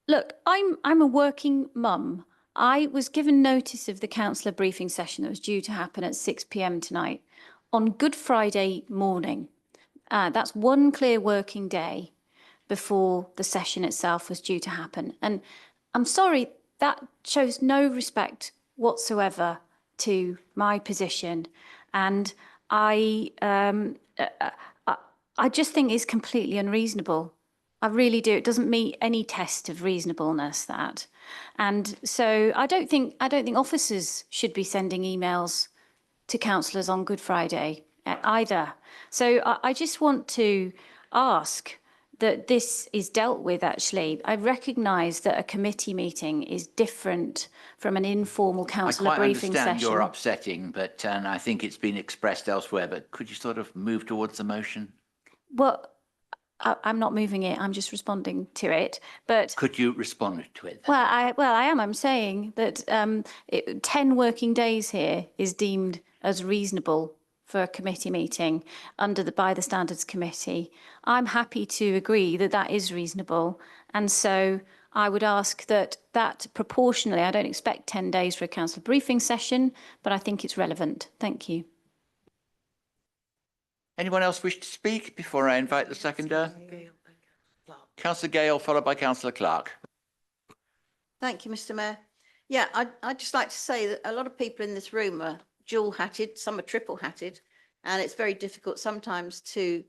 Look, I'm a working mum. I was given notice of the councillor briefing session that was due to happen at 6 p.m. tonight on Good Friday morning. That's one clear working day before the session itself was due to happen. And I'm sorry, that shows no respect whatsoever to my position. And I just think it's completely unreasonable. I really do. It doesn't meet any test of reasonableness, that. And so I don't think officers should be sending emails to councillors on Good Friday either. So I just want to ask that this is dealt with, actually. I recognise that a committee meeting is different from an informal councillor briefing session. I quite understand you're upsetting, but and I think it's been expressed elsewhere, but could you sort of move towards the motion? Well, I'm not moving it, I'm just responding to it, but... Could you respond to it then? Well, I am. I'm saying that 10 working days here is deemed as reasonable for a committee meeting by the Standards Committee. I'm happy to agree that that is reasonable. And so I would ask that proportionally, I don't expect 10 days for a council briefing session, but I think it's relevant. Thank you. Anyone else wish to speak before I invite the seconder? Councillor Gale, followed by Councillor Clark. Thank you, Mr. Mayor. Yeah, I'd just like to say that a lot of people in this room are dual-hatted, some are triple-hatted, and it's very difficult sometimes to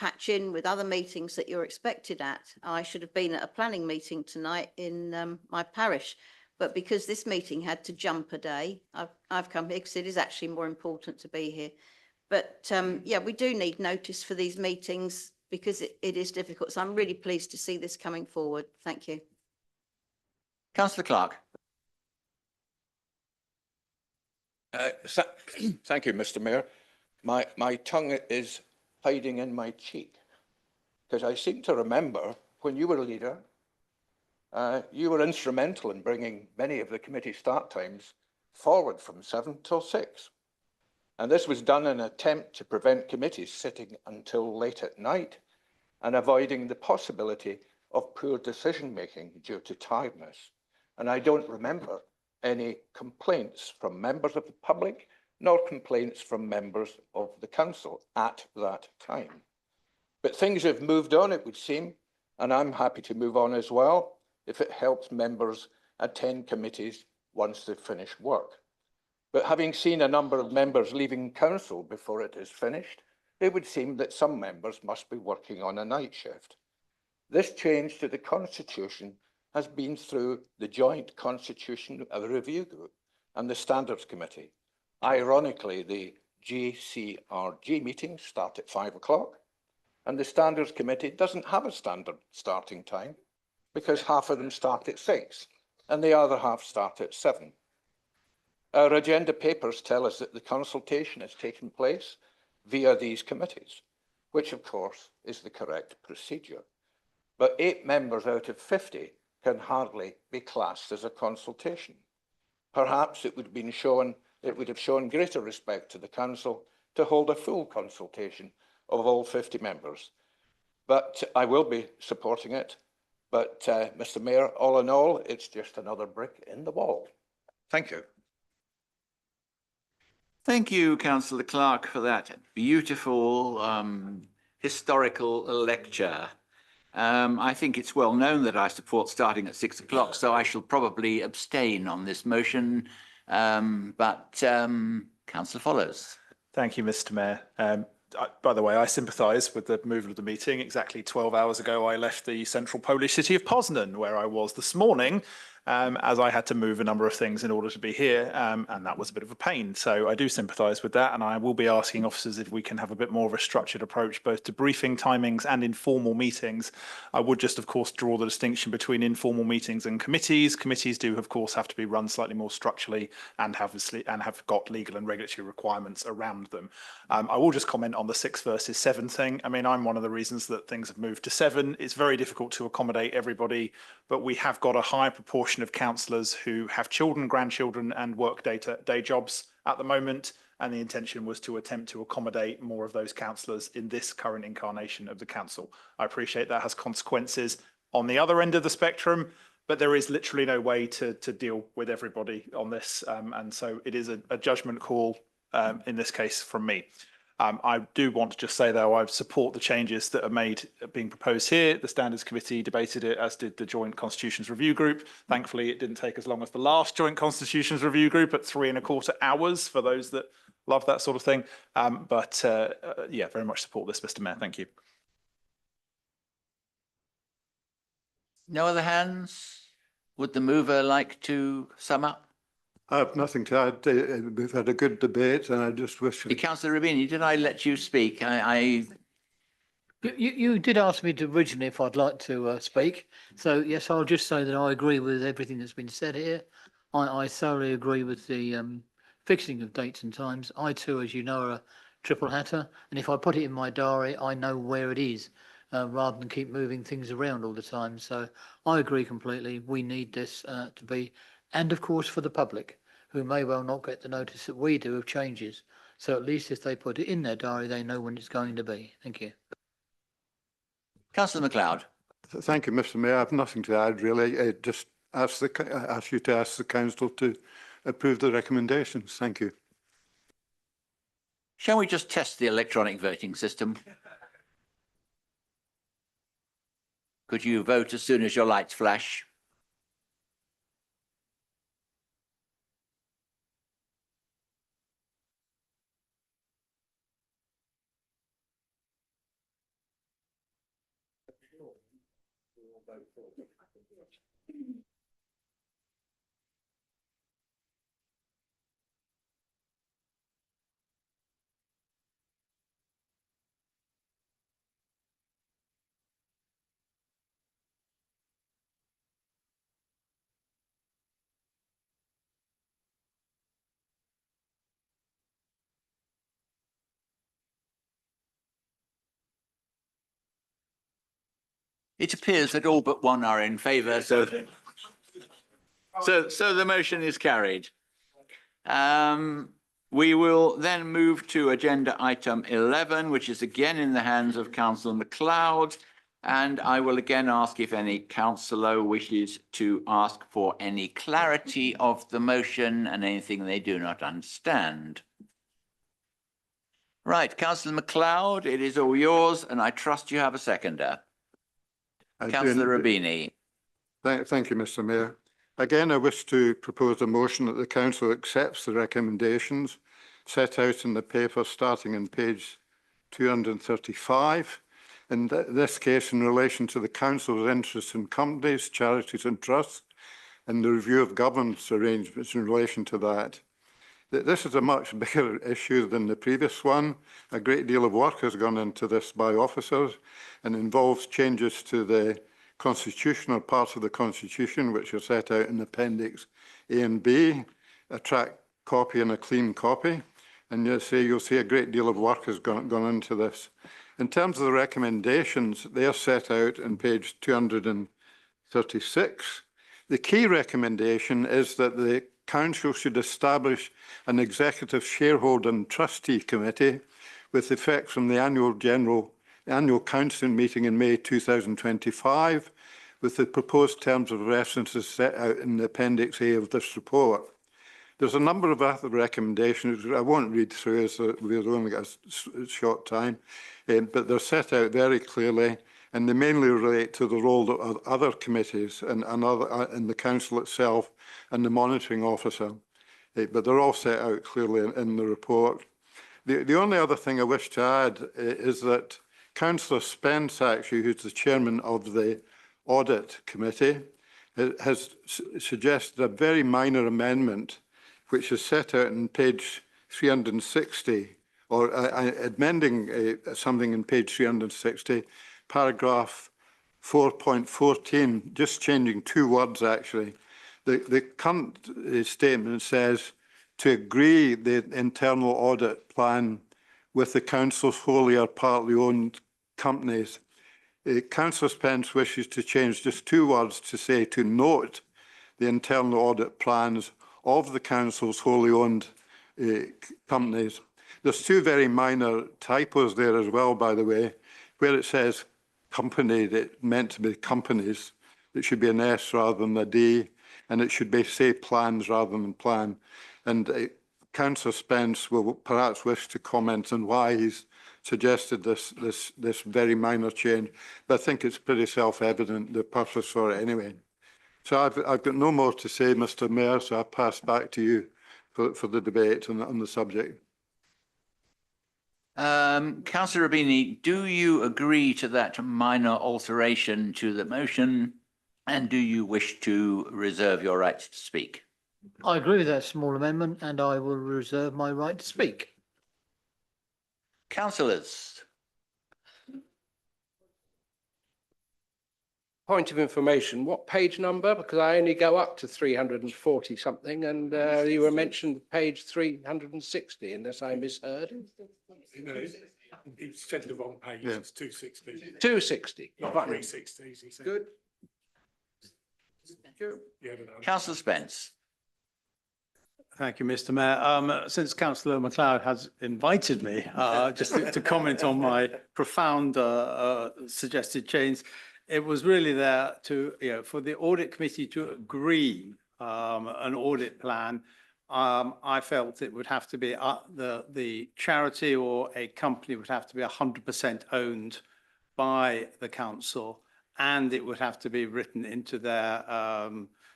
patch in with other meetings that you're expected at. I should have been at a planning meeting tonight in my parish, but because this meeting had to jump a day, I've come here because it is actually more important to be here. But yeah, we do need notice for these meetings because it is difficult. So I'm really pleased to see this coming forward. Thank you. Councillor Clark. Thank you, Mr. Mayor. My tongue is hiding in my cheek because I seem to remember when you were a leader, you were instrumental in bringing many of the committee start times forward from 7 till 6. And this was done in an attempt to prevent committees sitting until late at night and avoiding the possibility of poor decision-making due to tiredness. And I don't remember any complaints from members of the public, nor complaints from members of the council at that time. But things have moved on, it would seem, and I'm happy to move on as well if it helps members attend committees once they've finished work. But having seen a number of members leaving council before it is finished, it would seem that some members must be working on a night shift. This change to the Constitution has been through the Joint Constitution Review Group and the Standards Committee. Ironically, the GCRG meetings start at 5 o'clock, and the Standards Committee doesn't have a standard starting time because half of them start at 6 and the other half start at 7. Our agenda papers tell us that the consultation has taken place via these committees, which of course is the correct procedure. But 8 members out of 50 can hardly be classed as a consultation. Perhaps it would have shown greater respect to the council to hold a full consultation of all 50 members. But I will be supporting it. But Mr. Mayor, all in all, it's just another brick in the wall. Thank you. Thank you, Councillor Clark, for that beautiful historical lecture. I think it's well known that I support starting at 6 o'clock, so I shall probably abstain on this motion. Councillor Follows. Thank you, Mr. Mayor. By the way, I sympathise with the movement of the meeting. Exactly 12 hours ago, I left the central Polish city of Poznan, where I was this morning, as I had to move a number of things in order to be here, and that was a bit of a pain. So I do sympathise with that, and I will be asking officers if we can have a bit more of a structured approach, both to briefing timings and informal meetings. I would just, of course, draw the distinction between informal meetings and committees. Committees do, of course, have to be run slightly more structurally and have got legal and regulatory requirements around them. I will just comment on the 6 versus 7 thing. I mean, I'm one of the reasons that things have moved to 7. It's very difficult to accommodate everybody, but we have got a high proportion of councillors who have children, grandchildren and work day jobs at the moment, and the intention was to attempt to accommodate more of those councillors in this current incarnation of the council. I appreciate that has consequences on the other end of the spectrum, but there is literally no way to deal with everybody on this. And so it is a judgment call in this case from me. I do want to just say, though, I support the changes that are being proposed here. The Standards Committee debated it, as did the Joint Constitutions Review Group. Thankfully, it didn't take as long as the last Joint Constitutions Review Group at 3¼ hours for those that love that sort of thing. Yeah, very much support this, Mr. Mayor. Thank you. No other hands? Would the mover like to sum up? I have nothing to add. We've had a good debate, and I just wish. Councillor Rubini, did I let you speak? You did ask me to originally if I'd like to speak. So yes, I'll just say that I agree with everything that's been said here. I thoroughly agree with the fixing of dates and times. I too, as you know, are a triple hatter, and if I put it in my diary, I know where it is, rather than keep moving things around all the time. So I agree completely. We need this to be, and of course for the public, who may well not get the notice that we do of changes. So at least if they put it in their diary, they know when it's going to be. Thank you. Councillor MacLeod. Thank you, Mr. Mayor. I have nothing to add, really. Just ask you to ask the council to approve the recommendations. Thank you. Shall we just test the electronic voting system? Could you vote as soon as your lights flash? It appears that all but one are in favour, so the motion is carried. We will then move to agenda item 11, which is again in the hands of Councillor MacLeod. And I will again ask if any councillor wishes to ask for any clarity of the motion and anything they do not understand. Right, Councillor MacLeod, it is all yours, and I trust you have a seconder. Councillor Rubini. Thank you, Mr. Mayor. Again, I wish to propose a motion that the council accepts the recommendations set out in the paper starting on page 235. In this case, in relation to the council's interest in companies, charities and trusts, and the review of governance arrangements in relation to that. This is a much bigger issue than the previous one. A great deal of work has gone into this by officers and involves changes to the constitutional parts of the Constitution, which are set out in Appendix A and B, a track copy and a clean copy. And you'll see a great deal of work has gone into this. In terms of the recommendations, they are set out in page 236. The key recommendation is that the Council should establish an executive shareholder and trustee committee with effect from the annual council meeting in May 2025, with the proposed terms of reference set out in the Appendix A of this report. There's a number of other recommendations I won't read through as we've only got a short time, but they're set out very clearly, and they mainly relate to the role of other committees and the council itself and the monitoring officer. But they're all set out clearly in the report. The only other thing I wish to add is that Councillor Spence, actually, who's the chairman of the Audit Committee, has suggested a very minor amendment, which is set out in page 360, or amending something in page 360, paragraph 4.14, just changing two words, actually. The current statement says to agree the internal audit plan with the council's wholly or partly owned companies. Councillor Spence wishes to change just two words to say to note the internal audit plans of the council's wholly owned companies. There's two very minor typos there as well, by the way, where it says company, that meant to be companies. It should be an S rather than a D, and it should be say plans rather than plan. And Councillor Spence will perhaps wish to comment on why he's suggested this very minor change, but I think it's pretty self-evident, the purpose for it anyway. So I've got no more to say, Mr. Mayor, so I pass back to you for the debate on the subject. Councillor Rubini, do you agree to that minor alteration to the motion, and do you wish to reserve your right to speak? I agree with that small amendment and I will reserve my right to speak. Councillors. Point of information, what page number? Because I only go up to 340 something, and you were mentioned page 360, unless I misheard. He said the wrong page, it's 260. 260. Not Right. 360, he said. Good. Councillor Spence. Thank you, Mr. Mayor. Since Councillor MacLeod has invited me just to comment on my profound suggested change, it was really there to, for the audit committee to agree an audit plan. I felt it would have to be the charity or a company would have to be 100% owned by the council, and it would have to be written into their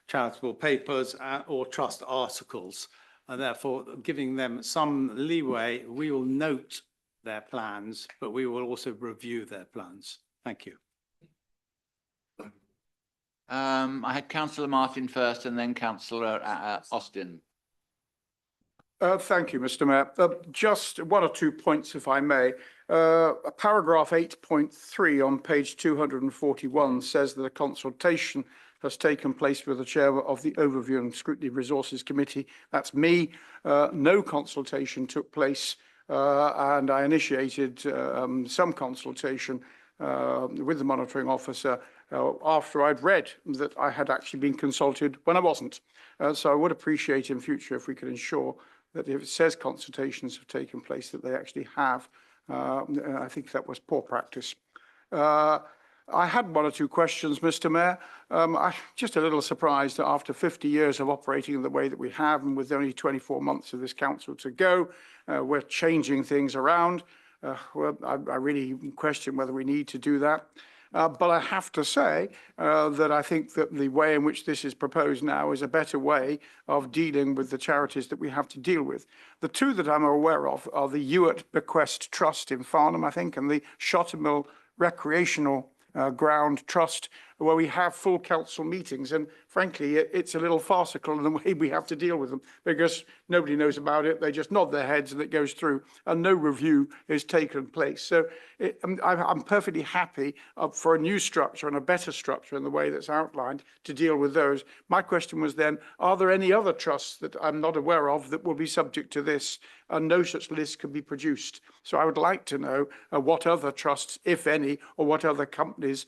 charitable papers or trust articles, and therefore giving them some leeway. We will note their plans, but we will also review their plans. Thank you. I had Councillor Martin first and then Councillor Austin. Thank you, Mr. Mayor. Just one or 2 points, if I may. Paragraph 8.3 on page 241 says that a consultation has taken place with the chair of the Overview and Scrutiny Resources Committee. That's me. No consultation took place, and I initiated some consultation with the monitoring officer after I'd read that I had actually been consulted when I wasn't. So I would appreciate in future if we could ensure that if it says consultations have taken place, that they actually have. I think that was poor practice. I had 1 or 2 questions, Mr. Mayor. I'm just a little surprised that after 50 years of operating in the way that we have, and with only 24 months of this council to go, we're changing things around. Well, I really question whether we need to do that. But I have to say that I think that the way in which this is proposed now is a better way of dealing with the charities that we have to deal with. The 2 that I'm aware of are the Ewart Bequest Trust in Farnham, I think, and the Shottermill Recreational Ground Trust, where we have full council meetings. And frankly, it's a little farcical in the way we have to deal with them, because nobody knows about it. They just nod their heads and it goes through, and no review is taken place. So I'm perfectly happy for a new structure and a better structure in the way that's outlined to deal with those. My question was then, are there any other trusts that I'm not aware of that will be subject to this? And no such list can be produced. So I would like to know what other trusts, if any, or what other companies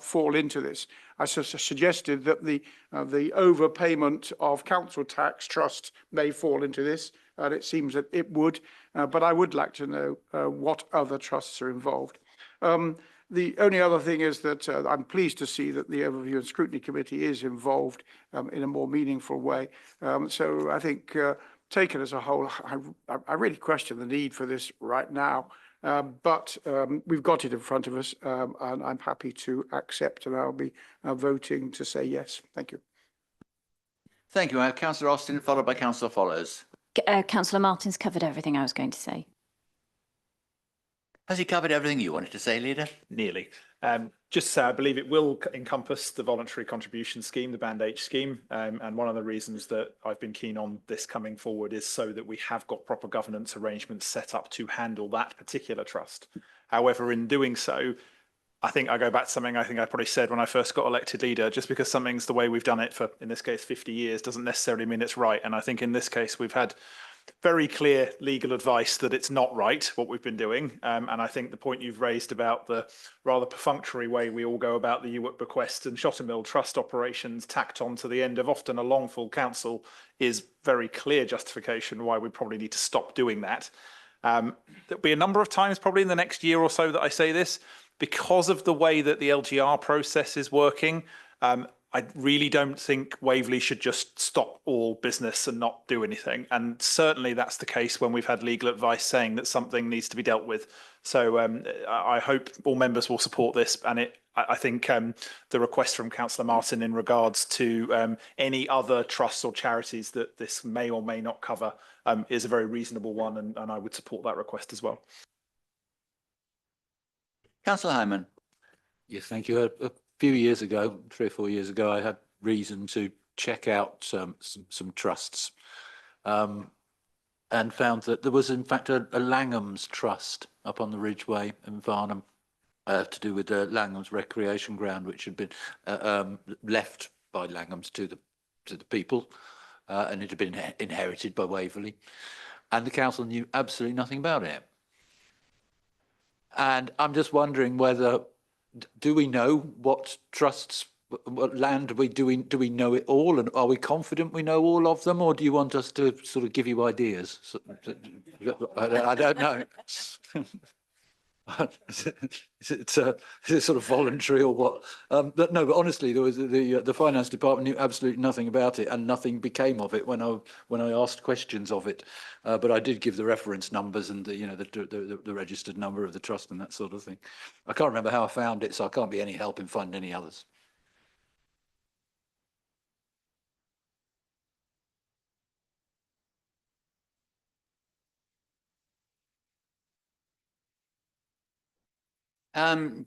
fall into this. I suggested that the overpayment of council tax trust may fall into this, and it seems that it would, but I would like to know what other trusts are involved. The only other thing is that I'm pleased to see that the Overview and Scrutiny Committee is involved in a more meaningful way. So I think taken as a whole, I really question the need for this right now. But we've got it in front of us, and I'm happy to accept, and I'll be voting to say yes. Thank you. Thank you. I have Councillor Austin, followed by Councillor Follows. Councillor Martin's covered everything I was going to say. Has he covered everything you wanted to say, Leader? Nearly. Just to say, I believe it will encompass the voluntary contribution scheme, the Band H scheme. And one of the reasons that I've been keen on this coming forward is so that we have got proper governance arrangements set up to handle that particular trust. However, in doing so, I think I go back to something I think I probably said when I first got elected leader, just because something's the way we've done it for, in this case, 50 years, doesn't necessarily mean it's right. And I think in this case, we've had very clear legal advice that it's not right what we've been doing. And I think the point you've raised about the rather perfunctory way we all go about the Ewart Bequest and Shottermill trust operations tacked on to the end of often a long full council is very clear justification why we probably need to stop doing that. There'll be a number of times probably in the next year or so that I say this. because of the way that the LGR process is working, I really don't think Waverley should just stop all business and not do anything. And certainly that's the case when we've had legal advice saying that something needs to be dealt with. So I hope all members will support this. And I think the request from Councillor Martin in regards to any other trusts or charities that this may or may not cover is a very reasonable one. And I would support that request as well. Councillor Hyman. Yes, thank you. A few years ago, 3 or 4 years ago, I had reason to check out some trusts and found that there was in fact a Langham's Trust up on the Ridgeway in Farnham to do with the Langham's Recreation Ground, which had been left by Langham's to the people and it had been inherited by Waverley. And the council knew absolutely nothing about it. And I'm just wondering whether, do we know what trusts, what land do we know it all, and are we confident we know all of them, or do you want us to sort of give you ideas? I don't know. Is it sort of voluntary or what? But no, but honestly, there was the finance department knew absolutely nothing about it, and nothing became of it when I asked questions of it. But I did give the reference numbers and the registered number of the trust and that sort of thing. I can't remember how I found it, so I can't be any help in finding any others.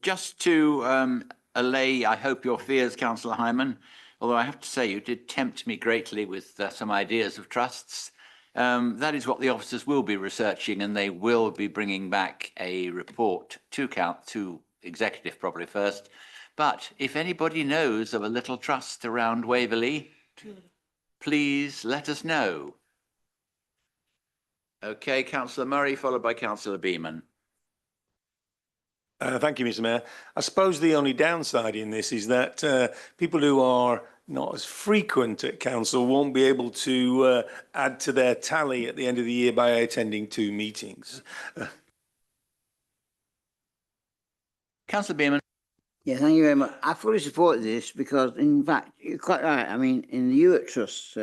Just to allay, I hope, your fears, Councillor Hyman, although I have to say you did tempt me greatly with some ideas of trusts. That is what the officers will be researching, and they will be bringing back a report to executive probably first. But if anybody knows of a little trust around Waverley, please let us know. Okay, Councillor Murray, followed by Councillor Beeman. Thank you, Mr. Mayor. I suppose the only downside in this is that people who are not as frequent at council won't be able to add to their tally at the end of the year by attending 2 meetings. Councillor Beeman. Yeah, thank you very much. I fully support this because, in fact, you're quite right. I mean, in the Hewitt Trust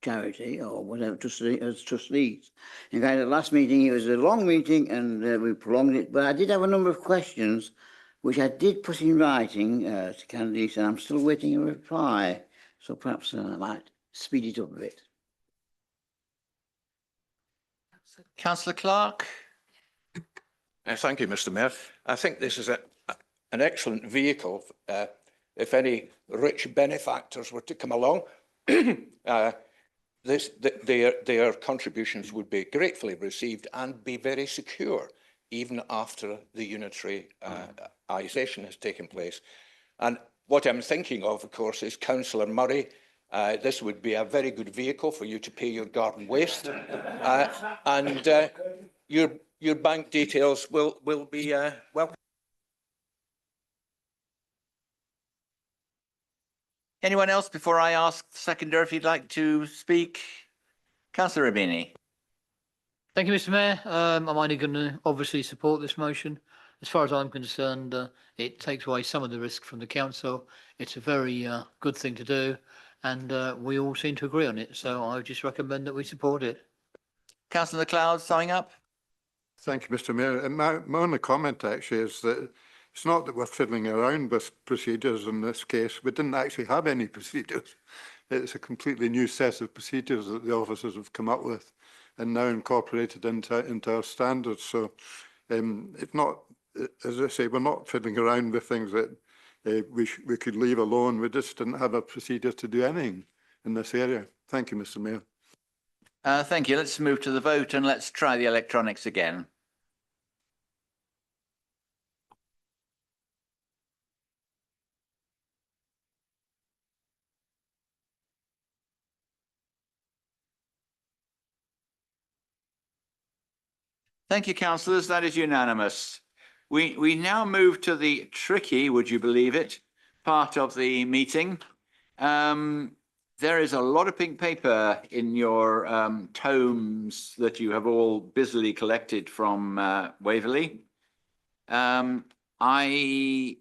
charity or whatever, as trustees. In fact, at the last meeting, it was a long meeting and we prolonged it, but I did have a number of questions which I did put in writing to Candice, and I'm still waiting a reply. So perhaps I might speed it up a bit. Councillor Clark. Thank you, Mr. Mayor. I think this is an excellent vehicle. If any rich benefactors were to come along, their contributions would be gratefully received and be very secure, even after the unitaryisation has taken place. And what I'm thinking of course, is Councillor Murray. This would be a very good vehicle for you to pay your garden waste, and your bank details will be welcome. Anyone else before I ask the seconder if you'd like to speak? Councillor Rabini. Thank you, Mr. Mayor. I'm only going to obviously support this motion. As far as I'm concerned, it takes away some of the risk from the council. It's a very good thing to do, and we all seem to agree on it. So I would just recommend that we support it. Councillor MacLeod, summing up. Thank you, Mr. Mayor. And my only comment actually is that it's not that we're fiddling around with procedures in this case. We didn't actually have any procedures. It's a completely new set of procedures that the officers have come up with and now incorporated into our standards. So it's not, as I say, we're not fiddling around with things that we could leave alone. We just didn't have a procedure to do anything in this area. Thank you, Mr. Mayor. Thank you. Let's move to the vote and let's try the electronics again. Thank you, councillors. That is unanimous. We now move to the tricky, would you believe it, part of the meeting. There is a lot of pink paper in your tomes that you have all busily collected from Waverley. I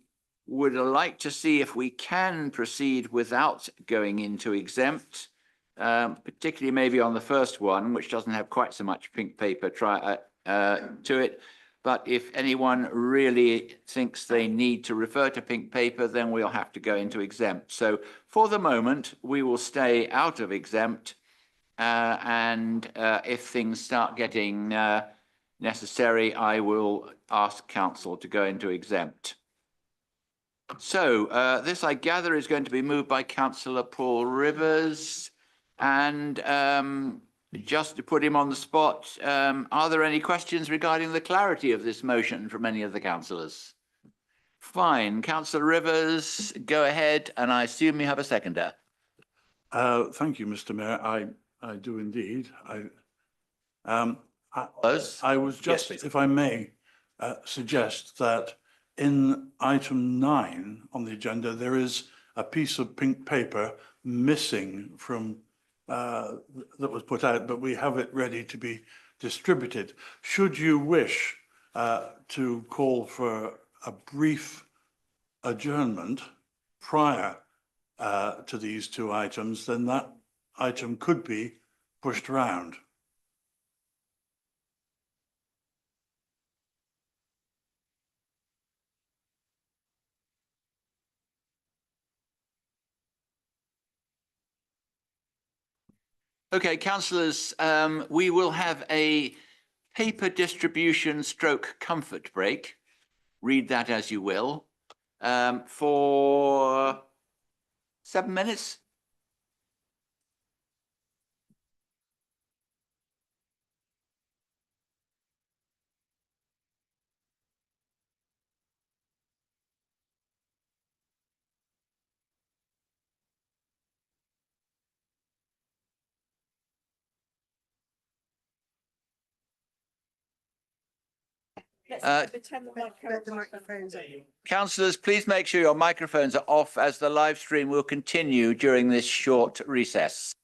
would like to see if we can proceed without going into exempt, particularly maybe on the first one, which doesn't have quite so much pink paper to it. But if anyone really thinks they need to refer to pink paper, then we'll have to go into exempt. So for the moment, we will stay out of exempt. And if things start getting necessary, I will ask council to go into exempt. So this, I gather, is going to be moved by Councillor Paul Rivers. And just to put him on the spot, are there any questions regarding the clarity of this motion from any of the councillors? Fine. Councillor Rivers, go ahead. And I assume you have a seconder. Thank you, Mr. Mayor. I do indeed. I was just, if I may, suggest that in item 9 on the agenda, there is a piece of pink paper missing from that was put out, but we have it ready to be distributed. Should you wish to call for a brief adjournment prior to these two items, then that item could be pushed around. Okay, councillors, we will have a paper distribution stroke comfort break. Read that as you will. For 7 minutes. Councillors, please make sure your microphones are off as the live stream will continue during this short recess.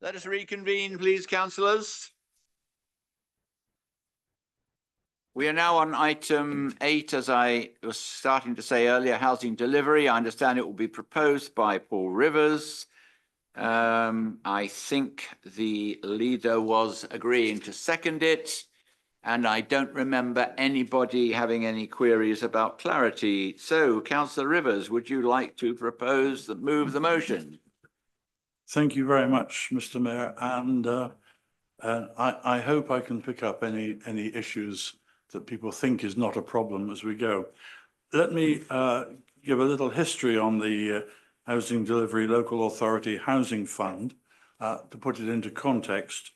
Let us reconvene, please, councillors. We are now on item 8, as I was starting to say earlier, housing delivery. I understand it will be proposed by Paul Rivers. I think the leader was agreeing to second it, and I don't remember anybody having any queries about clarity. So, Councillor Rivers, would you like to propose that move the motion? Thank you very much, Mr. Mayor, and I hope I can pick up any issues that people think is not a problem as we go. Let me give a little history on the Housing Delivery Local Authority Housing Fund to put it into context.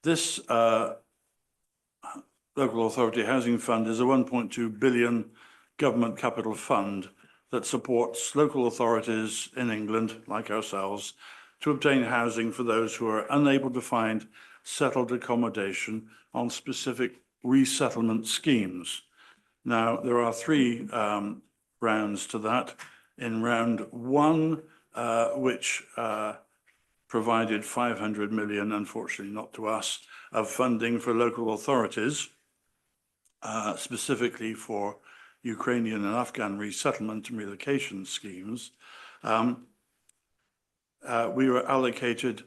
This Local Authority Housing Fund is a 1.2 billion government capital fund that supports local authorities in England, like ourselves, to obtain housing for those who are unable to find settled accommodation on specific resettlement schemes. Now, there are 3 rounds to that. In round 1, which provided 500 million, unfortunately not to us, of funding for local authorities, specifically for Ukrainian and Afghan resettlement and relocation schemes, we were allocated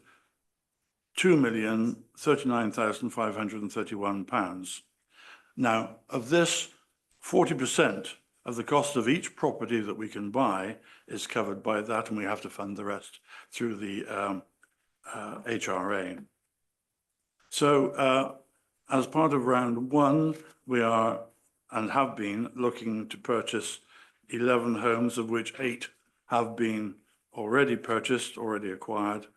£2,039,531. Now, of this, 40% of the cost of each property that we can buy is covered by that, and we have to fund the rest through the HRA. So, as part of round 1, we are and have been looking to purchase 11 homes, of which 8 have been already purchased, already acquired,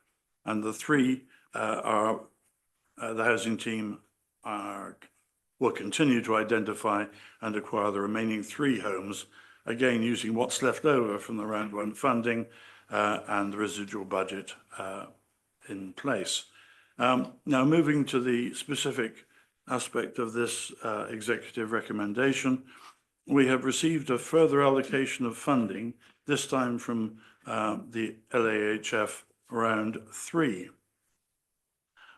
and the 3 are the housing team will continue to identify and acquire the remaining 3 homes, again using what's left over from the round 1 funding and the residual budget in place. Now, moving to the specific aspect of this executive recommendation, we have received a further allocation of funding, this time from the LAHF round 3.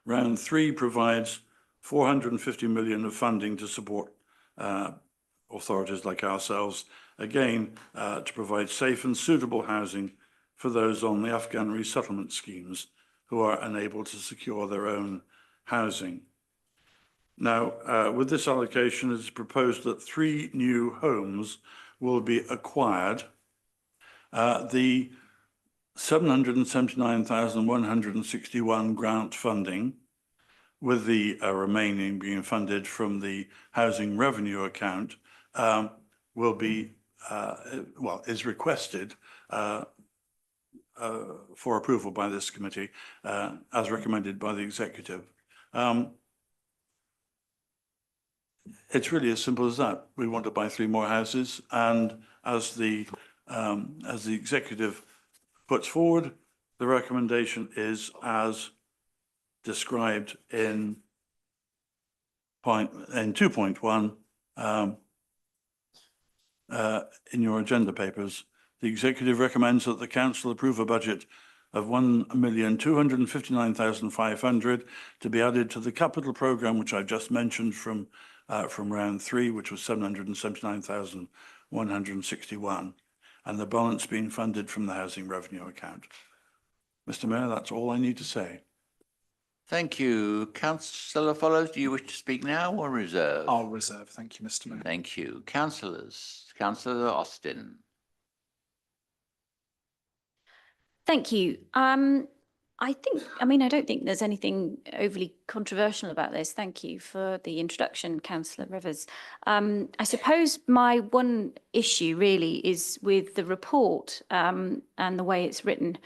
Round 3 provides 450 million of funding to support authorities like ourselves, again, to provide safe and suitable housing for those on the Afghan resettlement schemes who are unable to secure their own housing. Now, with this allocation, it is proposed that 3 new homes will be acquired. The 779,161 grant funding, with the remaining being funded from the housing revenue account, will be, is requested for approval by this committee, as recommended by the executive. It's really as simple as that. We want to buy 3 more houses, and as the executive puts forward, the recommendation is as described in 2.1 in your agenda papers. The executive recommends that the council approve a budget of 1,259,500 to be added to the capital programme, which I've just mentioned from round 3, which was 779,161, and the balance being funded from the housing revenue account. Mr. Mayor, that's all I need to say. Thank you. Councillor Follows, do you wish to speak now or reserve? I'll reserve. Thank you, Mr. Mayor. Thank you. Councillors. Councillor Austin. Thank you. I don't think there's anything overly controversial about this. Thank you for the introduction, Councillor Rivers. I suppose my one issue really is with the report and the way it's written,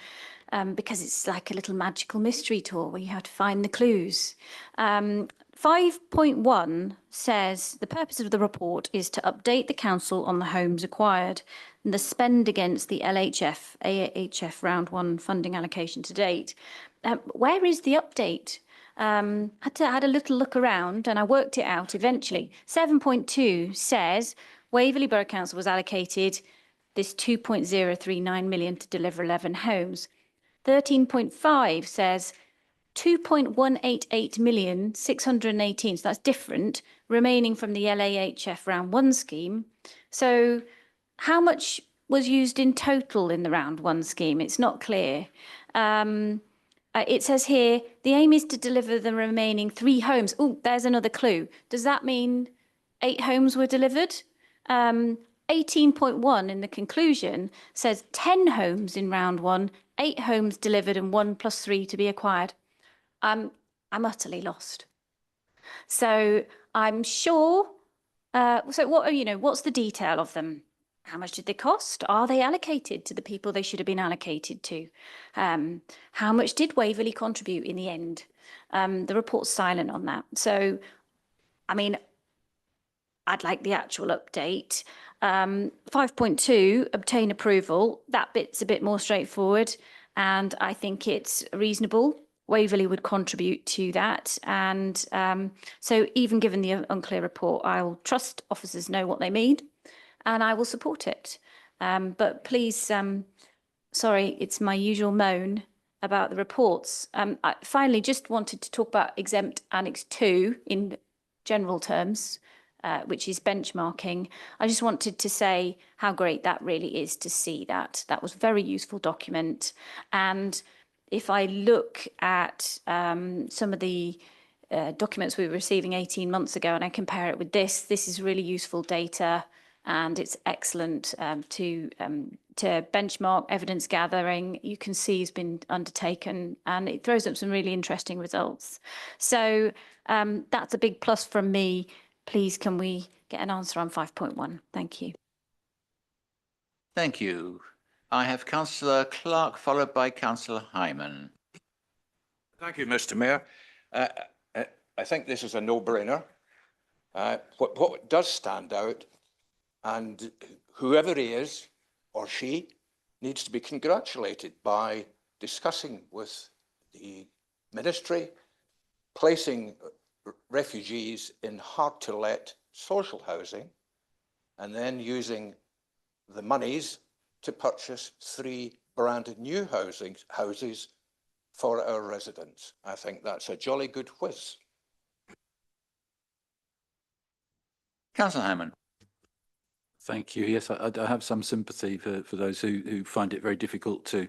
because it's like a little magical mystery tour where you have to find the clues. 5.1 says the purpose of the report is to update the council on the homes acquired and the spend against the AHF round 1 funding allocation to date. Where is the update? Had a little look around and I worked it out eventually. 7.2 says Waverley Borough Council was allocated this 2.039 million to deliver 11 homes. 13.5 says 2.188,618,000, so that's different, remaining from the LAHF round one scheme. So how much was used in total in the round one scheme? It's not clear. It says here, the aim is to deliver the remaining 3 homes. Oh, there's another clue. Does that mean 8 homes were delivered? 18.1 in the conclusion says 10 homes in round one, 8 homes delivered and 1 + 3 to be acquired. I'm utterly lost. So I'm sure, so what, what's the detail of them? How much did they cost? Are they allocated to the people they should have been allocated to? How much did Waverley contribute in the end? The report's silent on that. So, I mean, I'd like the actual update. 5.2, obtain approval. That bit's a bit more straightforward, and I think it's reasonable. Waverley would contribute to that. And so even given the unclear report, I'll trust officers know what they mean, and I will support it. But please, sorry, it's my usual moan about the reports. I finally just wanted to talk about exempt Annex 2 in general terms, which is benchmarking. I just wanted to say how great that really is to see that. That was a very useful document. And if I look at some of the documents we were receiving 18 months ago and I compare it with this is really useful data, and it's excellent to benchmark evidence gathering. You can see has been undertaken, and it throws up some really interesting results. So that's a big plus from me. Please, can we get an answer on 5.1? Thank you. Thank you. I have Councillor Clark, followed by Councillor Hyman. Thank you, Mr. Mayor. I think this is a no-brainer. What does stand out, and whoever he is or she needs to be congratulated by discussing with the ministry, placing refugees in hard-to-let social housing, and then using the monies to purchase 3 brand new houses for our residents. I think that's a jolly good whiz. Councillor Hammond. Thank you. Yes, I have some sympathy for those who find it very difficult to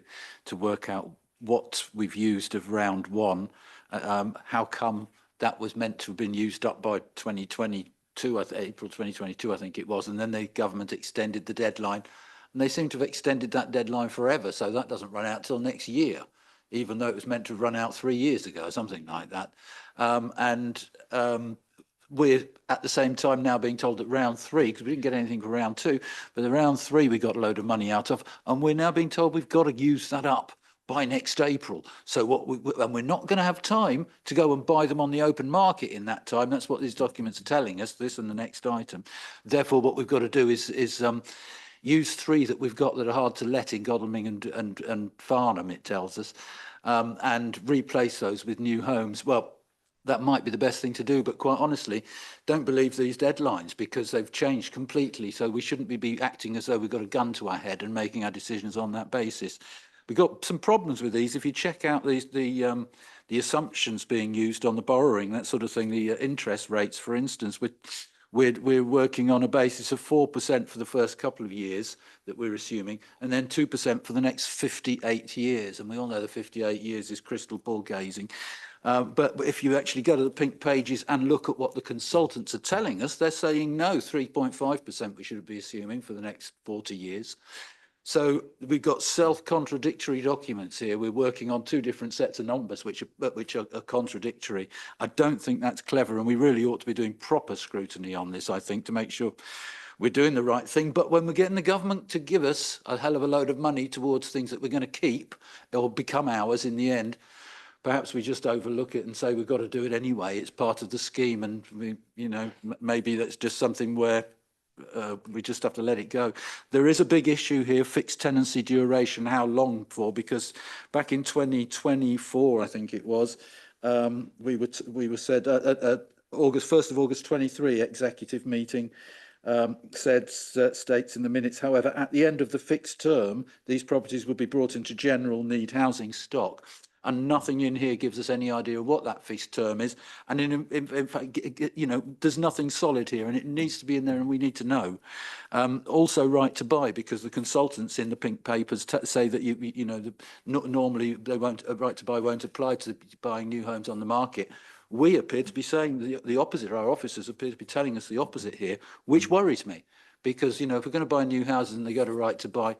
work out what we've used of round one. How come that was meant to have been used up by 2022, April 2022, I think it was, and then the government extended the deadline. And they seem to have extended that deadline forever, so that doesn't run out till next year, even though it was meant to run out 3 years ago, something like that. We're at the same time now being told that round 3, because we didn't get anything for round 2, but the round 3 we got a load of money out of, and we're now being told we've got to use that up by next April. So and we're not going to have time to go and buy them on the open market in that time. That's what these documents are telling us, this and the next item. Therefore, what we've got to do is use 3 that we've got that are hard to let in Godalming and Farnham, it tells us, and replace those with new homes. Well, that might be the best thing to do, but quite honestly, don't believe these deadlines because they've changed completely. So we shouldn't be acting as though we've got a gun to our head and making our decisions on that basis. We've got some problems with these. If you check out the assumptions being used on the borrowing, that sort of thing, the interest rates, for instance, we're working on a basis of 4% for the first couple of years that we're assuming, and then 2% for the next 58 years. And we all know the 58 years is crystal ball gazing. But if you actually go to the pink pages and look at what the consultants are telling us, they're saying no, 3.5% we should be assuming for the next 40 years. So we've got self-contradictory documents here. We're working on 2 different sets of numbers which are contradictory. I don't think that's clever, and we really ought to be doing proper scrutiny on this, I think, to make sure we're doing the right thing. But when we're getting the government to give us a hell of a load of money towards things that we're going to keep, or become ours in the end, perhaps we just overlook it and say we've got to do it anyway. It's part of the scheme, and maybe that's just something where we just have to let it go. There is a big issue here, fixed tenancy duration, how long for, because back in 2024, I think it was, we were said at August 23 executive meeting, states in the minutes, however, at the end of the fixed term, these properties will be brought into general need housing stock. And nothing in here gives us any idea of what that fixed term is. And in fact, you know, there's nothing solid here, and it needs to be in there, and we need to know. Also, right to buy, because the consultants in the pink papers say that you know, normally they won't, a right to buy won't apply to buying new homes on the market. We appear to be saying the opposite. Our officers appear to be telling us the opposite here, which worries me, because, you know, if we're going to buy new houses and they got a right to buy,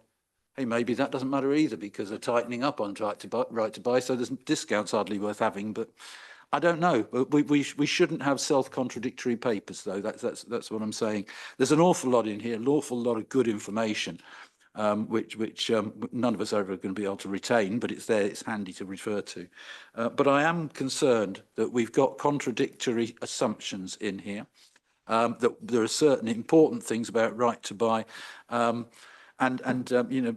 hey, maybe that doesn't matter either, because they're tightening up on right to buy, so there's discounts hardly worth having. But I don't know. We shouldn't have self-contradictory papers, though. That's what I'm saying. There's an awful lot in here, an awful lot of good information, which none of us are ever going to be able to retain, but it's there, it's handy to refer to. But I am concerned that we've got contradictory assumptions in here, that there are certain important things about right to buy, you know,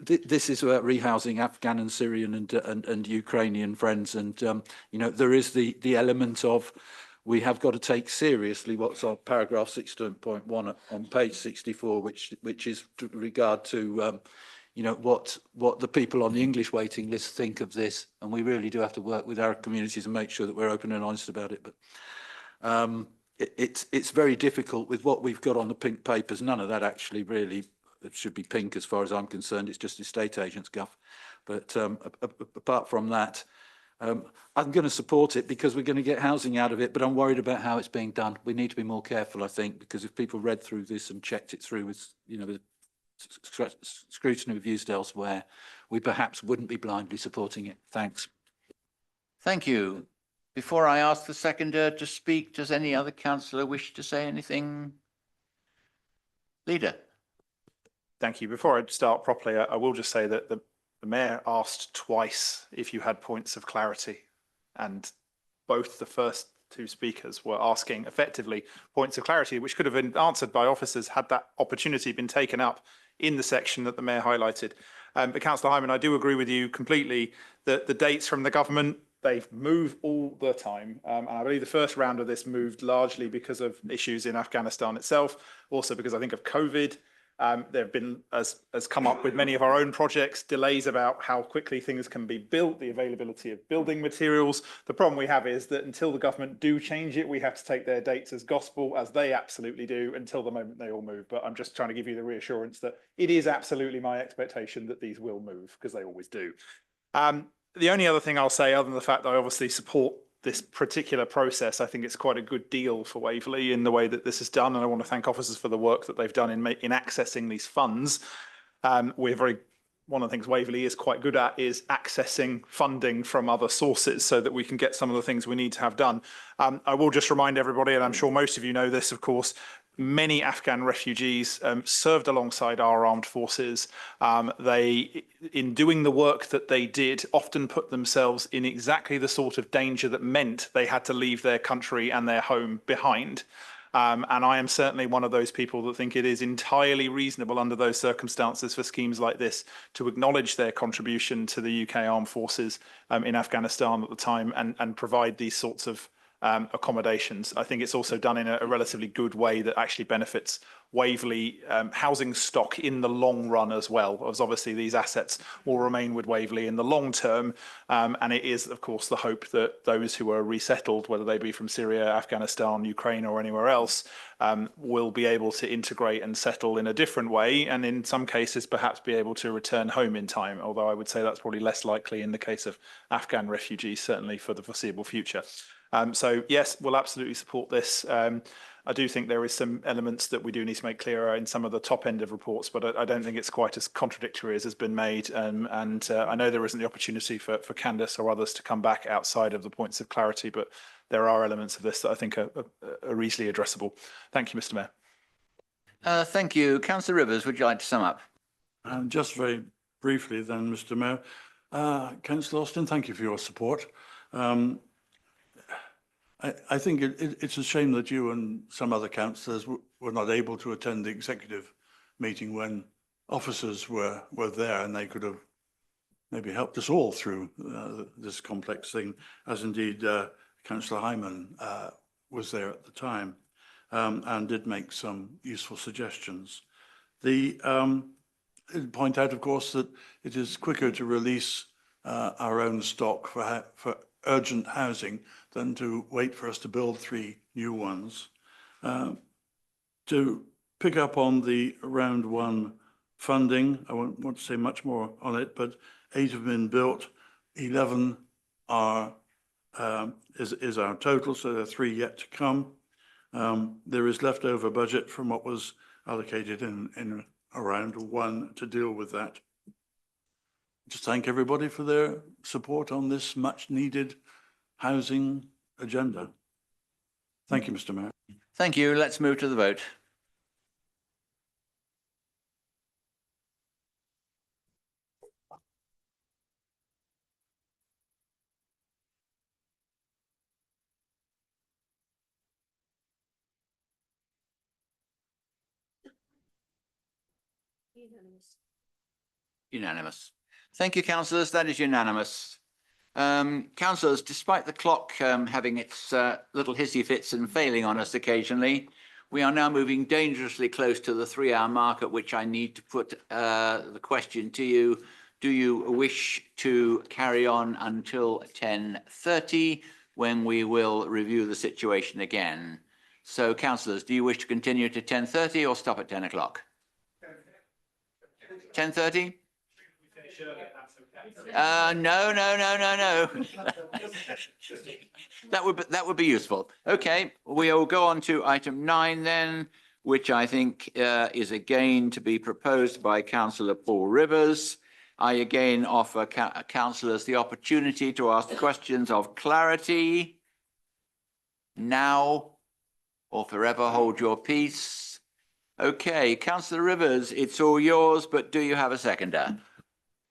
this is about rehousing Afghan and Syrian and Ukrainian friends, and you know, there is the element of, we have got to take seriously what's on paragraph 16.1 on page 64, which is regard to you know, what the people on the English waiting list think of this, and we really do have to work with our communities and make sure that we're open and honest about it. But it's very difficult with what we've got on the pink papers. None of that actually really. It should be pink as far as I'm concerned. It's just estate agents guff. But apart from that, I'm going to support it because we're going to get housing out of it, but I'm worried about how it's being done. We need to be more careful, I think, because if people read through this and checked it through with, you know, the scrutiny we've used elsewhere, we perhaps wouldn't be blindly supporting it. Thanks. Thank you. Before I ask the seconder to speak, does any other councillor wish to say anything? Leader. Thank you. Before I start properly, I will just say that the Mayor asked twice if you had points of clarity, and both the first two speakers were asking effectively points of clarity, which could have been answered by officers had that opportunity been taken up in the section that the Mayor highlighted. But Councillor Hyman, I do agree with you completely that the dates from the government, they move all the time. And I believe the first round of this moved largely because of issues in Afghanistan itself, also because I think of COVID. There have been, as come up with many of our own projects, delays about how quickly things can be built, the availability of building materials. The problem we have is that until the government do change it, we have to take their dates as gospel, as they absolutely do, until the moment they all move. But I'm just trying to give you the reassurance that it is absolutely my expectation that these will move, because they always do. The only other thing I'll say, other than the fact that I obviously support this particular process, I think it's quite a good deal for Waverley in the way that this is done, and I want to thank officers for the work that they've done in accessing these funds. One of the things Waverley is quite good at is accessing funding from other sources so that we can get some of the things we need to have done. I will just remind everybody, and I'm sure most of you know this, of course, many Afghan refugees served alongside our armed forces. They, in doing the work that they did, often put themselves in exactly the sort of danger that meant they had to leave their country and their home behind. And I am certainly one of those people that think it is entirely reasonable under those circumstances for schemes like this to acknowledge their contribution to the UK armed forces in Afghanistan at the time and provide these sorts of accommodations. I think it's also done in a relatively good way that actually benefits Waverley housing stock in the long run as well, as obviously these assets will remain with Waverley in the long term. And it is, of course, the hope that those who are resettled, whether they be from Syria, Afghanistan, Ukraine, or anywhere else, will be able to integrate and settle in a different way, and in some cases perhaps be able to return home in time, although I would say that's probably less likely in the case of Afghan refugees, certainly for the foreseeable future. So yes, we'll absolutely support this. I do think there is some elements that we do need to make clearer in some of the top end of reports, but I don't think it's quite as contradictory as has been made. And I know there isn't the opportunity for Candice or others to come back outside of the points of clarity, but there are elements of this that I think are easily addressable. Thank you, Mr. Mayor. Thank you. Councillor Rivers, would you like to sum up? Just very briefly then, Mr. Mayor. Councillor Austin, thank you for your support. I think it's a shame that you and some other councillors were not able to attend the executive meeting when officers were there, and they could have maybe helped us all through this complex thing, as indeed Councillor Hyman was there at the time. and did make some useful suggestions. Point out, of course, that it is quicker to release our own stock for urgent housing than to wait for us to build 3 new ones. To pick up on the round 1 funding, I won't want to say much more on it, but 8 have been built, 11 are is our total, so there are 3 yet to come. There is leftover budget from what was allocated in around 1 to deal with that. Just thank everybody for their support on this much needed housing agenda. Thank you, Mr. Mayor. Thank you. Let's move to the vote. Unanimous. Thank you, councillors. That is unanimous. Councillors, despite the clock having its little hissy fits and failing on us occasionally, we are now moving dangerously close to the 3-hour mark at which I need to put the question to you. Do you wish to carry on until 10:30 when we will review the situation again? So, councillors, do you wish to continue to 10:30 or stop at 10 o'clock? 10:30? No. That would be useful. Okay, we'll go on to item 9 then, which I think is again to be proposed by Councillor Paul Rivers. I again offer councillors the opportunity to ask questions of clarity now or forever hold your peace. Okay, Councillor Rivers, it's all yours, but do you have a seconder?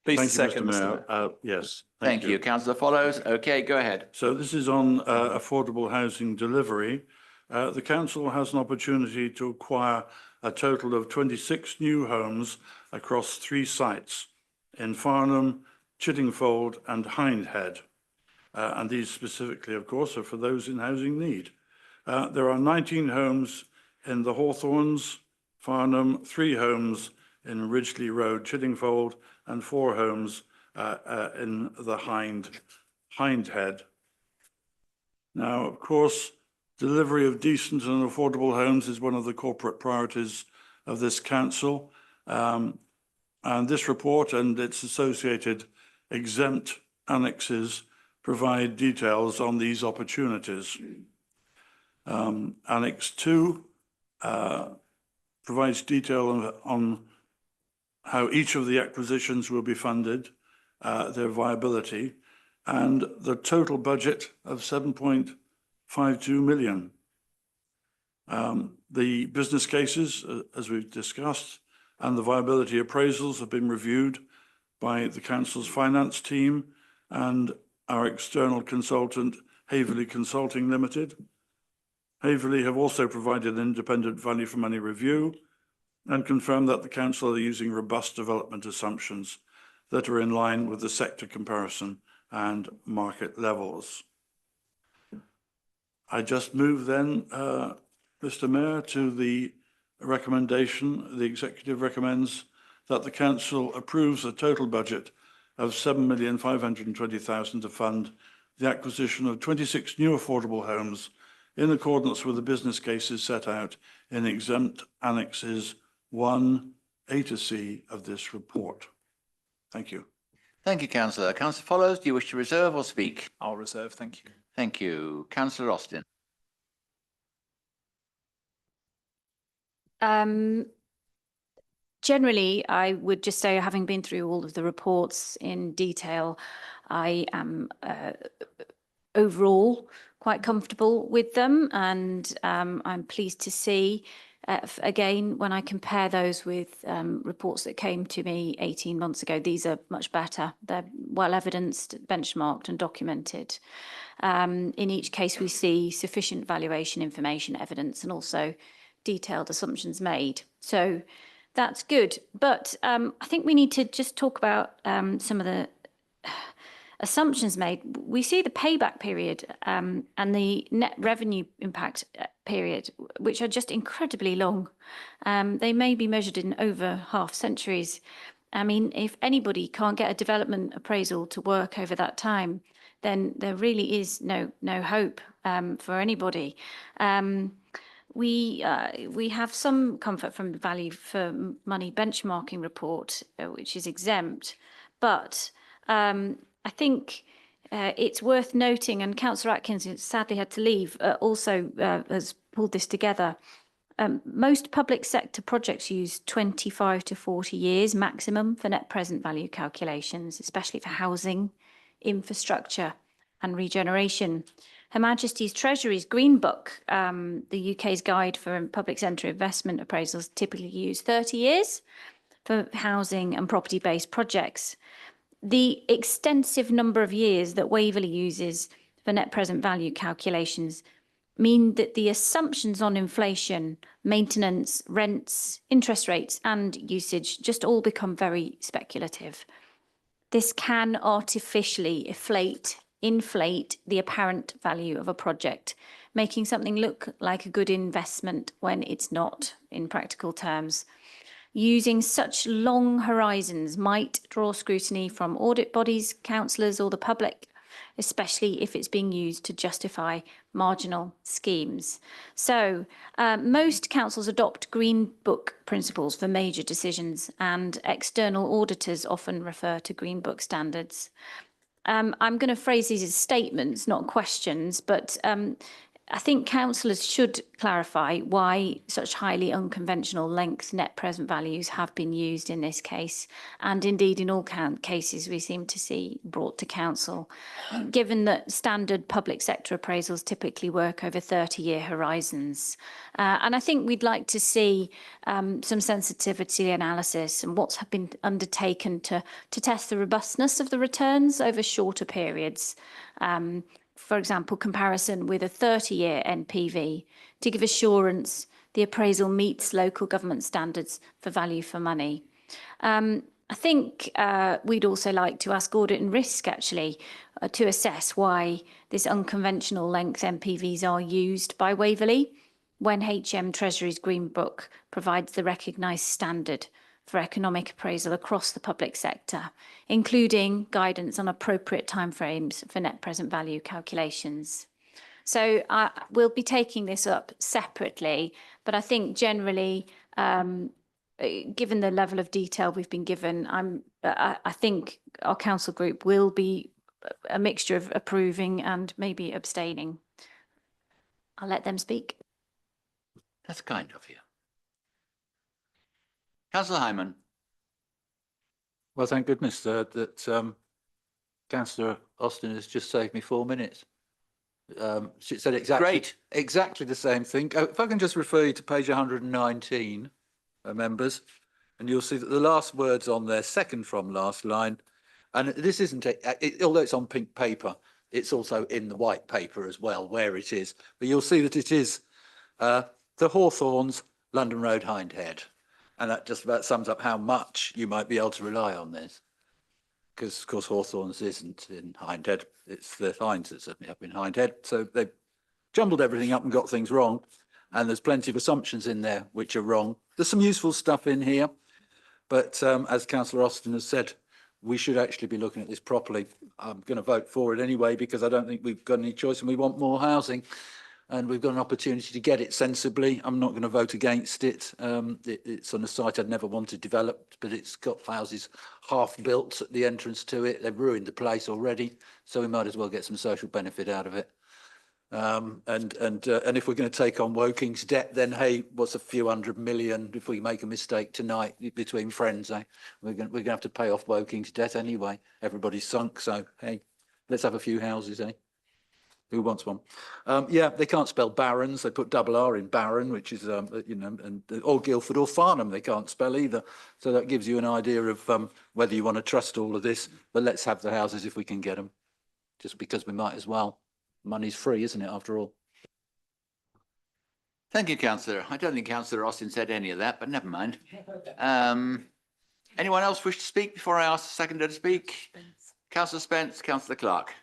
Please, Thank you, second, Mr. Mayor. Yes. Thank you. Councillor Follows. Okay, go ahead. So this is on affordable housing delivery. The council has an opportunity to acquire a total of 26 new homes across 3 sites in Farnham, Chiddingfold and Hindhead. And these specifically, of course, are for those in housing need. There are 19 homes in the Hawthorns, Farnham, 3 homes in Ridgely Road, Chiddingfold, and 4 homes in the Hindhead. Now, of course, delivery of decent and affordable homes is one of the corporate priorities of this council. And this report and its associated exempt annexes provide details on these opportunities. Annex 2 provides detail on how each of the acquisitions will be funded, their viability, and the total budget of 7.52 million. The business cases, as we've discussed, and the viability appraisals have been reviewed by the council's finance team and our external consultant, Haverley Consulting Limited. Haverley have also provided an independent value for money review and confirmed that the council are using robust development assumptions that are in line with the sector comparison and market levels. I just move then, Mr. Mayor, to the recommendation. The executive recommends that the council approves a total budget of 7,520,000 to fund the acquisition of 26 new affordable homes in accordance with the business cases set out in exempt annexes 1 A to C of this report. Thank you. Thank you, Councillor. Councillor Follows, do you wish to reserve or speak? I'll reserve, thank you. Thank you. Councillor Austin. Generally, I would just say, having been through all of the reports in detail, I am overall quite comfortable with them, and I'm pleased to see, again, when I compare those with reports that came to me 18 months ago, these are much better. They're well evidenced, benchmarked and documented. In each case, we see sufficient valuation information, evidence, and also detailed assumptions made. So that's good. But I think we need to just talk about some of the assumptions made, we see the payback period and the net revenue impact period, which are just incredibly long. They may be measured in over half centuries. I mean, if anybody can't get a development appraisal to work over that time, then there really is no hope for anybody. We have some comfort from the value for money benchmarking report, which is exempt, but I think it's worth noting, and Councillor Atkins sadly had to leave, also has pulled this together. Most public sector projects use 25 to 40 years maximum for net present value calculations, especially for housing, infrastructure and regeneration. Her Majesty's Treasury's Green Book, the UK's guide for public sector investment appraisals, typically use 30 years for housing and property-based projects. The extensive number of years that Waverley uses for net present value calculations mean that the assumptions on inflation, maintenance, rents, interest rates and usage just all become very speculative. This can artificially inflate the apparent value of a project, making something look like a good investment when it's not in practical terms. Using such long horizons might draw scrutiny from audit bodies, councillors or the public, especially if it's being used to justify marginal schemes. So most councils adopt Green Book principles for major decisions, and external auditors often refer to Green Book standards. I'm going to phrase these as statements, not questions, but I think councillors should clarify why such highly unconventional length net present values have been used in this case, and indeed in all cases we seem to see brought to council, given that standard public sector appraisals typically work over 30-year horizons. And I think we'd like to see some sensitivity analysis and what's been undertaken to test the robustness of the returns over shorter periods. For example, comparison with a 30-year NPV to give assurance the appraisal meets local government standards for value for money. I think we'd also like to ask Audit and Risk actually to assess why this unconventional length NPVs are used by Waverley when HM Treasury's Green Book provides the recognised standard for economic appraisal across the public sector, including guidance on appropriate timeframes for net present value calculations. So we'll be taking this up separately, but I think generally, given the level of detail we've been given, I think our council group will be a mixture of approving and maybe abstaining. I'll let them speak. That's kind of you. Councillor Hyman. Well, thank goodness that Councillor Austin has just saved me 4 minutes. She said exactly the same thing. If I can just refer you to page 119, members, and you'll see that the last words on there, second from last line, and this isn't, although it's on pink paper, it's also in the white paper as well, where it is. But you'll see that it is the Hawthorns, London Road, Hindhead. And that just about sums up how much you might be able to rely on this. Because, of course, Hawthorns isn't in Hindhead. It's the Hinds that certainly up in Hindhead. So they've jumbled everything up and got things wrong. And there's plenty of assumptions in there which are wrong. There's some useful stuff in here. But as Councillor Austin has said, we should actually be looking at this properly. I'm going to vote for it anyway, because I don't think we've got any choice and we want more housing. And we've got an opportunity to get it sensibly. I'm not going to vote against it. It's on a site I'd never wanted developed, but it's got houses half built at the entrance to it. They've ruined the place already, so we might as well get some social benefit out of it. And if we're going to take on Woking's debt, then hey, what's a few hundred million if we make a mistake tonight between friends? Eh? We're going to have to pay off Woking's debt anyway. Everybody's sunk, so hey, let's have a few houses, eh? Who wants one? Yeah, they can't spell Barons. They put double R in Baron, which is, you know, and or Guildford or Farnham. They can't spell either. So that gives you an idea of whether you want to trust all of this. But let's have the houses if we can get them, just because we might as well. Money's free, isn't it, after all? Thank you, Councillor. I don't think Councillor Austin said any of that, but never mind. Anyone else wish to speak before I ask the seconder to speak? Councillor Spence, Councillor Clark.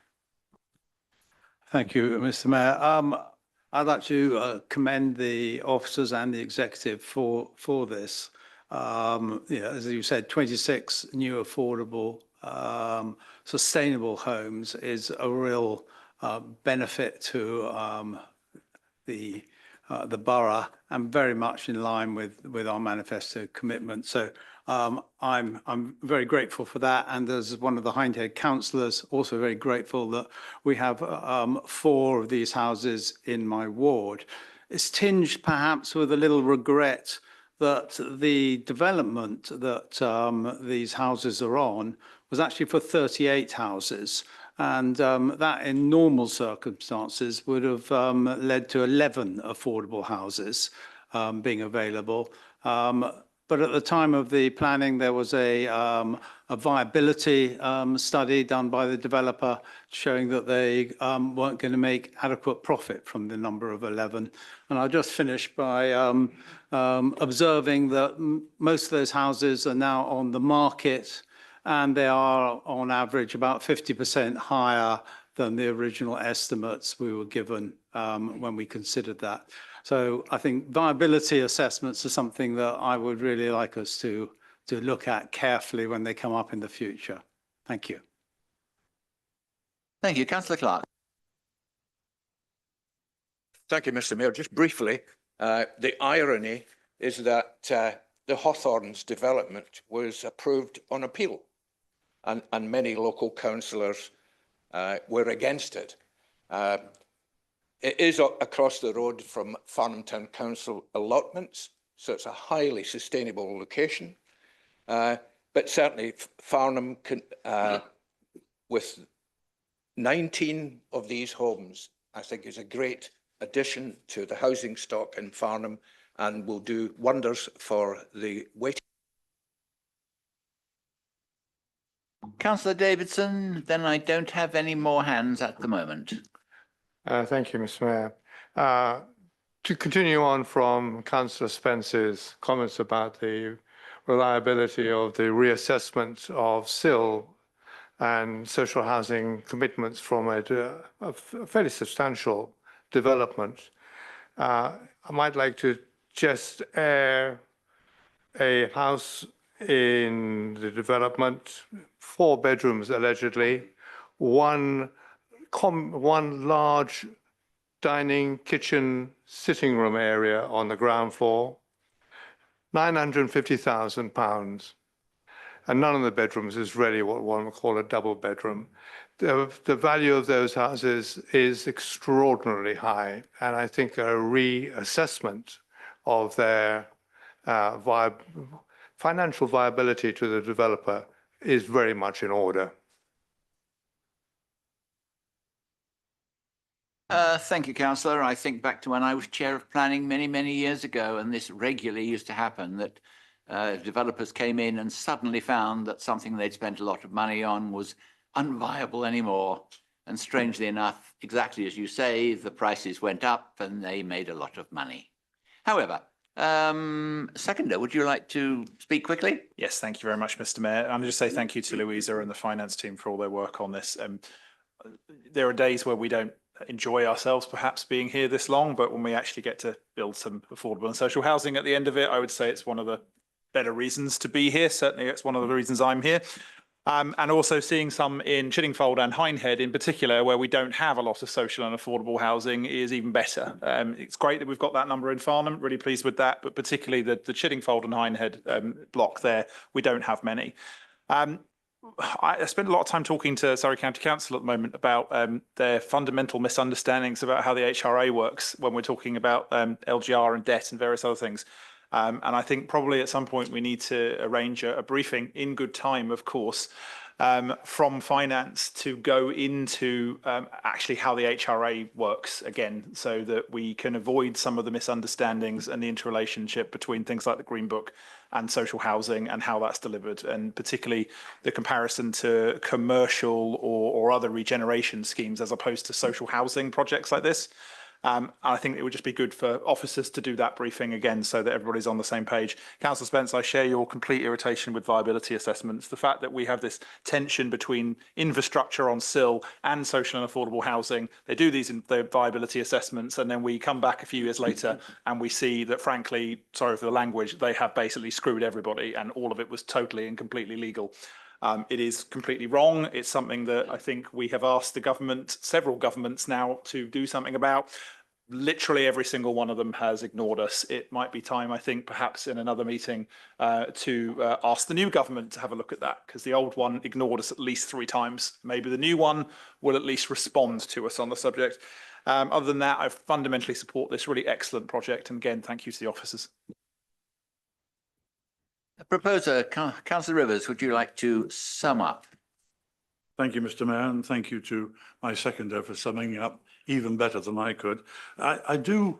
Thank you, Mr. Mayor. I'd like to commend the officers and the executive for this. As you said, 26 new affordable, sustainable homes is a real benefit to the borough and very much in line with our manifesto commitment. So I'm very grateful for that. And as one of the Hindhead councillors, also very grateful that we have 4 of these houses in my ward. It's tinged perhaps with a little regret that the development that these houses are on was actually for 38 houses. And that in normal circumstances would have led to 11 affordable houses being available. But at the time of the planning, there was a viability study done by the developer showing that they weren't going to make adequate profit from the number of 11. And I'll just finish by observing that most of those houses are now on the market, and they are on average about 50% higher than the original estimates we were given when we considered that. So I think viability assessments are something that I would really like us to look at carefully when they come up in the future. Thank you. Thank you. Councillor Clark. Thank you, Mr. Mayor. Just briefly, the irony is that the Hawthorns development was approved on appeal, and many local councillors were against it. It is across the road from Farnham Town Council allotments, so it's a highly sustainable location. But certainly Farnham can, with 19 of these homes, I think is a great addition to the housing stock in Farnham and will do wonders for the waiting. Councillor Davidson, then I don't have any more hands at the moment. Thank you, Mr. Mayor. To continue on from Councillor Spence's comments about the reliability of the reassessment of SIL and social housing commitments from a fairly substantial development, I might like to just air a house in the development, 4 bedrooms allegedly, one large dining, kitchen, sitting room area on the ground floor, £950,000. And none of the bedrooms is really what one would call a double bedroom. The value of those houses is extraordinarily high. And I think a reassessment of their financial viability to the developer is very much in order. Thank you, Councillor. I think back to when I was chair of planning many, many years ago, and this regularly used to happen, that developers came in and suddenly found that something they'd spent a lot of money on was unviable anymore. And strangely enough, exactly as you say, the prices went up and they made a lot of money. However, Seconder, would you like to speak quickly? Yes, thank you very much, Mr. Mayor. I'm just say thank you to Louisa and the finance team for all their work on this. There are days where we don't enjoy ourselves perhaps being here this long, but when we actually get to build some affordable and social housing at the end of it, I would say it's one of the better reasons to be here. Certainly it's one of the reasons I'm here. And also seeing some in Chiddingfold and Hindhead in particular, where we don't have a lot of social and affordable housing, is even better. It's great that we've got that number in Farnham, really pleased with that, but particularly the Chiddingfold and Hindhead block there, we don't have many. I spend a lot of time talking to Surrey County Council at the moment about their fundamental misunderstandings about how the HRA works when we're talking about LGR and debt and various other things. And I think probably at some point we need to arrange a briefing in good time, of course, from finance to go into actually how the HRA works again, so that we can avoid some of the misunderstandings and the interrelationship between things like the Green Book and social housing and how that's delivered, and particularly the comparison to commercial or other regeneration schemes as opposed to social housing projects like this. I think it would just be good for officers to do that briefing again so that everybody's on the same page. Councillor Spence, I share your complete irritation with viability assessments. The fact that we have this tension between infrastructure on SIL and social and affordable housing, they do these in the viability assessments, and then we come back a few years later and we see that, frankly, sorry for the language, they have basically screwed everybody and all of it was totally and completely legal. It is completely wrong. It's something that I think we have asked the government, several governments now, to do something about. Literally every single one of them has ignored us. It might be time, I think, perhaps in another meeting to ask the new government to have a look at that, because the old one ignored us at least 3 times. Maybe the new one will at least respond to us on the subject. Other than that, I fundamentally support this really excellent project. And again, thank you to the officers. Proposer, Councillor Rivers, would you like to sum up? Thank you, Mr. Mayor, and thank you to my seconder for summing up even better than I could. I do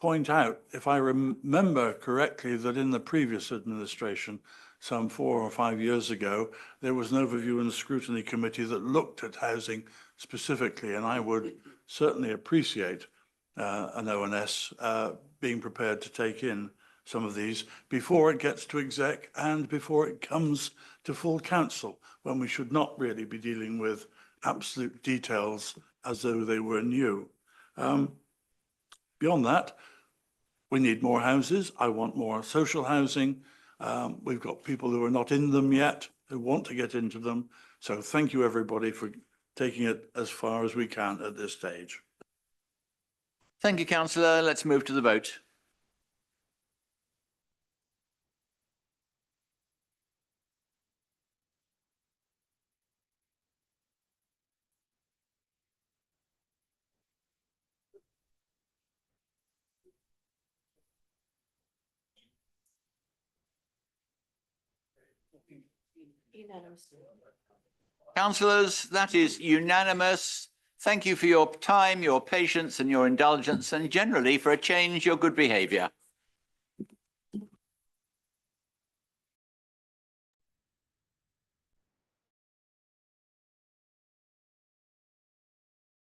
point out, if I remember correctly, that in the previous administration, some 4 or 5 years ago, there was an overview and scrutiny committee that looked at housing specifically, and I would certainly appreciate an ONS being prepared to take in some of these before it gets to exec and before it comes to full council, when we should not really be dealing with absolute details as though they were new. Beyond that, we need more houses. I want more social housing. We've got people who are not in them yet, who want to get into them. So thank you, everybody, for taking it as far as we can at this stage. Thank you, Councillor. Let's move to the vote. Councillors, that is unanimous. Thank you for your time, your patience and your indulgence, and generally for a change, your good behaviour.